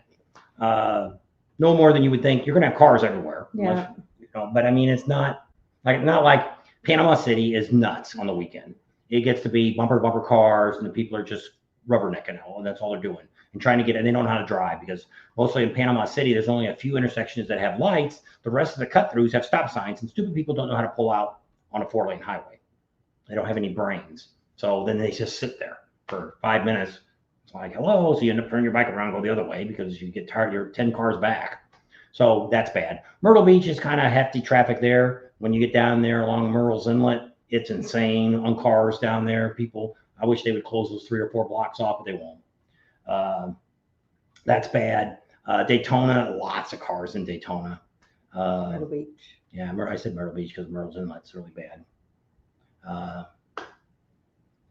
No more than you would think. You're going to have cars everywhere. Yeah. Unless, but I mean, it's not like Panama City is nuts on the weekend. It gets to be bumper to bumper cars, and the people are just rubbernecking, and that's all they're doing and trying to get. And they don't know how to drive because mostly in Panama City, there's only a few intersections that have lights. The rest of the cut throughs have stop signs, and stupid people don't know how to pull out on a 4-lane highway. They don't have any brains, so then they just sit there for 5 minutes. It's like hello, so you end up turning your bike around, and go the other way because you get tired. You're 10 cars back. So that's bad. Myrtle Beach is kind of hefty traffic there. When you get down there along Myrtle's Inlet, it's insane on cars down there. People, I wish they would close those 3 or 4 blocks off, but they won't. That's bad. Daytona, lots of cars in Daytona. Myrtle Beach. Yeah, I said Myrtle Beach because Myrtle's Inlet's really bad.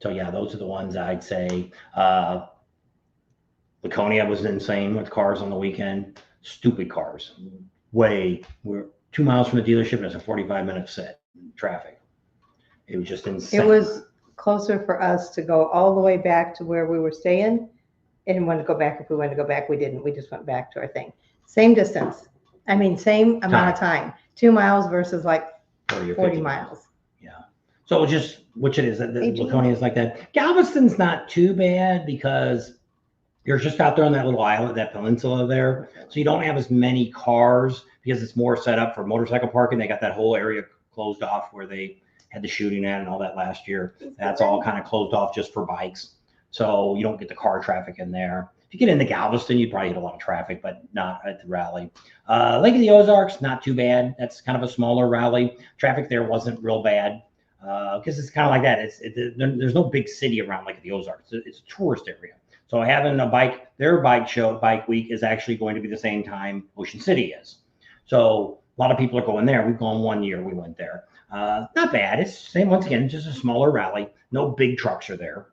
So yeah, those are the ones I'd say. Laconia was insane with cars on the weekend. Stupid cars. We're 2 miles from the dealership and it's a 45-minute sit in traffic. It was just insane. It was closer for us to go all the way back to where we were staying. And when to go back, if we wanted to go back, we didn't. We just went back to our thing. Same distance. I mean, same amount of time. 2 miles versus like 40 miles. Yeah. So just, which it is, Laconia is like that. Galveston's not too bad because you're just out there on that little island, that peninsula there. So you don't have as many cars because it's more set up for motorcycle parking. They got that whole area closed off where they had the shooting at and all that last year. That's all kind of closed off just for bikes. So you don't get the car traffic in there. If you get into Galveston, you probably hit a lot of traffic, but not at the rally. Lake of the Ozarks, not too bad. That's kind of a smaller rally. Traffic there wasn't real bad because it's kind of like that. There's no big city around Lake of the Ozarks. It's a tourist area. So having their bike week is actually going to be the same time Ocean City is. So a lot of people are going there. We've gone 1 year. We went there. Not bad. It's same once again, just a smaller rally. No big trucks are there.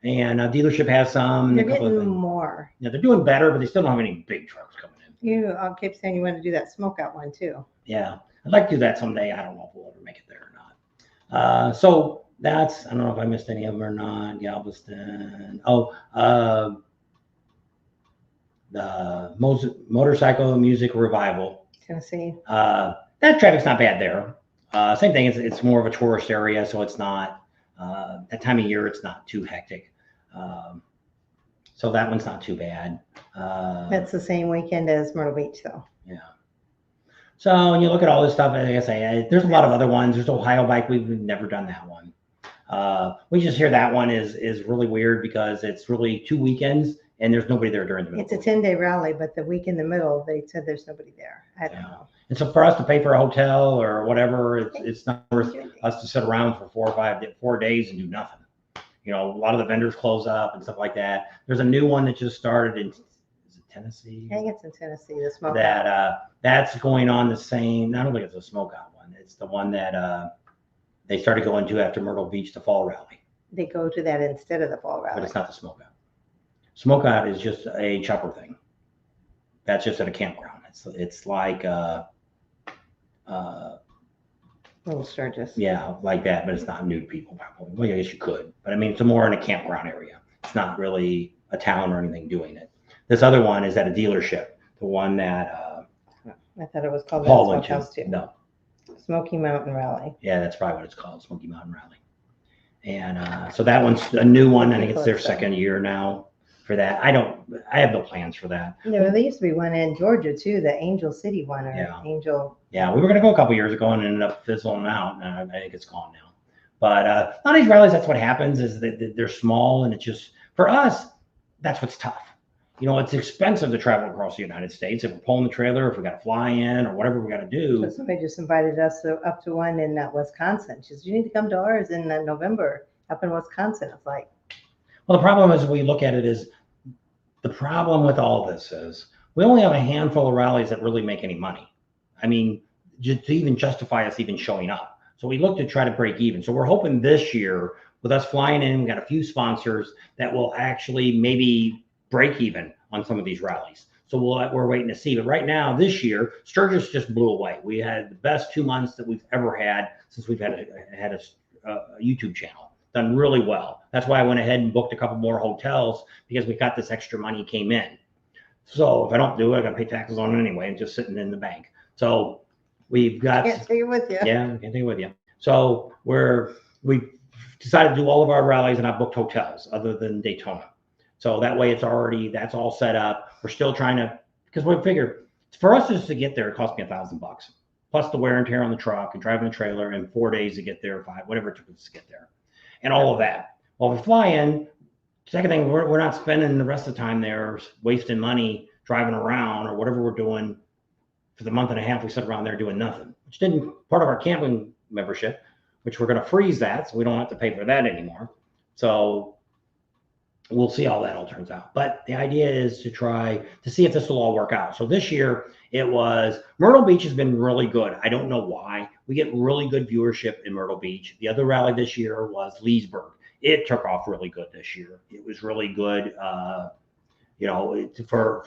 And dealership has some. They're getting more. Yeah, they're doing better, but they still don't have any big trucks coming in. You kept saying you want to do that smoke out one too. Yeah, I'd like to do that someday. I don't know if we'll ever make it there or not. So that's, I don't know if I missed any of them or not. Galveston. The Motorcycle Music Revival. Tennessee. that traffic's not bad there. Same thing, it's more of a tourist area, so it's not, that time of year, it's not too hectic. So that one's not too bad. That's the same weekend as Myrtle Beach, though. Yeah. So when you look at all this stuff, like I say, there's a lot of other ones. There's Ohio Bike. We've never done that one. We just hear that one is really weird because it's really 2 weekends and there's nobody there during the middle. It's a 10-day rally, but the week in the middle, they said there's nobody there. I don't know. And so for us to pay for a hotel or whatever, it's not worth us to sit around for 4 days and do nothing. You know, a lot of the vendors close up and stuff like that. There's a new one that just started in, is it Tennessee? I think it's in Tennessee, the smoke. That's going on the same, I don't think it's a smokeout one. It's the one that they started going to after Myrtle Beach, the fall rally. They go to that instead of the fall rally. But it's not the smokeout. Smokeout is just a chopper thing. That's just at a campground. It's like Little Sturgis. Yeah, like that, but it's not nude people probably. Well, I guess you could, but I mean, it's more in a campground area. It's not really a town or anything doing it. This other one is at a dealership. The one that I thought it was called Paul went Smokehouse to. too. No. Smoky Mountain Rally. Yeah, that's probably what it's called, Smoky Mountain Rally. And so that one's a new one. I think it's their second year now for that. I have no plans for that. No, there used to be one in Georgia too, the Angel City one, or Yeah. Angel. Yeah, we were going to go a couple years ago and ended up fizzling out, and I think it's gone now. But a lot of these rallies, that's what happens is that they're small, and it's just, for us, that's what's tough. You know, it's expensive to travel across the United States. If we're pulling the trailer, if we got to fly in or whatever we got to do. So somebody just invited us up to one in Wisconsin. She said, you need to come to ours in November up in Wisconsin. It's like, well, the problem is we look at it is, the problem with all this is we only have a handful of rallies that really make any money. I mean, just to even justify us even showing up. So we look to try to break even. So we're hoping this year with us flying in, we got a few sponsors that will actually maybe break even on some of these rallies. So we're waiting to see. But right now, this year, Sturgis just blew away. We had the best 2 months that we've ever had since we've had a YouTube channel. Done really well. That's why I went ahead and booked a couple more hotels because we got this extra money came in. So if I don't do it, I got to pay taxes on it anyway. It's just sitting in the bank. So we've got. I can't take it with you. Yeah, I can't take it with you. So we decided to do all of our rallies, and I booked hotels other than Daytona. So that way that's all set up. We're still trying to, because we figure for us just to get there, it cost me $1,000 plus the wear and tear on the truck and driving a trailer and 4 days to get there, whatever it took us to get there. And all of that. Well, we fly in. Second thing, we're not spending the rest of the time there wasting money driving around or whatever we're doing for the month and a half we sit around there doing nothing, which didn't part of our camping membership, which we're going to freeze that so we don't have to pay for that anymore. So we'll see how that all turns out. But the idea is to try to see if this will all work out. So this year it was Myrtle Beach has been really good. I don't know why. We get really good viewership in Myrtle Beach. The other rally this year was Leesburg. It took off really good this year. It was really good, you know, for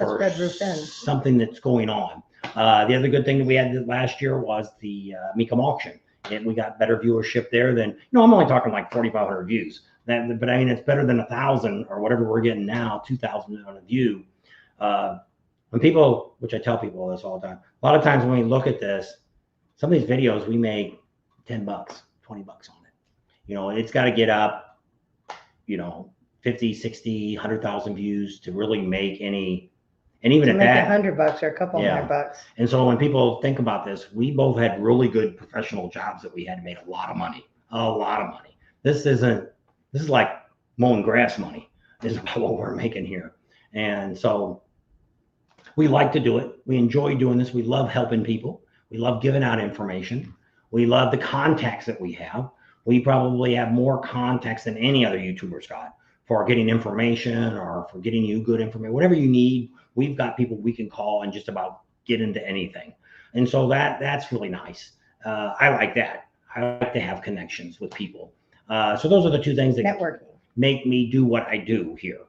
something that's going on. The other good thing that we had last year was the Mecum auction. And we got better viewership there than, you know, I'm only talking like 4,500 views. But I mean, it's better than 1,000 or whatever we're getting now, 2,000 on a view. When people, which I tell people this all the time, a lot of times when we look at this, some of these videos we make $10, $20 on it. You know, it's got to get up, you know, 50, 60, 100,000 views to really make any, and even at that, $100 or a couple $100. And so when people think about this, we both had really good professional jobs that we had to make a lot of money. This is like mowing grass money is what we're making here. And so we like to do it. We enjoy doing this. We love helping people. We love giving out information. We love the contacts that we have. We probably have more contacts than any other YouTuber's got for getting information or for getting you good information. Whatever you need, we've got people we can call and just about get into anything. And so that's really nice. I like that. I like to have connections with people. So those are the two things that networking make me do what I do here.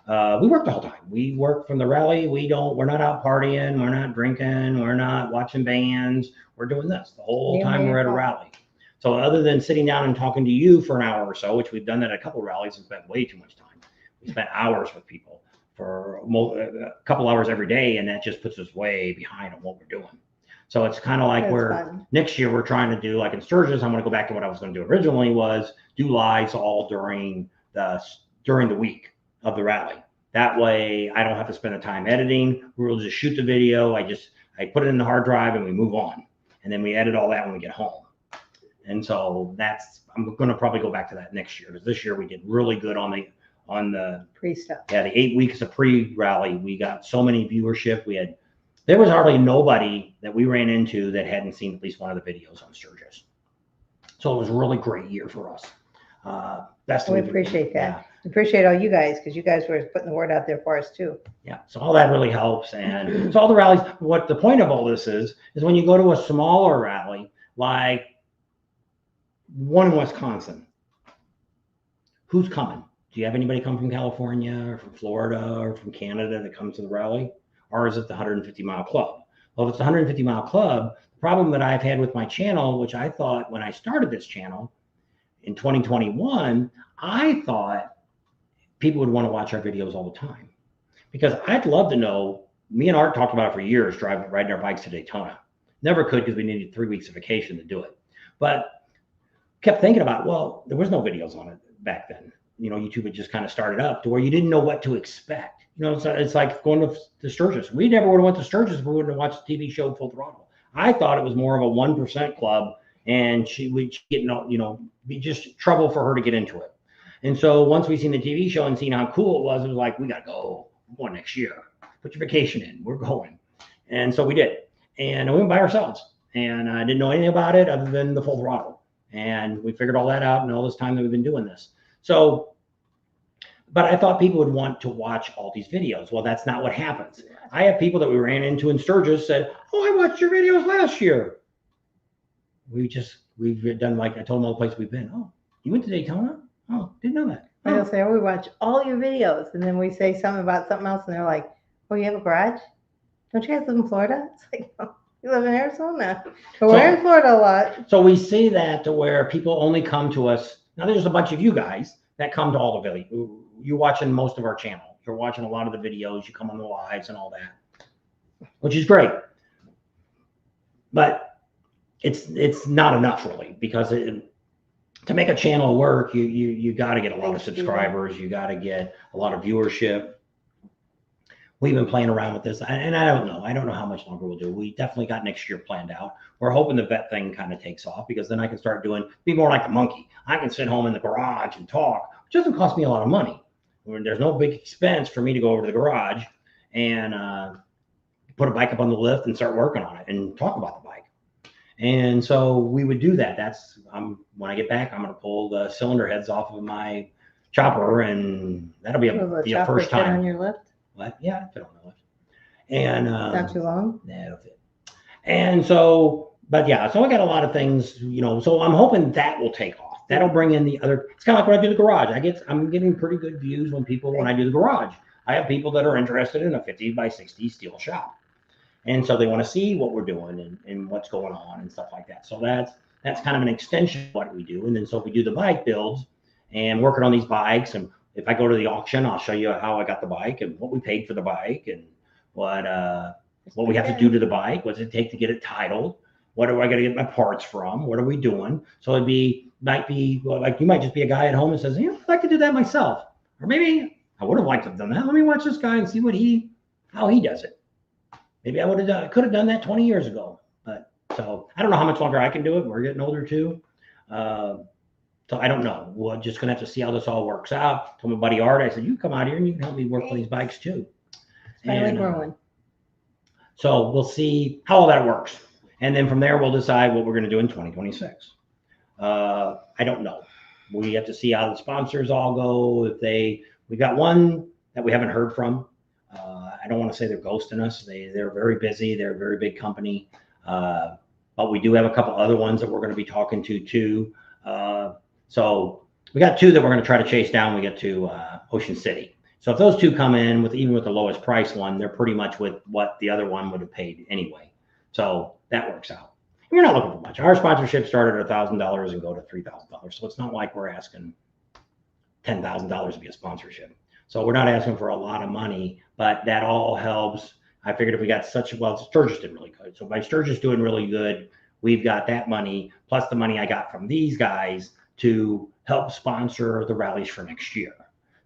We work the whole time. We work from the rally. We're not out partying. We're not drinking. We're not watching bands. We're doing this the whole time we're at a rally. So other than sitting down and talking to you for an hour or so, which we've done that at a couple of rallies and spent way too much time. We spent hours with people for a couple hours every day, and that just puts us way behind on what we're doing. So it's kind of like That's next year we're trying to do, like in Sturgis, I'm going to go back to what I was going to do originally, was do lives all during the week of the rally. That way I don't have to spend the time editing. We'll just shoot the video. I put it in the hard drive and we move on. And then we edit all that when we get home. And so I'm going to probably go back to that next year, because this year we did really good on the pre-stuff. Yeah, the 8 weeks of pre-rally. We got so many viewership. There was hardly nobody that we ran into that hadn't seen at least one of the videos on Sturgis. So it was a really great year for us. We appreciate that. Yeah. We appreciate all you guys, because you guys were putting the word out there for us too. Yeah, so all that really helps. And so all the rallies, what the point of all this is when you go to a smaller rally, like one in Wisconsin, who's coming? Do you have anybody come from California or from Florida or from Canada that comes to the rally? Or is it the 150-mile club? Well, if it's the 150-mile club, the problem that I've had with my channel, which I thought when I started this channel in 2021, I thought people would want to watch our videos all the time. Because I'd love to know, me and Art talked about it for years, riding our bikes to Daytona. Never could, because we needed 3 weeks of vacation to do it. But kept thinking about, well, there was no videos on it back then. YouTube had just kind of started up to where you didn't know what to expect. It's like going to Sturgis. We never would have went to Sturgis if we wouldn't have watched the TV show Full Throttle. I thought it was more of a 1% club, and she would get, be just trouble for her to get into it. And so once we seen the TV show and seen how cool it was like, we got to go. We're going next year. Put your vacation in. We're going. And so we did. And we went by ourselves. And I didn't know anything about it other than the Full Throttle. And we figured all that out in all this time that we've been doing this. So, but I thought people would want to watch all these videos. Well, that's not what happens. I have people that we ran into in Sturgis said, oh, I watched your videos last year. We've done, like I told them all the places we've been. Oh, you went to Daytona? Oh, didn't know that. Oh. They'll say, oh, we watch all your videos. And then we say something about something else, and they're like, oh, you have a garage? Don't you guys live in Florida? It's like, no, you live in Arizona. But we're in Florida a lot. So we see that to where people only come to us. Now, there's a bunch of you guys that come to all the videos. You're watching most of our channel. You're watching a lot of the videos. You come on the lives and all that, which is great. But it's not enough, really, because to make a channel work, you got to get a lot of subscribers. You got to get a lot of viewership. We've been playing around with this, and I don't know. I don't know how much longer we'll do. We definitely got next year planned out. We're hoping the vet thing kind of takes off, because then I can start be more like a monkey. I can sit home in the garage and talk, which doesn't cost me a lot of money. There's no big expense for me to go over to the garage and put a bike up on the lift and start working on it and talk about the bike. And so we would do that. When I get back, I'm going to pull the cylinder heads off of my chopper, and that'll be a first time. On your lift? What? Yeah, fit on the lift. And not too long? Yeah, it'll fit. And so, but yeah, so I got a lot of things, so I'm hoping that will take off. That'll bring in the other. It's kind of like when I do the garage. I'm getting pretty good views when I do the garage. I have people that are interested in a 50 by 60 steel shop. And so they want to see what we're doing and what's going on and stuff like that. So that's kind of an extension of what we do. And then so if we do the bike builds and working on these bikes, and if I go to the auction, I'll show you how I got the bike and what we paid for the bike and what we have to do to the bike. What does it take to get it titled? What do I got to get my parts from? What are we doing? So might be like, you might just be a guy at home and says, I'd like to do that myself. Or maybe I would have liked to have done that. Let me watch this guy and see how he does it. Maybe I could have done that 20 years ago. But so I don't know how much longer I can do it. We're getting older too. So I don't know. We're just going to have to see how this all works out. Told my buddy Art, I said, you come out here and you can help me work on these bikes too. Finally growing. So we'll see how all that works. And then from there, we'll decide what we're going to do in 2026. I don't know. We have to see how the sponsors all go. We got one that we haven't heard from. I don't want to say they're ghosting us. They're very busy. They're a very big company. But we do have a couple other ones that we're going to be talking to too. So we got two that we're going to try to chase down. We get to Ocean City. So if those two come in even with the lowest price one, they're pretty much with what the other one would have paid anyway. So that works out. And we're not looking for much. Our sponsorship started at $1,000 and go to $3,000. So it's not like we're asking $10,000 to be a sponsorship. So we're not asking for a lot of money, but that all helps. I figured if we got Sturgis did really good. So by Sturgis doing really good, we've got that money plus the money I got from these guys to help sponsor the rallies for next year.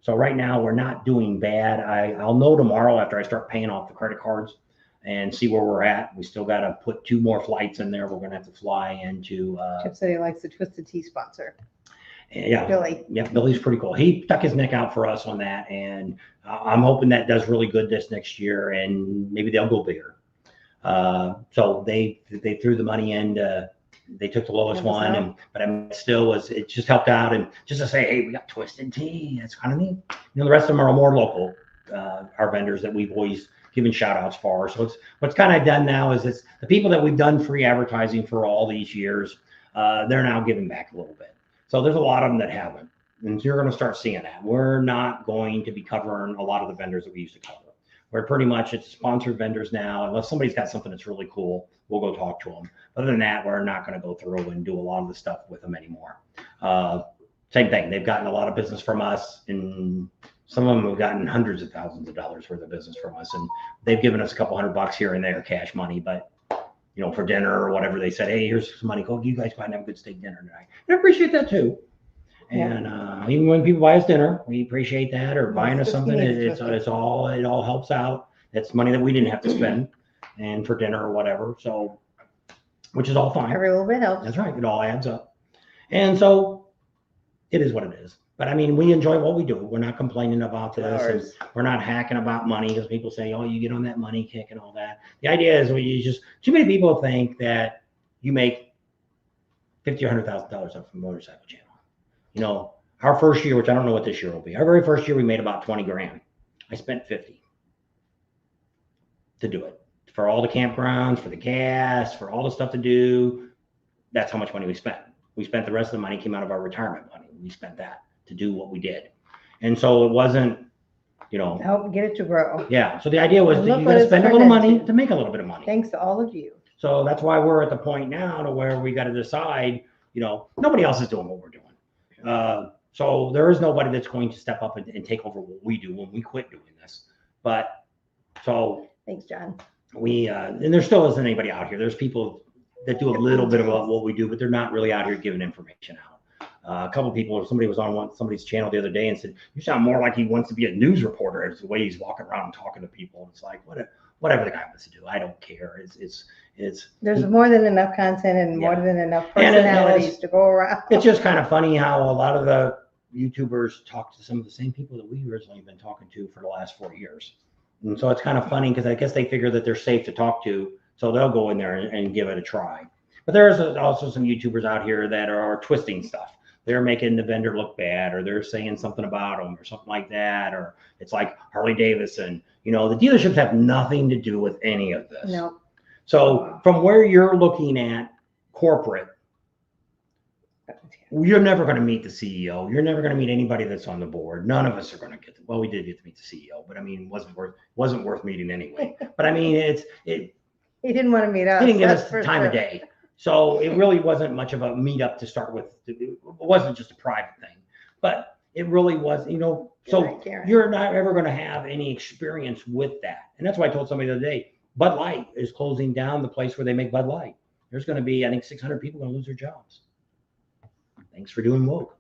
So right now we're not doing bad. I'll know tomorrow after I start paying off the credit cards and see where we're at. We still got to put 2 more flights in there. We're going to have to fly into. Chip said he likes the Twisted Tea sponsor. Yeah, Billy. Yeah, Billy's pretty cool. He stuck his neck out for us on that, and I'm hoping that does really good this next year, and maybe they'll go bigger. So they threw the money in. They took the lowest one, but I mean, it just helped out, and just to say, hey, we got Twisted Tea. That's kind of neat. The rest of them are more local. Our vendors that we've always given shout outs for. So what's kind of done now is it's the people that we've done free advertising for all these years. They're now giving back a little bit. So there's a lot of them that haven't, and you're going to start seeing that. We're not going to be covering a lot of the vendors that we used to cover. We're pretty much it's sponsored vendors now. Unless somebody's got something that's really cool, we'll go talk to them. Other than that, we're not going to go through and do a lot of the stuff with them anymore. Same thing. They've gotten a lot of business from us, and some of them have gotten hundreds of thousands of dollars worth of business from us, and they've given us a couple $100 here and there, cash money, but for dinner or whatever, they said, hey, here's some money. Go, you guys go ahead and have a good steak dinner tonight. And I appreciate that too. And even when people buy us dinner, we appreciate that, or buying us something. It all helps out. It's money that we didn't have to spend, and for dinner or whatever. So, which is all fine. Every little bit helps. That's right. It all adds up. And so, it is what it is. But I mean, we enjoy what we do. We're not complaining about this. And we're not hacking about money because people say, oh, you get on that money kick and all that. The idea is too many people think that you make $50,000 or $100,000 off a motorcycle channel. Our first year, which I don't know what this year will be. Our very first year, we made about 20 grand. I spent 50 to do it for all the campgrounds, for the gas, for all the stuff to do. That's how much money we spent. We spent the rest of the money came out of our retirement money. We spent that to do what we did. And so it wasn't, help get it to grow. Yeah. So the idea was that you got to spend a little money to make a little bit of money. Thanks to all of you. So that's why we're at the point now to where we got to decide, nobody else is doing what we're doing. So there is nobody that's going to step up and take over what we do when we quit doing this. But so thanks, John. And there still isn't anybody out here. There's people that do a little bit about what we do, but they're not really out here giving information out. A couple of people, somebody was on somebody's channel the other day and said, you sound more like he wants to be a news reporter as the way he's walking around and talking to people. And it's like, whatever the guy wants to do. I don't care. There's more than enough content and more than enough personalities to go around. It's just kind of funny how a lot of the YouTubers talk to some of the same people that we originally been talking to for the last 4 years. And so it's kind of funny because I guess they figure that they're safe to talk to. So they'll go in there and give it a try. But there's also some YouTubers out here that are twisting stuff. They're making the vendor look bad, or they're saying something about them or something like that. Or it's like Harley Davidson, the dealerships have nothing to do with any of this. No. So from where you're looking at corporate, you're never going to meet the CEO. You're never going to meet anybody that's on the board. None of us are going to get we did get to meet the CEO, but I mean, it wasn't worth meeting anyway. But I mean, he didn't want to meet us. He didn't give us the time of day. So it really wasn't much of a meetup to start with. It wasn't just a private thing, but it really was, so you're not ever going to have any experience with that. And that's why I told somebody the other day, Bud Light is closing down the place where they make Bud Light. There's going to be, I think, 600 people going to lose their jobs. Thanks for doing woke.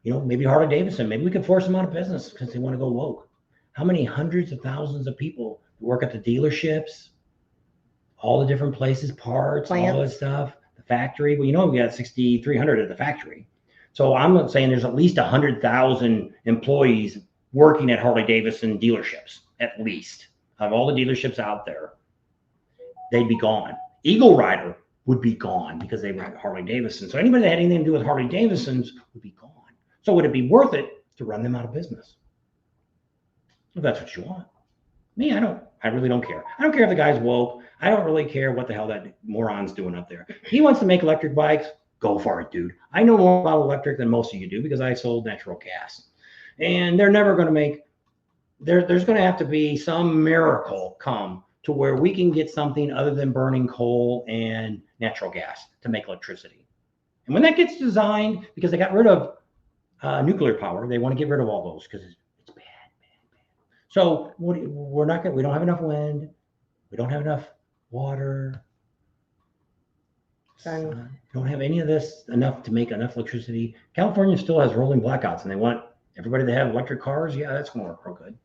Maybe Harley Davidson, maybe we could force them out of business because they want to go woke. How many hundreds of thousands of people work at the dealerships, all the different places, parts, all that stuff. Factory. Well, we got 6,300 at the factory. So I'm saying there's at least 100,000 employees working at Harley Davidson dealerships, at least. Of all the dealerships out there, they'd be gone. Eagle Rider would be gone because they were at Harley Davidson. So anybody that had anything to do with Harley Davidsons would be gone. So would it be worth it to run them out of business? If that's what you want. Me, I really don't care. I don't care if the guy's woke. I don't really care what the hell that moron's doing up there. If he wants to make electric bikes, go for it, dude. I know more about electric than most of you do because I sold natural gas. And they're never going to make, there's going to have to be some miracle come to where we can get something other than burning coal and natural gas to make electricity. And when that gets designed, because they got rid of nuclear power, they want to get rid of all those because it's bad. So we don't have enough wind. We don't have enough water. Sun. We don't have any of this enough to make enough electricity. California still has rolling blackouts, and they want everybody to have electric cars. Yeah, that's going to work real good.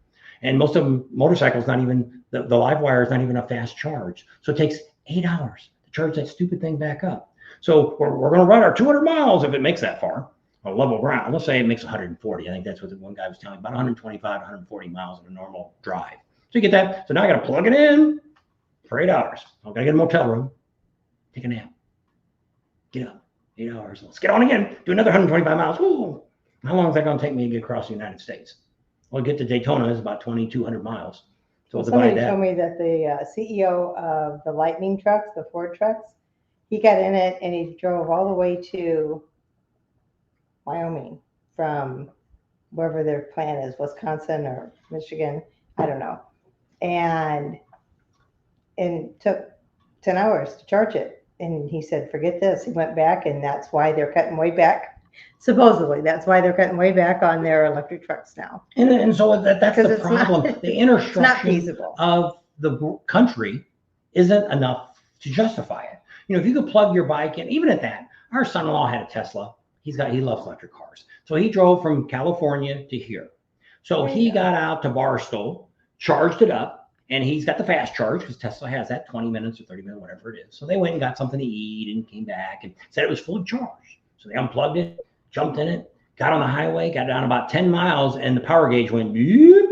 And most of them, motorcycles, not even, the live wire is not even a fast charge. So it takes 8 hours to charge that stupid thing back up. So we're going to run our 200 miles if it makes that far on level ground. Let's say it makes 140. I think that's what the one guy was telling me, about 125, 140 miles in a normal drive. So you get that. So now I got to plug it in for 8 hours. I'm going to get a motel room, take a nap, get up, 8 hours. Let's get on again, do another 125 miles. Ooh, how long is that going to take me to get across the United States? Well, get to Daytona is about 2,200 miles. So well, somebody told me that the CEO of the Lightning trucks, the Ford trucks, he got in it and he drove all the way to Wyoming from wherever their plant is, Wisconsin or Michigan, I don't know, and took 10 hours to charge it. And he said, forget this. He went back, and that's why they're cutting way back. Supposedly, that's why they're cutting way back on their electric trucks now. And so that's the problem. The infrastructure of the country isn't enough to justify it. You know, if you could plug your bike in, even at that, our son-in-law had a Tesla. He loves electric cars. So he drove from California to here. So he got out to Barstow, charged it up, and he's got the fast charge because Tesla has that 20 minutes or 30 minutes, whatever it is. So they went and got something to eat and came back and said it was fully charged. So they unplugged it, jumped in it, got on the highway, got down about 10 miles, and the power gauge went beep.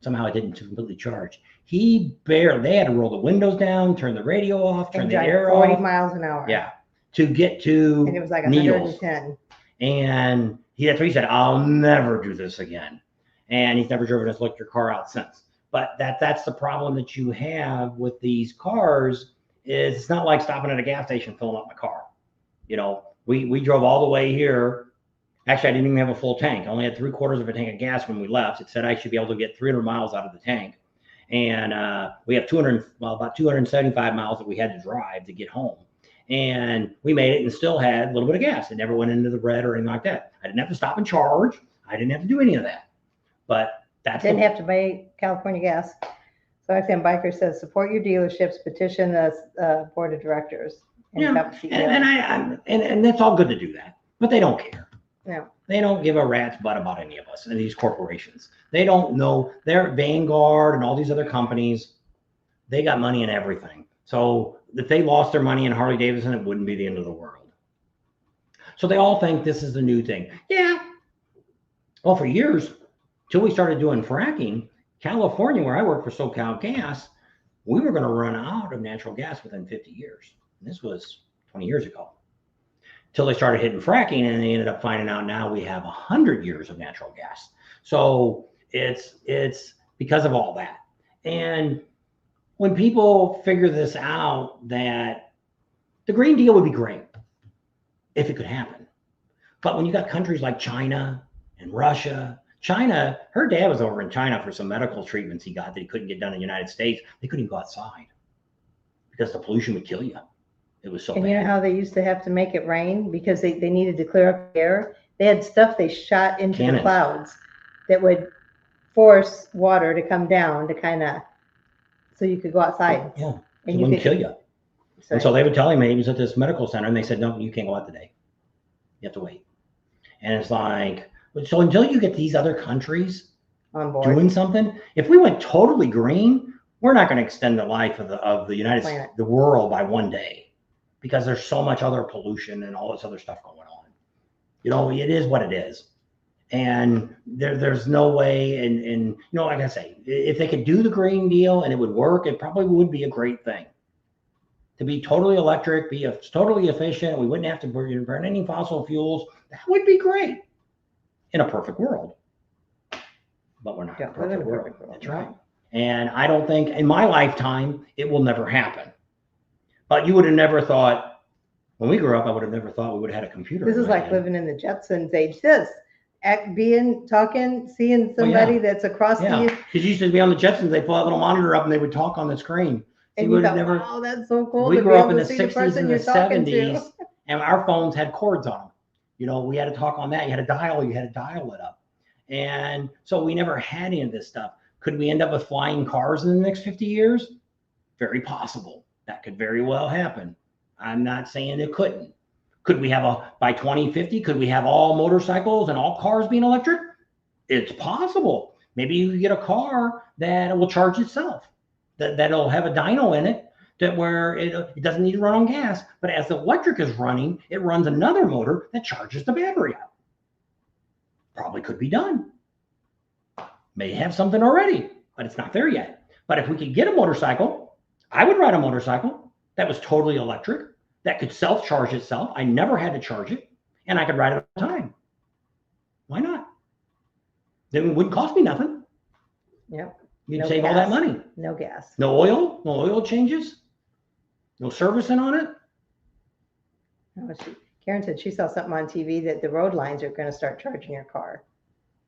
Somehow it didn't completely charge. They had to roll the windows down, turn the radio off, turn the air off. 40 miles an hour. Yeah. To get to and it was like 110. Needles. And that's what he said, I'll never do this again. And he's never driven his electric car out since. But that's the problem that you have with these cars is it's not like stopping at a gas station filling up my car. You know, we drove all the way here. Actually, I didn't even have a full tank. I only had 3/4 of a tank of gas when we left. It said I should be able to get 300 miles out of the tank. And we have about 275 miles that we had to drive to get home. And we made it and still had a little bit of gas. It never went into the red or anything like that. I didn't have to stop and charge. I didn't have to do any of that. But didn't have to buy California gas. So XM Biker says, support your dealerships, petition the board of directors. And that's all good to do that, but they don't care. No. They don't give a rat's butt about any of us and these corporations. They don't know. They're Vanguard and all these other companies. They got money in everything. So if they lost their money in Harley Davidson, it wouldn't be the end of the world. So they all think this is the new thing. Yeah. Well, for years, till we started doing fracking, California, where I work for SoCal Gas, we were going to run out of natural gas within 50 years. And this was 20 years ago. Till they started hitting fracking, and they ended up finding out now we have 100 years of natural gas. So it's because of all that. And when people figure this out, that the Green Deal would be great if it could happen. But when you got countries like China and Russia, China, her dad was over in China for some medical treatments he got that he couldn't get done in the United States. They couldn't even go outside because the pollution would kill you. It was so bad. And you know how they used to have to make it rain because they needed to clear up the air? They had stuff they shot into the clouds that would force water to come down to kind of, so you could go outside. Yeah, and it wouldn't kill you. And so they would tell him, he was at this medical center, and they said, no, you can't go out today. You have to wait. And it's like, so until you get these other countries on board doing something, if we went totally green, we're not going to extend the life of the United States, the world by one day, because there's so much other pollution and all this other stuff going on. You know, it is what it is. And there's no way, and you know, like I say, if they could do the Green Deal and it would work, it probably would be a great thing. To be totally electric, be totally efficient, we wouldn't have to burn any fossil fuels. That would be great in a perfect world. But we're not in a perfect world. That's right. And I don't think in my lifetime it will never happen. But you would have never thought, when we grew up, I would have never thought we would have had a computer. This is like living in the Jetsons age. Talking, seeing somebody that's across the. Because you used to be on the Jetsons, they pull that little monitor up and they would talk on the screen. And you thought, wow, that's so cool. We grew up in the 60s and the 70s, and our phones had cords on them. You know, we had to talk on that. You had to dial it up. And so we never had any of this stuff. Could we end up with flying cars in the next 50 years? Very possible. That could very well happen. I'm not saying it couldn't. Could we have by 2050, could we have all motorcycles and all cars being electric? It's possible. Maybe you get a car that will charge itself, that'll have a dyno in it, that where it doesn't need to run on gas, but as the electric is running, it runs another motor that charges the battery up. Probably could be done. May have something already, but it's not there yet. But if we could get a motorcycle, I would ride a motorcycle that was totally electric, that could self-charge itself. I never had to charge it, and I could ride it all the time. Why not? Then it wouldn't cost me nothing. Yep. You'd No save all gas. that money. No gas. No oil changes, no servicing on it. Karen said she saw something on TV that the road lines are going to start charging your car.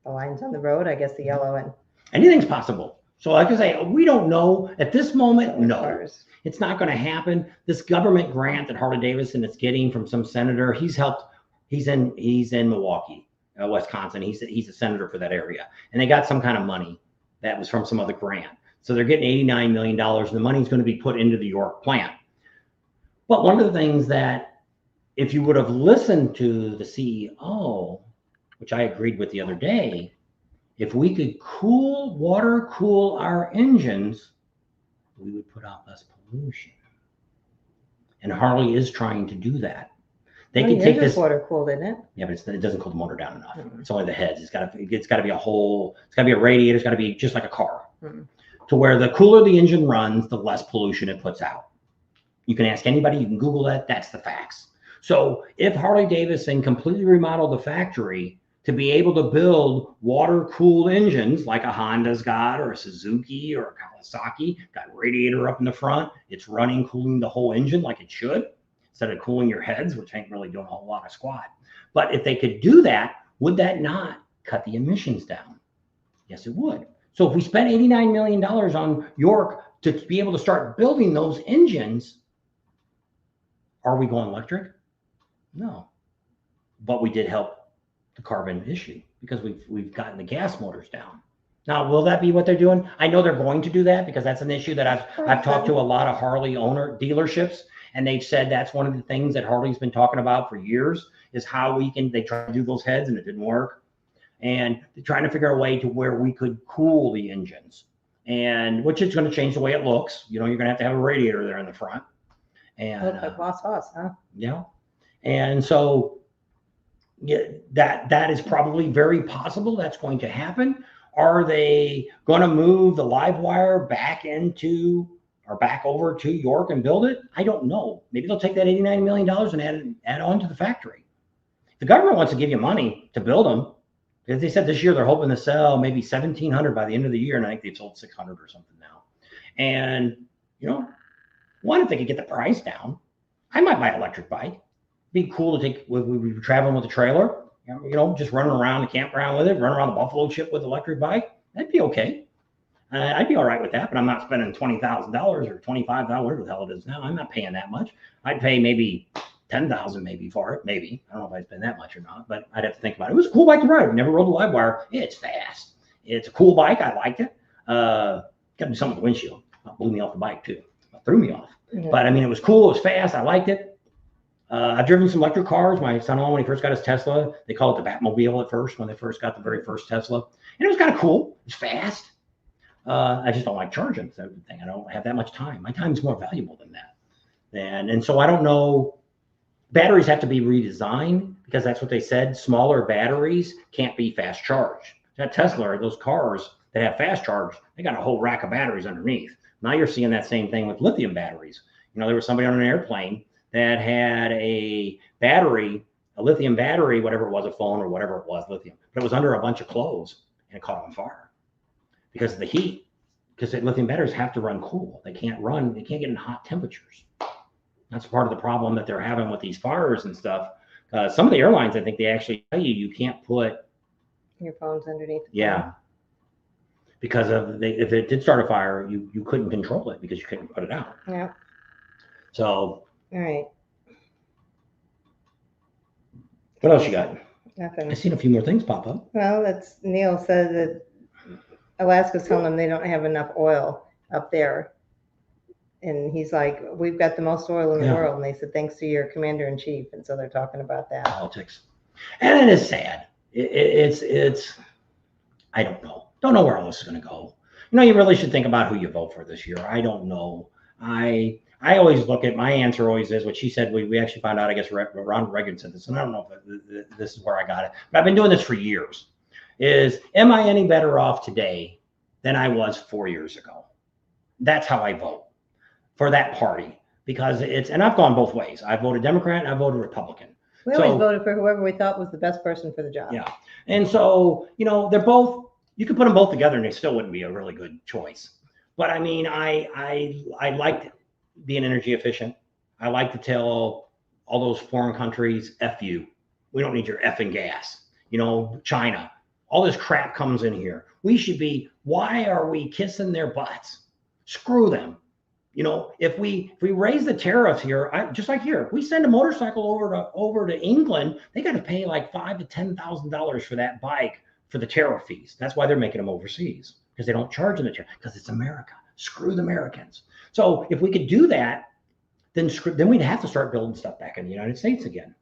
The lines on the road, I guess the yellow and Anything's possible. So like I say, we don't know at this moment. No, cars. it's not going to happen. This government grant that Harley-Davidson is getting from some senator, he's in Milwaukee, Wisconsin. He's a senator for that area, and they got some kind of money that was from some other grant. So they're getting $89 million, and the money's going to be put into the York plant. But one of the things that, if you would have listened to the CEO, which I agreed with the other day, if we could water cool our engines, we would put out less pollution. And Harley is trying to do that. They can take this water cooled, isn't it? Yeah, but it doesn't cool the motor down enough. It's only the heads. It's got to be a whole. It's got to be a radiator. It's got to be just like a car, to where the cooler the engine runs, the less pollution it puts out. You can ask anybody. You can Google that. That's the facts. So if Harley-Davidson completely remodeled the factory to be able to build water-cooled engines like a Honda's got, or a Suzuki or a Kawasaki, got radiator up in the front, it's running, cooling the whole engine like it should, instead of cooling your heads, which ain't really doing a whole lot of squat. But if they could do that, would that not cut the emissions down? Yes, it would. So if we spent $89 million on York to be able to start building those engines, are we going electric? No. But we did help the carbon issue because we've gotten the gas motors down. Now, will that be what they're doing? I know they're going to do that because that's an issue that I've talked to a lot of Harley dealerships, and they've said that's one of the things that Harley's been talking about for years is how they try to do those heads and it didn't work. And they're trying to figure a way to where we could cool the engines, and which is going to change the way it looks. You're going to have a radiator there in the front. And look like Boss Hoss, huh? Yeah. And so that is probably very possible that's going to happen. Are they going to move the live wire back over to York and build it? I don't know. Maybe they'll take that $89 million and add on to the factory. The government wants to give you money to build them. As they said this year, they're hoping to sell maybe 1,700 by the end of the year, and I think they've sold 600 or something now. And, one, if they could get the price down, I might buy an electric bike. Be cool to take. We were traveling with a trailer, just running around the campground with it, run around the buffalo chip with an electric bike. That'd be okay. I'd be all right with that, but I'm not spending $20,000 or $25,000, whatever the hell it is now. I'm not paying that much. I'd pay maybe $10,000 maybe for it. Maybe. I don't know if I'd spend that much or not, but I'd have to think about it. It was a cool bike to ride. Never rode the live wire. It's fast. It's a cool bike. I liked it. Got to do something with the windshield. It blew me off the bike too. It threw me off. Yeah. But I mean, it was cool. It was fast. I liked it. I've driven some electric cars. My son-in-law, when he first got his Tesla, they called it the Batmobile at first when they first got the very first Tesla. And it was kind of cool. It's fast. I just don't like charging. That's the thing. I don't have that much time. My time is more valuable than that. And so I don't know. Batteries have to be redesigned because that's what they said. Smaller batteries can't be fast charged. That Tesla, those cars that have fast charge, they got a whole rack of batteries underneath. Now you're seeing that same thing with lithium batteries. There was somebody on an airplane that had a lithium battery, whatever it was, a phone or whatever it was, lithium, but it was under a bunch of clothes and it caught on fire because of the heat, because the lithium batteries have to run cool. They can't get in hot temperatures. That's part of the problem that they're having with these fires and stuff. Some of the airlines, I think they actually tell you can't put your phones underneath. Yeah. Because if it did start a fire, you couldn't control it because you couldn't put it out. Yeah. So. All right. What else you got? Nothing. I've seen a few more things pop up. Well, Neil said that Alaska's telling them they don't have enough oil up there. And he's like, we've got the most oil in the Yeah. world. And they said, thanks to your commander in chief. And so they're talking about that. Politics. And it is sad. It's I don't know. Don't know where all this is going to go. You really should think about who you vote for this year. I don't know. I always look at, my answer always is what she said. We actually found out, I guess, Ronald Reagan said this, and I don't know if this is where I got it, but I've been doing this for years. Am I any better off today than I was 4 years ago? That's how I vote for that party, because and I've gone both ways. I voted Democrat and I voted Republican. We always voted for whoever we thought was the best person for the job. Yeah. And so, they're both, you could put them both together and they still wouldn't be a really good choice. But I mean, I liked being energy efficient. I like to tell all those foreign countries, F you. We don't need your effing gas. China, all this crap comes in here. Why are we kissing their butts? Screw them. If we raise the tariffs here, just like here, if we send a motorcycle over to England, they got to pay like $5,000 to $10,000 for that bike for the tariff fees. That's why they're making them overseas, because they don't charge them the tariff, because it's America. Screw the Americans. So if we could do that, then we'd have to start building stuff back in the United States again.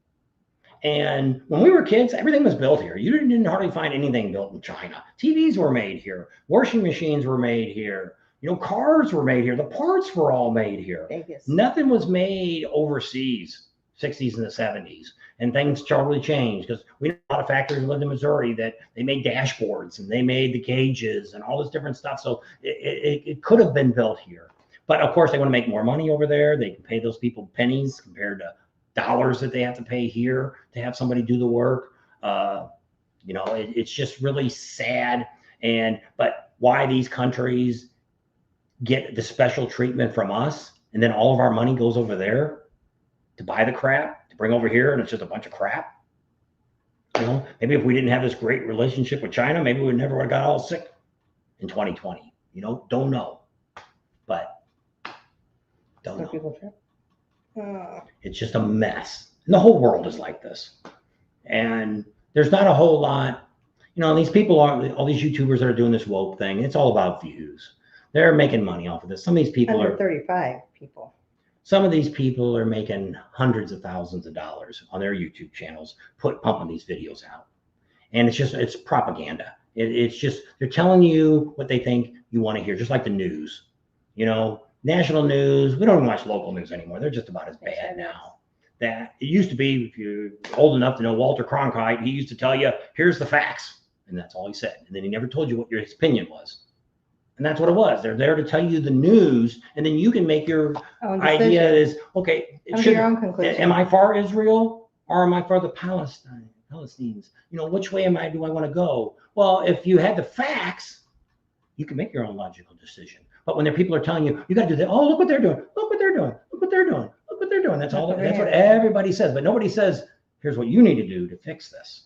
And when we were kids, everything was built here. You didn't hardly find anything built in China. TVs were made here. Washing machines were made here. Cars were made here. The parts were all made here. Vegas. Nothing was made overseas, 60s and the 70s. And things totally changed, because we know a lot of factories lived in Missouri that they made dashboards and they made the gauges and all this different stuff. So it could have been built here. But of course, they want to make more money over there. They can pay those people pennies compared to dollars that they have to pay here to have somebody do the work. It's just really sad. But why these countries get the special treatment from us, and then all of our money goes over there to buy the crap to bring over here, and it's just a bunch of crap. Maybe if we didn't have this great relationship with China, maybe we never would have got all sick in 2020. Don't know, but don't know. It's just a mess, and the whole world is like this. And there's not a whole lot, these people all these YouTubers that are doing this woke thing. It's all about views. They're making money off of this. Some of these people Under 35 people. Some of these people are making hundreds of thousands of dollars on their YouTube channels, pumping these videos out. And it's propaganda. It's just, they're telling you what they think you want to hear, just like the news. National news, we don't even watch local news anymore. They're just about as bad now. That it used to be, if you're old enough to know Walter Cronkite, he used to tell you, here's the facts. And that's all he said. And then he never told you what his opinion was. And that's what it was. They're there to tell you the news, and then you can make your idea is, okay, your own conclusion. Am I for Israel or am I for the Palestinians? Which way do I want to go? Well, if you had the facts, you can make your own logical decision. But when people are telling you, you got to do that. Oh, look what they're doing. Look what they're doing. Look what they're doing. Look what they're doing. That's all. That's what everybody says. But nobody says, here's what you need to do to fix this.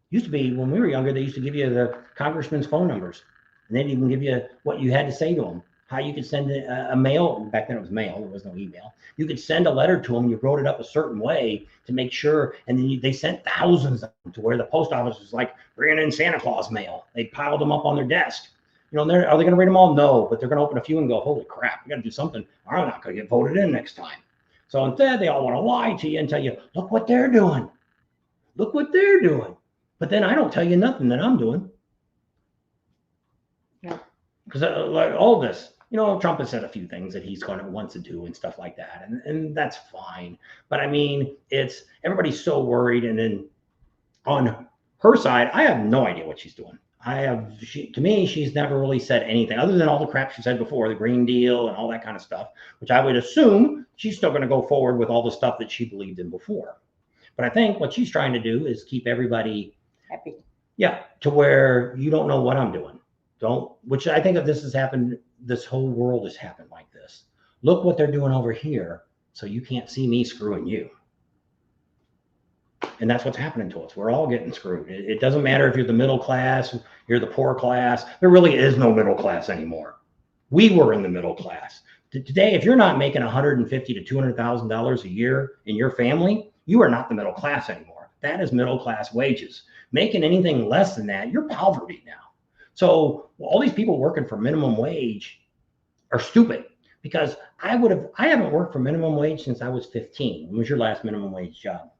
Used to be, when we were younger, they used to give you the congressman's phone numbers. And they'd even give you what you had to say to them, how you could send a mail. Back then it was mail, there was no email. You could send a letter to them, you wrote it up a certain way to make sure, and then they sent thousands of them to where the post office was like bringing in Santa Claus mail. They piled them up on their desk. Are they going to read them all? No, but they're going to open a few and go, holy crap, we got to do something. I'm not going to get voted in next time. So instead, they all want to lie to you and tell you, look what they're doing. Look what they're doing. But then I don't tell you nothing that I'm doing. Because like all this, Trump has said a few things that he's wants to do and stuff like that, and that's fine. But I mean, everybody's so worried, and then on her side, I have no idea what she's doing. To me, she's never really said anything other than all the crap she said before, the Green Deal and all that kind of stuff, which I would assume she's still going to go forward with all the stuff that she believed in before. But I think what she's trying to do is keep everybody happy. Yeah, to where you don't know what I'm doing. Which I think if this has happened, this whole world has happened like this. Look what they're doing over here, so you can't see me screwing you. And that's what's happening to us. We're all getting screwed. It doesn't matter if you're the middle class, you're the poor class. There really is no middle class anymore. We were in the middle class. Today, if you're not making $150,000 to $200,000 a year in your family, you are not the middle class anymore. That is middle class wages. Making anything less than that, you're poverty now. So all these people working for minimum wage are stupid. because I haven't worked for minimum wage since I was 15. When was your last minimum wage job?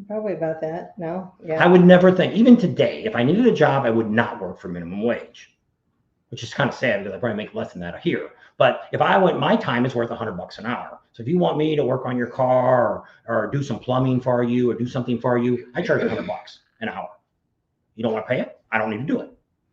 Probably about that. No? Yeah. I would never think, even today, if I needed a job, I would not work for minimum wage, which is kind of sad because I probably make less than that here. But if I went, my time is worth $100 an hour. So if you want me to work on your car or do some plumbing for you or do something for you, I charge $100 an hour. You don't want to pay it? I don't need to do it.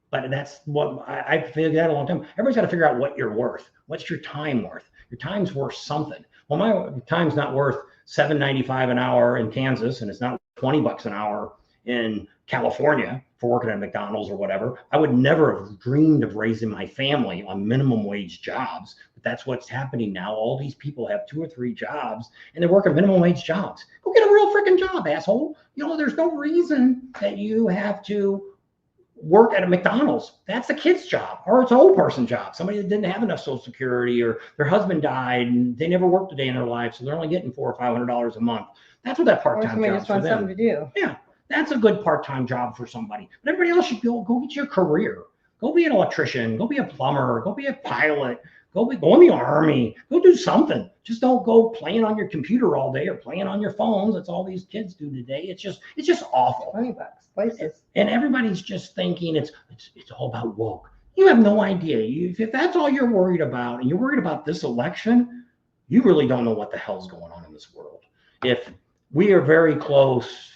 But that's what I figured out a long time. Everybody's got to figure out what you're worth. What's your time worth? Your time's worth something. Well, my time's not worth $7.95 an hour in Kansas, and it's not $20 an hour in California for working at McDonald's or whatever. I would never have dreamed of raising my family on minimum wage jobs, but that's what's happening now. All these people have 2 or 3 jobs and they're working minimum wage jobs. Go get a real freaking job, asshole. There's no reason that you have to work at a McDonald's. That's a kid's job, or it's an old person job. Somebody that didn't have enough Social Security, or their husband died and they never worked a day in their life, so they're only getting $400 or $500 a month. That's what that part-time job is for them. Something to do. Yeah, that's a good part-time job for somebody. But everybody else should go get your career. Go be an electrician. Go be a plumber. Go be a pilot. Go in the army. Go do something. Just don't go playing on your computer all day or playing on your phones. That's all these kids do today. It's just awful. $20 places. And everybody's just thinking it's all about woke. You have no idea. If that's all you're worried about, and you're worried about this election, you really don't know what the hell's going on in this world. If we are very close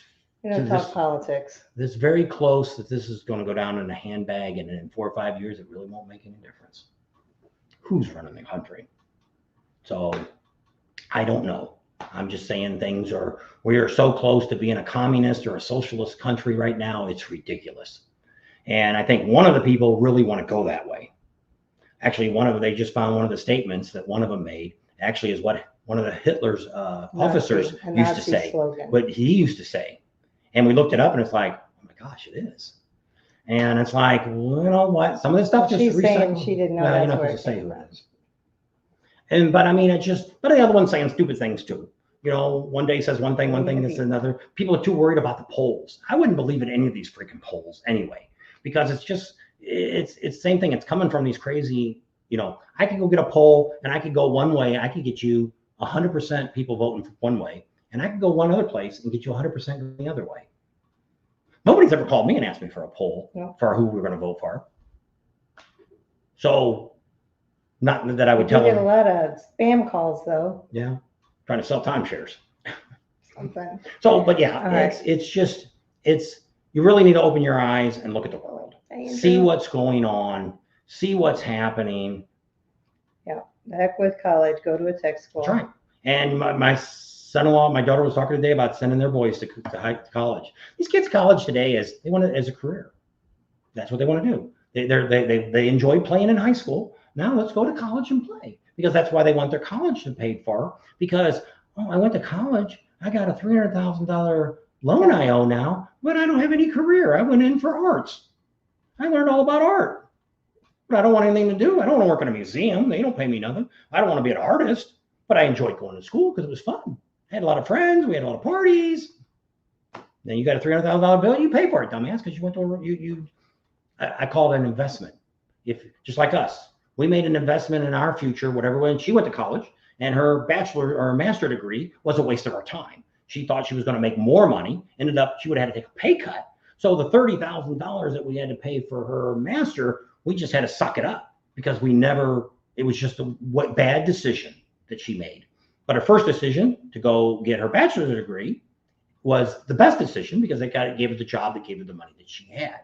to talk politics. This very close that this is going to go down in a handbag, and in 4 or 5 years, it really won't make any difference. Who's running the country? So I don't know. I'm just saying we are so close to being a communist or a socialist country right now. It's ridiculous. And I think one of the people really want to go that way. Actually, they just found one of the statements that one of them made actually is what one of the Hitler's officers used to say, what he used to say. And we looked it up and it's like, oh my gosh, it is. And it's like, well, you know what? Some of this stuff she's saying she didn't know that's where it came from. But I mean, but the other one's saying stupid things too. One day says one thing is another. People are too worried about the polls. I wouldn't believe in any of these freaking polls anyway, because it's the same thing. It's coming from these crazy, I could go get a poll and I could go one way. I could get you 100% people voting one way, and I could go one other place and get you 100% going the other way. Nobody's ever called me and asked me for a poll for who we're going to vote for. So, not that I would tell them. You get a lot of spam calls, though. Yeah, trying to sell timeshares. Something. So, but yeah, it's you really need to open your eyes and look at the world. See what's going on. See what's happening. Yeah, heck with college. Go to a tech school. That's right. And my son-in-law, my daughter was talking today about sending their boys to college. These kids, college today they want it as a career. That's what they want to do. They enjoy playing in high school. Now let's go to college and play, because that's why they want their college to pay for. Because I went to college, I got a $300,000 loan I owe now, but I don't have any career. I went in for arts. I learned all about art, but I don't want anything to do. I don't want to work in a museum. They don't pay me nothing. I don't want to be an artist, but I enjoyed going to school because it was fun. I had a lot of friends. We had a lot of parties. Then you got a $300,000 bill. You pay for it, dumbass, because you went to I call it an investment. If just like us, we made an investment in our future, whatever. When she went to college, and her bachelor or master degree was a waste of our time. She thought she was going to make more money. Ended up, she would have had to take a pay cut. So the $30,000 that we had to pay for her master, we just had to suck it up, because it was just a bad decision that she made. But her first decision to go get her bachelor's degree was the best decision, because gave her the job that gave her the money that she had.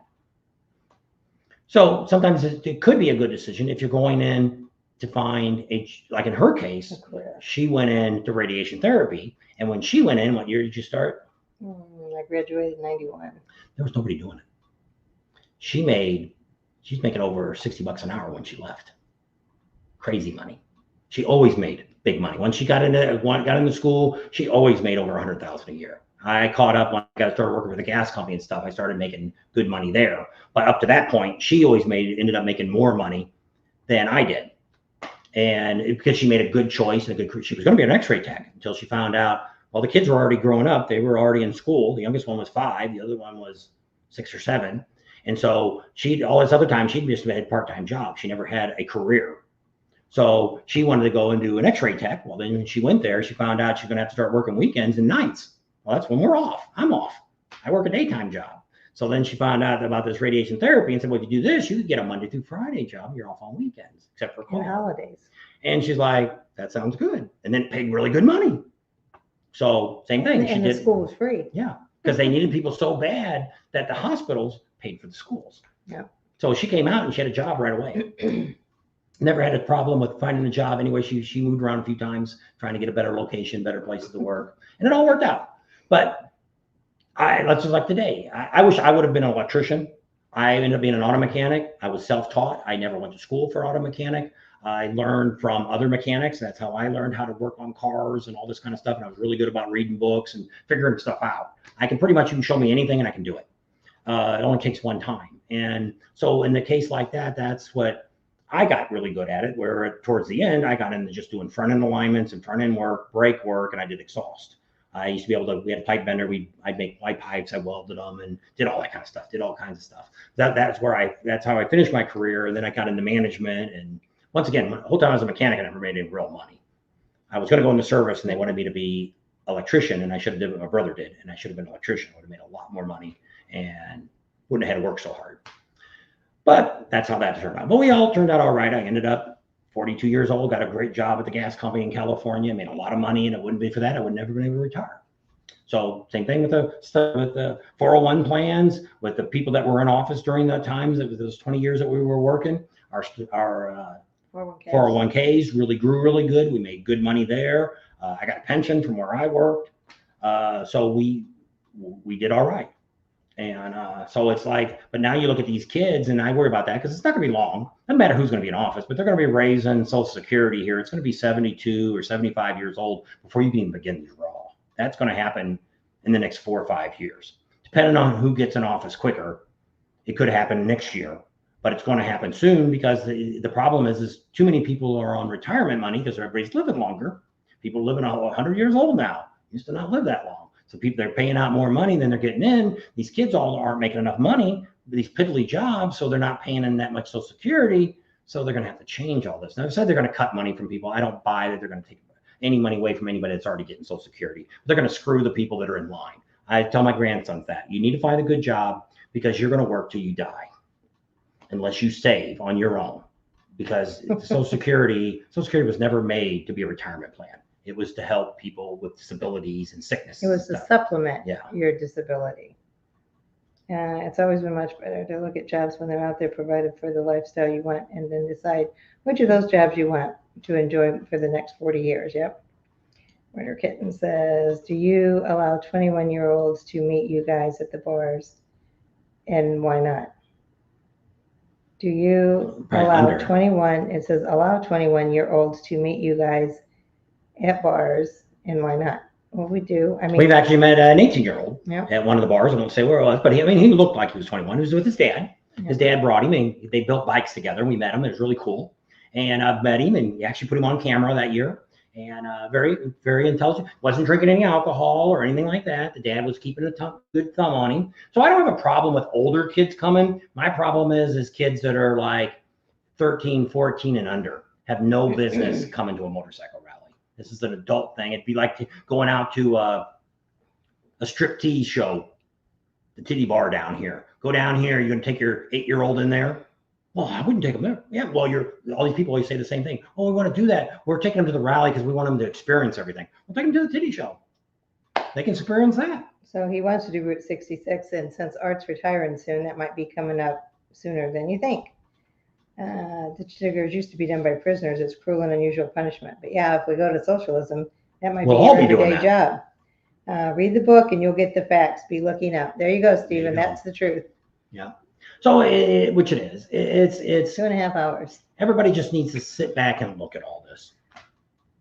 So sometimes it could be a good decision if you're going in to find like in her case, she went in to radiation therapy. And when she went in, what year did you start? I graduated in 91. There was nobody doing it. She's making over $60 an hour when she left. Crazy money. She always made big money. When she got into school, she always made over $100,000 a year. I caught up when I started working for the gas company and stuff. I started making good money there. But up to that point, she always ended up making more money than I did. And because she made a good choice, she was going to be an x-ray tech until she found out, well, the kids were already growing up. They were already in school. The youngest one was 5. The other one was 6 or 7. And so all this other time, she'd just had part-time jobs. She never had a career. So she wanted to go and do an x-ray tech. Well, then when she went there, she found out she's going to have to start working weekends and nights. Well, that's when we're off. I'm off. I work a daytime job. So then she found out about this radiation therapy and said, well, if you do this, you could get a Monday through Friday job. You're off on weekends, except for And holidays. And she's like, that sounds good. And then it paid really good money. So same thing. And the school was free. Yeah, because they needed people so bad that the hospitals paid for the schools. Yeah. So she came out and she had a job right away. Never had a problem with finding a job. Anyway, she moved around a few times trying to get a better location, better places to work, and it all worked out. But let's just like today. I wish I would have been an electrician. I ended up being an auto mechanic. I was self-taught. I never went to school for auto mechanic. I learned from other mechanics. That's how I learned how to work on cars and all this kind of stuff. And I was really good about reading books and figuring stuff out. I can pretty much, you can show me anything and I can do it. It only takes one time. And so in the case like that, that's what I got really good at it, where towards the end, I got into just doing front end alignments and front end work, brake work, and I did exhaust. I used to be able to, we had a pipe bender. I'd make light pipes. I welded them and did all that kind of stuff, did all kinds of stuff. That's how I finished my career. And then I got into management. And once again, the whole time I was a mechanic, I never made any real money. I was going to go into service and they wanted me to be electrician, and I should have did what my brother did. And I should have been an electrician. I would have made a lot more money and wouldn't have had to work so hard. But that's how that turned out. But we all turned out all right. I ended up 42 years old, got a great job at the gas company in California, made a lot of money, and it wouldn't be for that, I would never been able to retire. So same thing with the 401 plans, with the people that were in office during the times of those 20 years that we were working. Our 401ks really grew really good. We made good money there. I got a pension from where I worked. So we did all right. And so it's like, but now you look at these kids, and I worry about that because it's not going to be long. Doesn't matter who's going to be in office, but they're going to be raising Social Security here. It's going to be 72 or 75 years old before you can even begin to draw. That's going to happen in the next 4 or 5 years. Depending on who gets in office quicker, it could happen next year, but it's going to happen soon because the problem is too many people are on retirement money because everybody's living longer. People living 100 years old now. Used to not live that long. So people, they're paying out more money than they're getting in. These kids all aren't making enough money, these piddly jobs, so they're not paying in that much Social Security. So they're going to have to change all this. Now, I've said they're going to cut money from people. I don't buy that they're going to take any money away from anybody that's already getting Social Security. They're going to screw the people that are in line. I tell my grandsons that you need to find a good job because you're going to work till you die, unless you save on your own. Because Social Security was never made to be a retirement plan. It was to help people with disabilities and sickness. It was to supplement your disability. It's always been much better to look at jobs when they're out there provided for the lifestyle you want, and then decide which of those jobs you want to enjoy for the next 40 years. Yep. Winter Kitten says, do you allow 21-year-olds to meet you guys at the bars, and why not? Do you allow 21-year-olds to meet you guys at bars, and why not? Well, we do. I mean, we've actually met an 18-year-old at one of the bars. I won't say where it was, but he looked like he was 21. He was with his dad. His dad brought him, and they built bikes together. We met him. It was really cool. And I've met him, and he actually put him on camera that year. And very, very intelligent. Wasn't drinking any alcohol or anything like that. The dad was keeping a good thumb on him. So I don't have a problem with older kids coming. My problem is kids that are like 13, 14 and under have no business coming to a motorcycle rally. This is an adult thing. It'd be like going out to a striptease show, the titty bar down here. Go down here. You're going to take your 8-year-old in there? Well, I wouldn't take them there. Yeah, well, all these people always say the same thing. Oh, we want to do that. We're taking them to the rally because we want them to experience everything. We'll take them to the titty show. They can experience that. So he wants to do Route 66, and since Art's retiring soon, that might be coming up sooner than you think. The triggers used to be done by prisoners. It's cruel and unusual punishment. But yeah, if we go to socialism, that might be your everyday job. Read the book and you'll get the facts. Be looking up. There you go, Stephen. That's the truth. Yeah. So, which it is. It's 2.5 hours. Everybody just needs to sit back and look at all this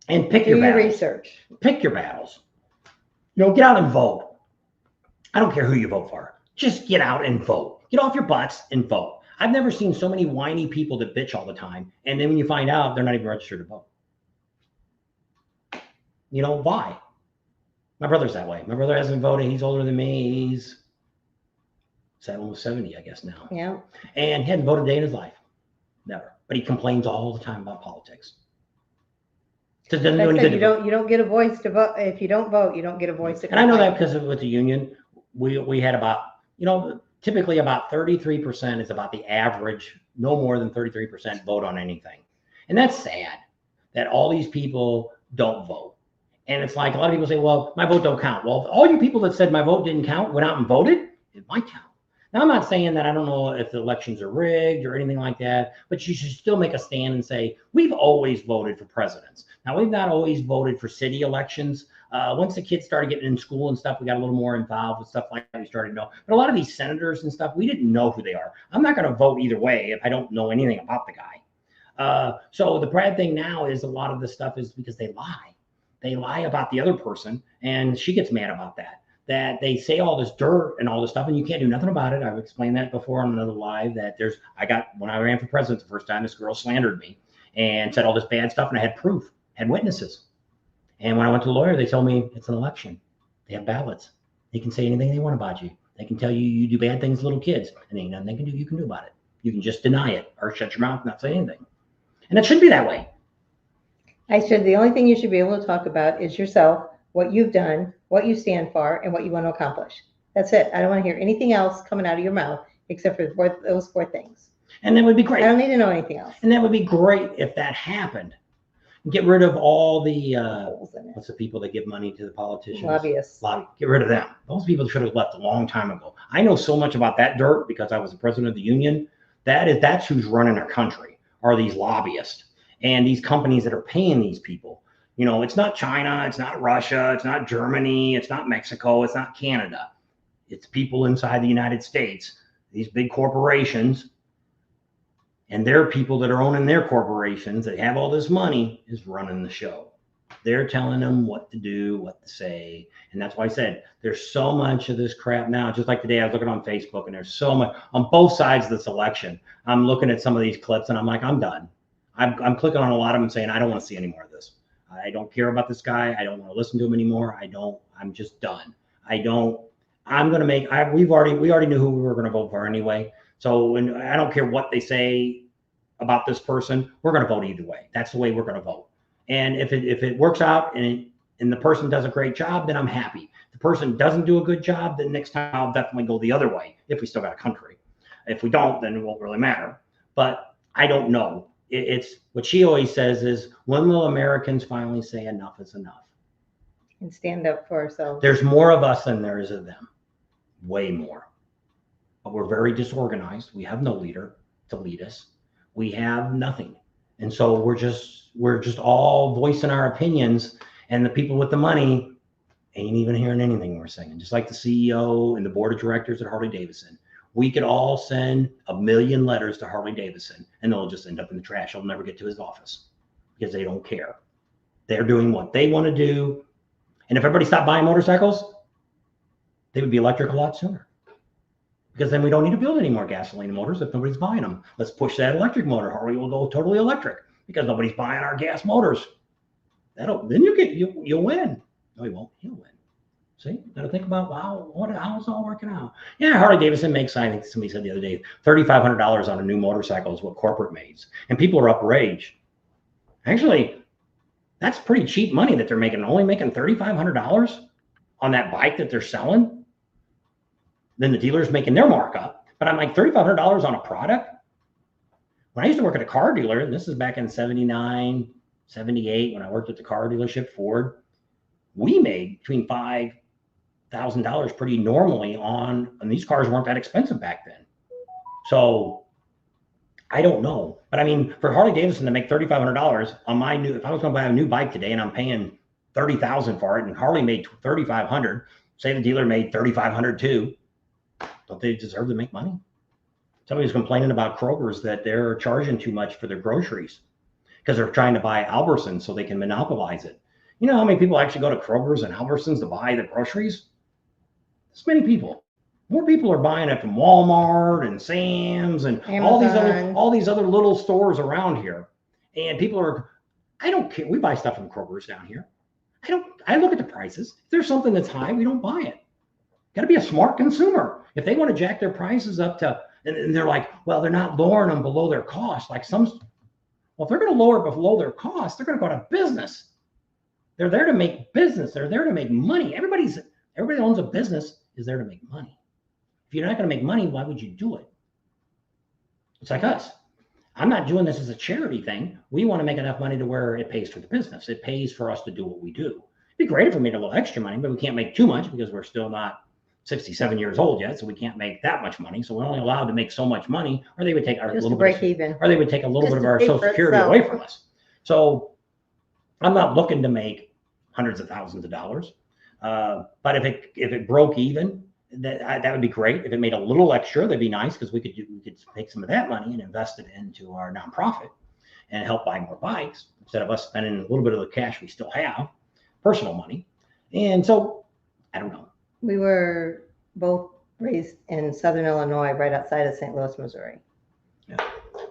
and pick your battles. Research. Pick your battles. Get out and vote. I don't care who you vote for. Just get out and vote. Get off your butts and vote. I've never seen so many whiny people that bitch all the time, and then when you find out, they're not even registered to vote. Why? My brother's that way. My brother hasn't voted. He's older than me. He's almost 70, I guess, now. Yeah. And he hadn't voted a day in his life. Never. But he complains all the time about politics. So it doesn't do Like I any said, good to vote. you don't get a voice to vote. If you don't vote, you don't get a voice to And I know that complain. because with the union, we had about, typically about 33% is about the average, no more than 33% vote on anything. And that's sad that all these people don't vote. And it's like a lot of people say, well, my vote don't count. Well, all you people that said my vote didn't count went out and voted, it might count. Now, I'm not saying that I don't know if the elections are rigged or anything like that, but you should still make a stand and say, we've always voted for presidents. Now, we've not always voted for city elections. Once the kids started getting in school and stuff, we got a little more involved with stuff like that. We started to know. But a lot of these senators and stuff, we didn't know who they are. I'm not going to vote either way if I don't know anything about the guy. So the bad thing now is a lot of this stuff is because they lie. They lie about the other person, and she gets mad about that they say all this dirt and all this stuff, and you can't do nothing about it. I've explained that before on another live that when I ran for president the first time, this girl slandered me and said all this bad stuff, and I had proof, had witnesses. And when I went to the lawyer, they told me it's an election. They have ballots. They can say anything they want about you. They can tell you you do bad things to little kids, and ain't nothing you can do about it. You can just deny it or shut your mouth and not say anything. And it shouldn't be that way. The only thing you should be able to talk about is yourself, what you've done, what you stand for, and what you want to accomplish. That's it. I don't want to hear anything else coming out of your mouth except for those 4 things. And that would be great. I don't need to know anything else. And that would be great if that happened. Get rid of all the what's the people that give money to the politicians? Lobbyists. Get rid of them. Those people should have left a long time ago. I know so much about that dirt because I was the president of the union. That's who's running our country, are these lobbyists and these companies that are paying these people. It's not China, it's not Russia, it's not Germany, it's not Mexico, it's not Canada. It's people inside the United States, these big corporations, and their people that are owning their corporations that have all this money is running the show. They're telling them what to do, what to say. And that's why I said there's so much of this crap now. Just like today, I was looking on Facebook, and there's so much on both sides of this election. I'm looking at some of these clips, and I'm like, I'm done. I'm clicking on a lot of them saying, I don't want to see any more of this. I don't care about this guy. I don't want to listen to him anymore. I'm just done. We already knew who we were going to vote for anyway. So I don't care what they say about this person. We're going to vote either way. That's the way we're going to vote. And if it works out and the person does a great job, then I'm happy. If the person doesn't do a good job, then next time I'll definitely go the other way if we still got a country. If we don't, then it won't really matter. But I don't know. It's what she always says is, when will Americans finally say enough is enough? And stand up for ourselves. There's more of us than there is of them. Way more. But we're very disorganized. We have no leader to lead us. We have nothing. And so we're just all voicing our opinions, and the people with the money ain't even hearing anything we're saying. Just like the CEO and the board of directors at Harley-Davidson. We could all send 1 million letters to Harley-Davidson, and they'll just end up in the trash. They'll never get to his office because they don't care. They're doing what they want to do. And if everybody stopped buying motorcycles, they would be electric a lot sooner. Because then we don't need to build any more gasoline motors if nobody's buying them. Let's push that electric motor. Harley will go totally electric because nobody's buying our gas motors. Then you'll win. No, he won't. He'll win. See, got to think about, wow, how is it all working out? Yeah, Harley-Davidson makes, I think somebody said the other day, $3,500 on a new motorcycle is what corporate makes. And people are outraged. Actually, that's pretty cheap money that they're making. Only making $3,500 on that bike that they're selling. Then the dealer's making their markup. But I'm like, $3,500 on a product? When I used to work at a car dealer, and this is back in 79, 78, when I worked at the car dealership, Ford, we made between $5,000 pretty normally and these cars weren't that expensive back then. So I don't know. But I mean, for Harley Davidson to make $3,500 on my new, if I was going to buy a new bike today and I'm paying $30,000 for it, and Harley made $3,500, say the dealer made $3,500 too, don't they deserve to make money? Somebody was complaining about Kroger's that they're charging too much for their groceries because they're trying to buy Albertsons so they can monopolize it. You know how many people actually go to Kroger's and Albertsons to buy the groceries? This many people. More people are buying it from Walmart and Sam's and Amazon. all these other little stores around here. And people are, I don't care. We buy stuff from Kroger's down here. I look at the prices. If there's something that's high, we don't buy it. Got to be a smart consumer. If they want to jack their prices up to, and they're like, well, they're not lowering them below their cost. Like well, if they're going to lower it below their cost, they're going to go out of business. They're there to make business. They're there to make money. Everybody owns a business is there to make money. If you're not going to make money, why would you do it? It's like us. I'm not doing this as a charity thing. We want to make enough money to where it pays for the business. It pays for us to do what we do. It'd be great if we made a little extra money, but we can't make too much because we're still not 67 years old yet, so we can't make that much money. So we're only allowed to make so much money, or they would take our little break even, or they would take a little bit of our Social Security away from us. So I'm not looking to make hundreds of thousands of dollars, but if it broke even, that would be great. If it made a little extra, that'd be nice because we could take some of that money and invest it into our nonprofit and help buy more bikes instead of us spending a little bit of the cash we still have, personal money. And so I don't know. We were both raised in Southern Illinois, right outside of St. Louis, Missouri. Yeah.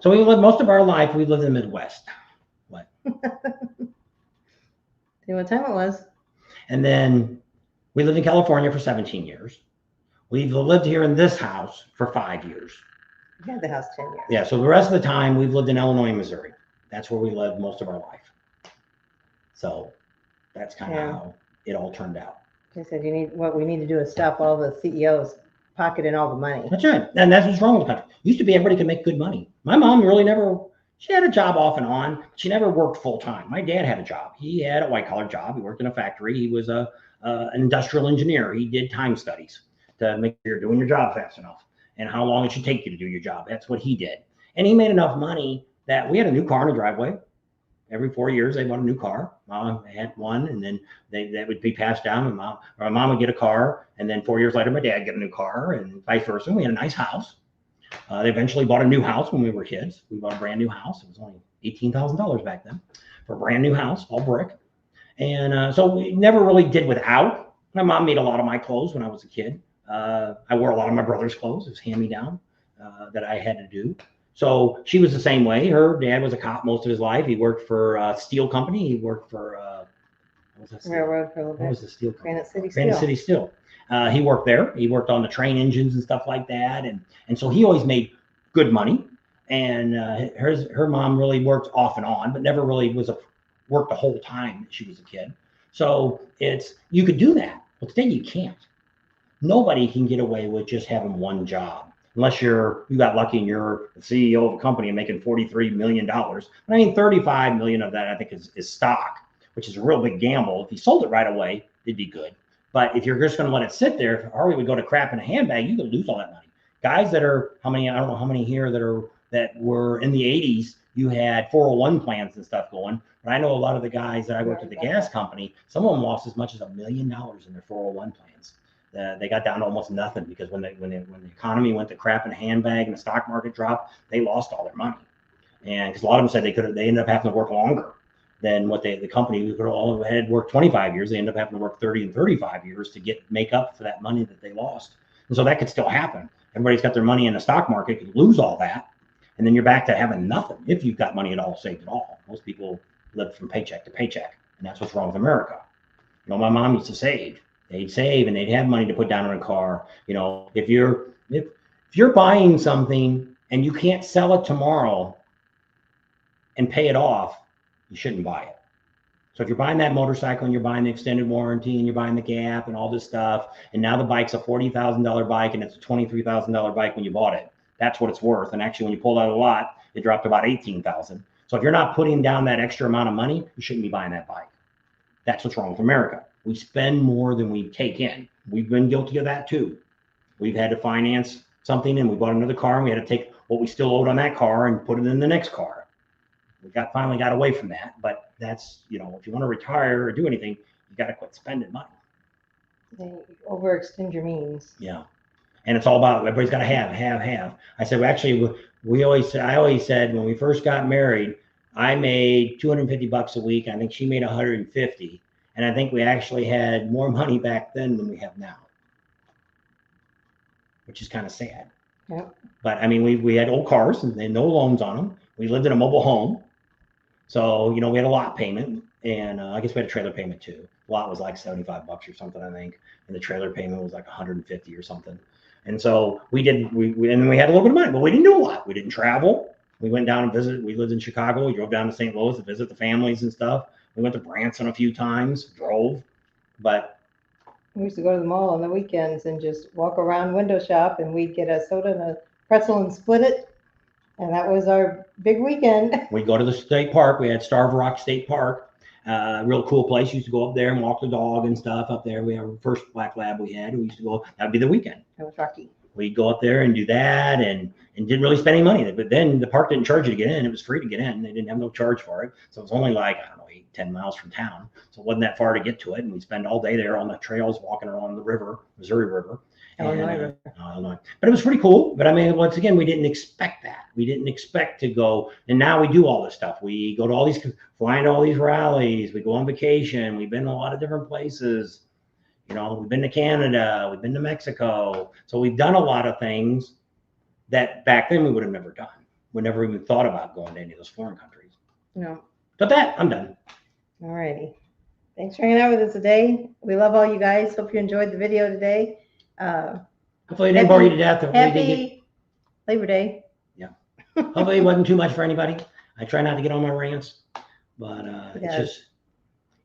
So we lived most of our life. We lived in the Midwest. What? See what time it was. And then we lived in California for 17 years. We've lived here in this house for 5 years. We had the house 10 years. Yeah, so the rest of the time we've lived in Illinois and Missouri. That's where we lived most of our life. So that's kind of how it all turned out. They said what we need to do is stop all the CEOs pocketing all the money. That's right. And that's what's wrong with the country. Used to be everybody could make good money. My mom really she had a job off and on. She never worked full time. My dad had a job. He had a white collar job. He worked in a factory. He was an industrial engineer. He did time studies to make sure you're doing your job fast enough and how long it should take you to do your job. That's what he did. And he made enough money that we had a new car in the driveway. Every 4 years, they bought a new car. Mom had one, and then that would be passed down. And my mom would get a car, and then 4 years later, my dad get a new car, and vice versa. We had a nice house. They eventually bought a new house when we were kids. We bought a brand new house. It was only $18,000 back then for a brand new house, all brick. And so we never really did without. My mom made a lot of my clothes when I was a kid. I wore a lot of my brother's clothes. It was hand-me-down that I had to do. So she was the same way. Her dad was a cop most of his life. He worked for a steel company. He worked for railroad for a little bit. What was the steel company? Granite City Steel. He worked there. He worked on the train engines and stuff like that. And so he always made good money. And her mom really worked off and on, but never really worked the whole time that she was a kid. So you could do that, but today you can't. Nobody can get away with just having one job. Unless you got lucky and you're the CEO of a company and making $43 million. I mean, 35 million of that, I think, is stock, which is a real big gamble. If you sold it right away, it'd be good. But if you're just going to let it sit there, if Harley would go to crap in a handbag, you could lose all that money. Guys that are, I don't know how many here that were in the 80s, you had 401 plans and stuff going. But I know a lot of the guys that I worked at the gas company, some of them lost as much as $1 million in their 401 plans. They got down to almost nothing because when the economy went to crap in a handbag and the stock market dropped, they lost all their money. And because a lot of them said they ended up having to work longer than what the company all had worked 25 years. They ended up having to work 30 and 35 years to make up for that money that they lost. And so that could still happen. Everybody's got their money in the stock market, could lose all that, and then you're back to having nothing if you've got money at all saved at all. Most people live from paycheck to paycheck, and that's what's wrong with America. My mom used to save. They'd save and they'd have money to put down on a car. If you're buying something and you can't sell it tomorrow and pay it off, you shouldn't buy it. So if you're buying that motorcycle and you're buying the extended warranty and you're buying the gap and all this stuff, and now the bike's a $40,000 bike and it's a $23,000 bike when you bought it, that's what it's worth. And actually, when you pulled out a lot, it dropped to about $18,000. So if you're not putting down that extra amount of money, you shouldn't be buying that bike. That's what's wrong with America. We spend more than we take in. We've been guilty of that too. We've had to finance something and we bought another car and we had to take what we still owed on that car and put it in the next car. We finally got away from that, but that's, if you want to retire or do anything, you got to quit spending money. Overextend your means. Yeah. And it's all about, everybody's got to have. I said, well, actually, I always said when we first got married, I made $250 a week. I think she made 150. And I think we actually had more money back then than we have now, which is kind of sad. Yeah. But I mean, we had old cars and no loans on them. We lived in a mobile home. So, we had a lot payment and I guess we had a trailer payment too. The lot was like $75 or something, I think. And the trailer payment was like 150 or something. And so we had a little bit of money, but we didn't do a lot. We didn't travel. We went down and visited. We lived in Chicago. We drove down to St. Louis to visit the families and stuff. We went to Branson a few times, drove, but We used to go to the mall on the weekends and just walk around window shop, and we'd get a soda and a pretzel and split it. And that was our big weekend. we'd go to the state park. We had Starved Rock State Park. Real cool place. Used to go up there and walk the dog and stuff up there. We have our first black lab we had. We used to go, that'd be the weekend. That was Rocky. We'd go up there and do that and didn't really spend any money. But then the park didn't charge you to get in. It was free to get in. They didn't have no charge for it. So it was only like, I don't know, 8-10 miles from town. So it wasn't that far to get to it. And we'd spend all day there on the trails walking along the river, Missouri River. Illinois. But it was pretty cool. But I mean, once again, we didn't expect that. We didn't expect to go. And now we do all this stuff. We go to all these, flying to all these rallies. We go on vacation. We've been to a lot of different places. You know, we've been to Canada, we've been to Mexico. So we've done a lot of things that back then we would have never done. We never even thought about going to any of those foreign countries. No. But that, I'm done. All righty. Thanks for hanging out with us today. We love all you guys. Hope you enjoyed the video today. Hopefully it didn't bore you to death. Happy Labor Day. Yeah. Hopefully it wasn't too much for anybody. I try not to get on my rants, but it's just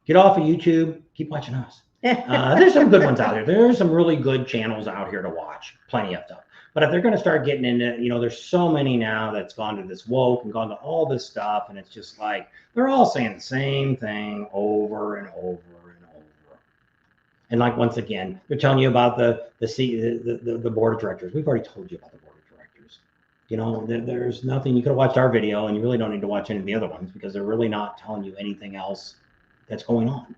get off of YouTube. Keep watching us. There's some good ones out there. There's some really good channels out here to watch. Plenty of stuff. But if they're going to start getting into, you know, there's so many now that's gone to this woke and gone to all this stuff. And it's just like, they're all saying the same thing over and over and over. And like, once again, they're telling you about the board of directors. We've already told you about the board of directors. You know, there's nothing, you could have watched our video and you really don't need to watch any of the other ones because they're really not telling you anything else that's going on.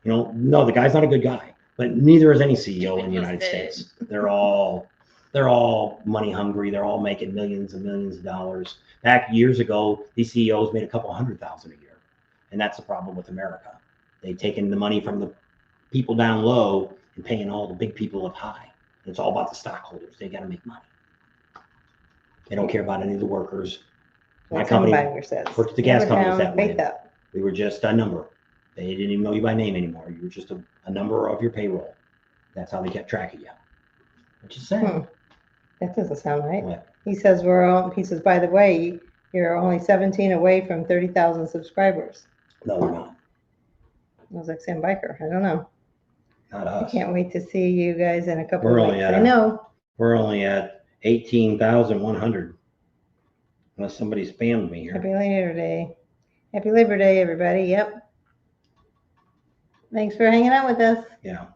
You know, no, the guy's not a good guy, but neither is any CEO in the United States. They're all money hungry. They're all making millions and millions of dollars. Back years ago, these CEOs made a couple $100,000 a year. And that's the problem with America. They've taken the money from the people down low and paying all the big people up high. It's all about the stockholders. They got to make money. They don't care about any of the workers. My company works at the gas companies that way. We were just a number. They didn't even know you by name anymore. You were just a number of your payroll. That's how they kept track of you. Which is sad. That doesn't sound right. What? He says, by the way, you're only 17 away from 30,000 subscribers. No, we're not. I was like Sam Biker. I don't know. Not us. I can't wait to see you guys in a couple of weeks. I know. We're only at 18,100. Unless somebody spammed me here. Happy Labor Day. Happy Labor Day, everybody. Yep. Thanks for hanging out with us. Yeah.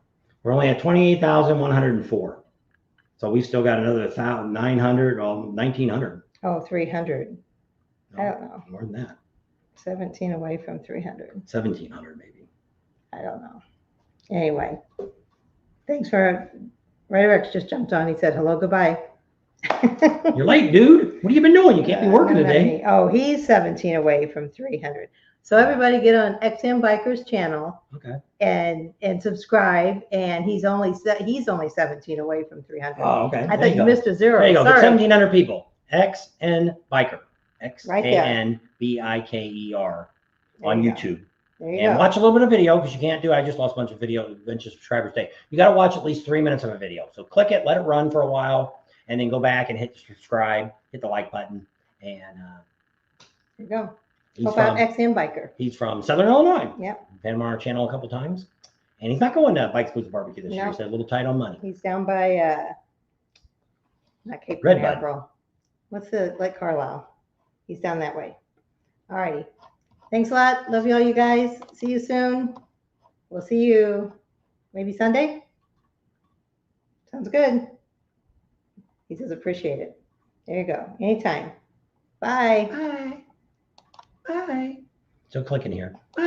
We're only at 28,104. So we still got another 1,900 or 1,900. Oh, 300. No, I don't know. More than that. 17 away from 300. 1,700 maybe. I don't know. Anyway, thanks for. Ryder X just jumped on. He said hello, goodbye. You're late, dude. What have you been doing? You can't be working today. Oh, he's 17 away from 300. So everybody get on XM Biker's channel. Okay. And subscribe. And he's only 17 away from 300. Oh, okay. I thought you missed a zero. There you go. Sorry. 1,700 people. XN Biker. XANBIKER on YouTube. There you and go. Watch a little bit of video because you can't do. I just lost a bunch of subscribers today. You got to watch at least 3 minutes of a video. So click it, let it run for a while, and then go back and hit subscribe, hit the like button, and there you go. He's about XM Biker. He's from Southern Illinois. Yep. Been on our channel a couple times, and he's not going to Bikes, Blues and BBQ this year. He's a little tight on money. He's down by not Cape Canaveral. What's Lake Carlisle? He's down that way. All righty. Thanks a lot. Love you all, you guys. See you soon. We'll see you maybe Sunday. Sounds good. He says appreciate it. There you go. Anytime. Bye. Bye. Bye. So click in here. Bye.